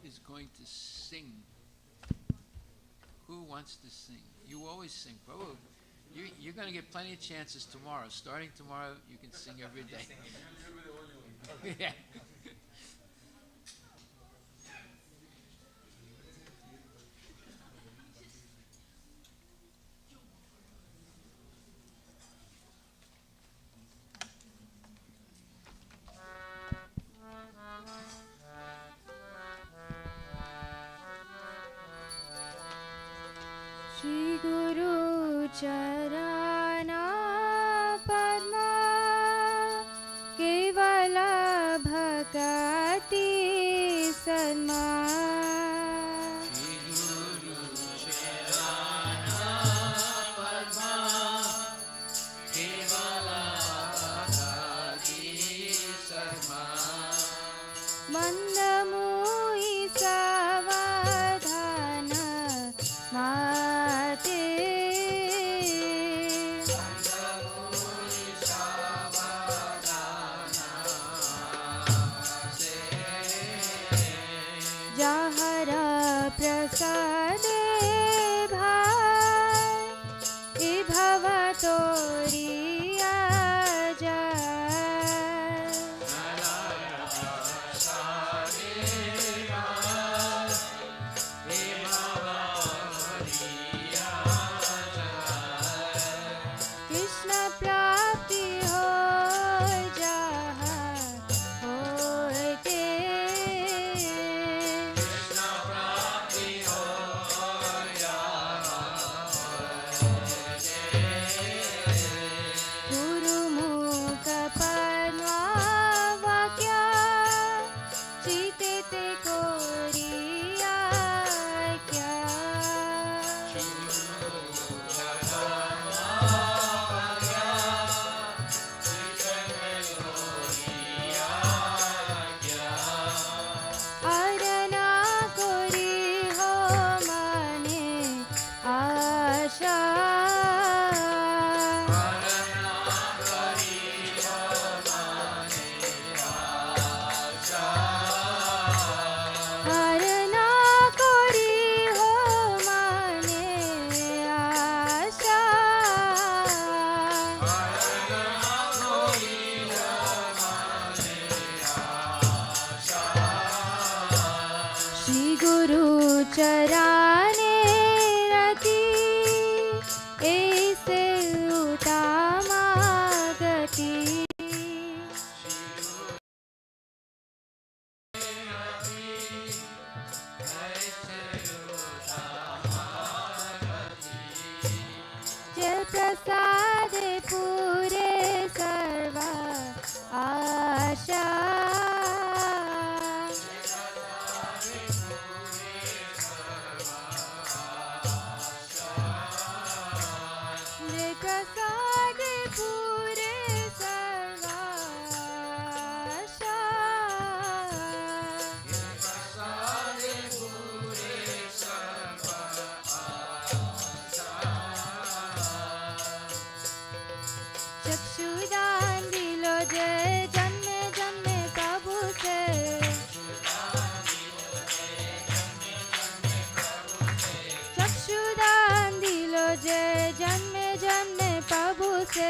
Is going to sing? Who wants to sing? You always sing. Prabhu, you're going to get plenty of chances tomorrow. Starting tomorrow, you can sing every day. Yeah. Shri Guru Charana Padma Kevala Bhakati Sadma Mandamoi Savadhana Mate Jahara Prasade Bhai Ibhava Tori Ajay Krishna प्राप्ति हो जहाँ होते गुरुमुख पद्मा वाक्या चिते Korea क्या अरना कोरी हो माने आशा अरना कोरी हो माने आशा श्री गुरु चराने रखी ऐसे उतामा गति जय प्रसाद पूरे सर्वा आशा जय प्रसाद पूरे सर्वा आशा चक्षुदान दिलो जय जन्मे जन्मे प्रभु से चक्षुदान दिलो जय जन्मे जन्मे प्रभु से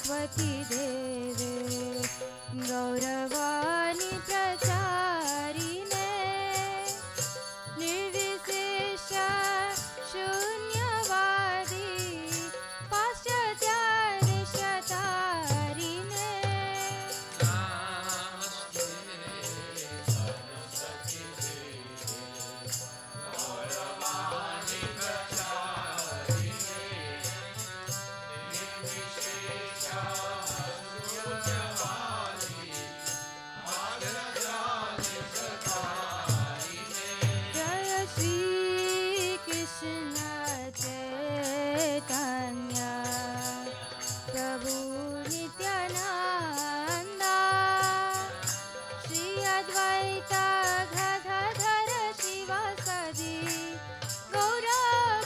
सरस्वती देवे गौरवाणी प्रचारिणे निर्विशेष शून्यवादी पाश्चात्यादिशतारिणे जय श्री कृष्ण चैतन्य प्रभु नित्यानंदा श्री अद्वैत गदाधर शिवासादि गौर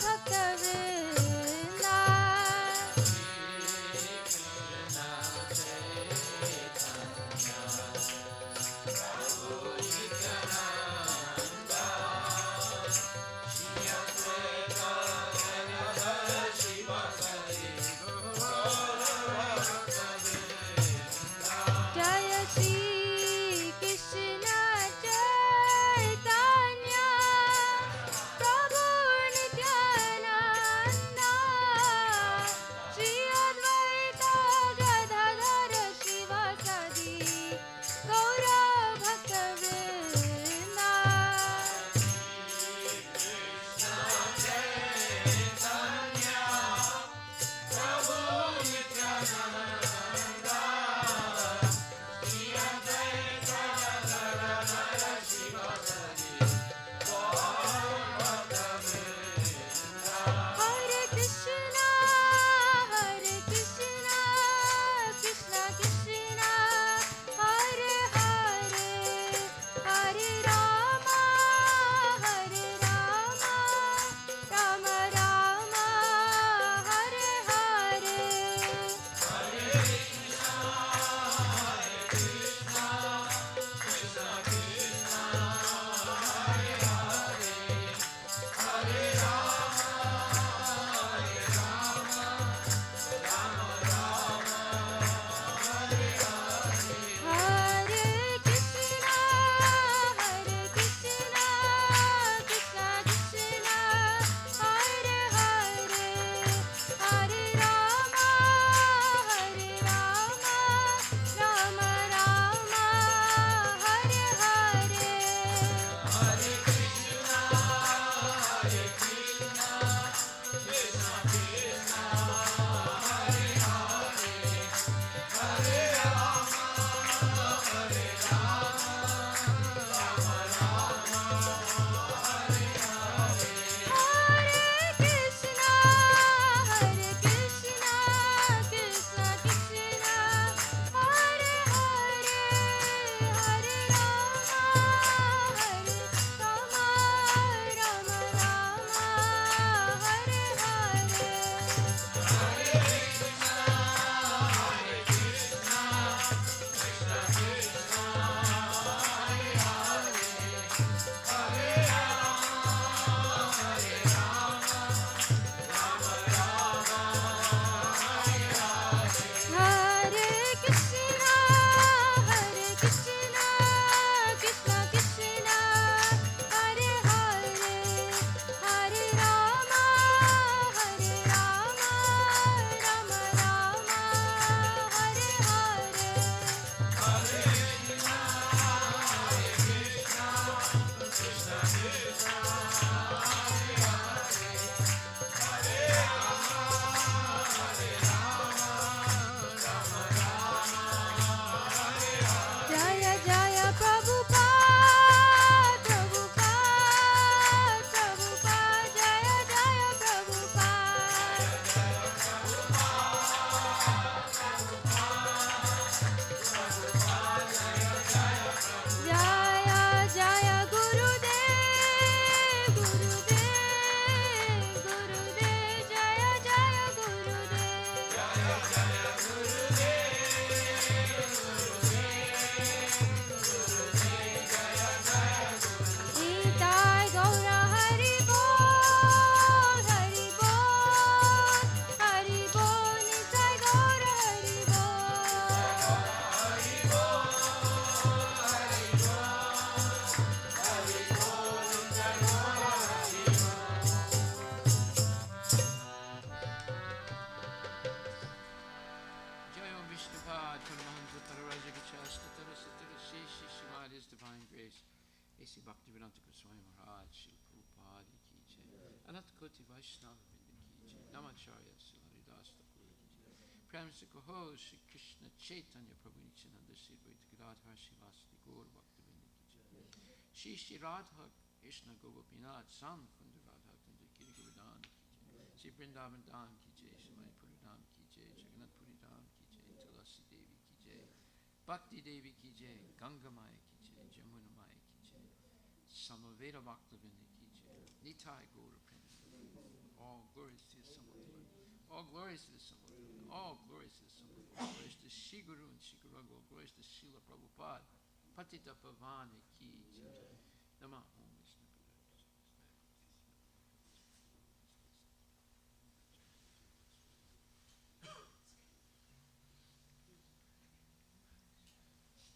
भक्तवृंदा Vishnupad, Paramahansa Pararajagachasta Tarasatara Sheshi Shimad, His Divine Grace. A.C. Bhaktivedanta Goswami Maharaj, Srila Prabhupada Ki Jai, Anatakoti Vaishnava Vrinda Ki Jai, Namacharya Haridas Thakur Ki Jai, Prem Sikaho Shri Krishna Chaitanya Prabhu Nityananda Sri Advaita Gadadhar Shivasati Gaur Bhaktivinoda Ki Jai, Shri Shri Radha Krishna Govapinath Sam Kunda Radha Kunda Kiri Govardhan Ki Jai, Shri Vrindavan Dham Ki Jai, Shri Manipuri Dham Ki Jai, Jagannath Puri Dham Ki Jai, Tulasi Devi Ki Jai, Bhakti Devi Ki Jai, Ganga Maya Ki Jai, Jamuna Maya Ki Jai, Samaveda Bhaktivinoda Ki Jai, Nitai Gaura Prema. All glories to the Samaveda. All glories to the Samaveda. All glories to the Samaveda. All glories to Shri Guru and Shri Guru. All glories to Srila Prabhupada. Patita Pavane Ki Jai. Namah Om Vishnu.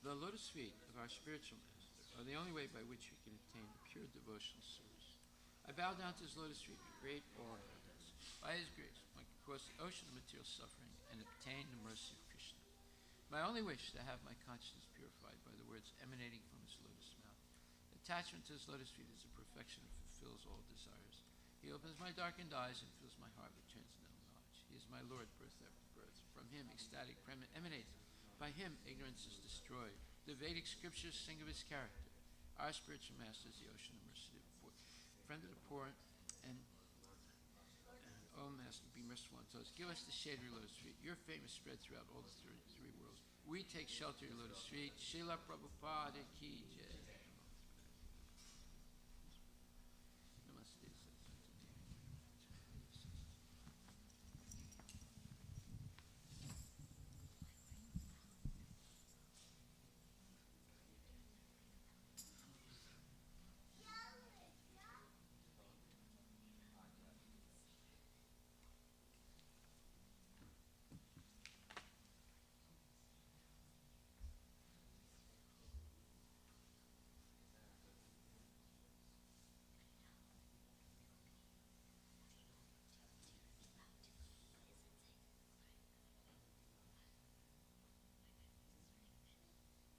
The lotus feet of our spiritual master are the only way by which we can attain the pure devotional service. I bow down to his lotus feet with great awe and reverence. By his grace, one can cross the ocean of material suffering and obtain the mercy of Krishna. My only wish is to have my conscience purified by the words emanating from his lotus mouth. Attachment to his lotus feet is a perfection that fulfills all desires. He opens my darkened eyes and fills my heart with transcendental knowledge. He is my Lord, birth after birth. From him, ecstatic prema emanates. By him, ignorance is destroyed. The Vedic scriptures sing of his character. Our spiritual master is the ocean of mercy, friend of the poor, and oh Master, be merciful unto us. Give us the shade of your lotus feet. Your fame is spread throughout all the three worlds. We take shelter of your lotus feet. Srila Prabhupada Ki Jai.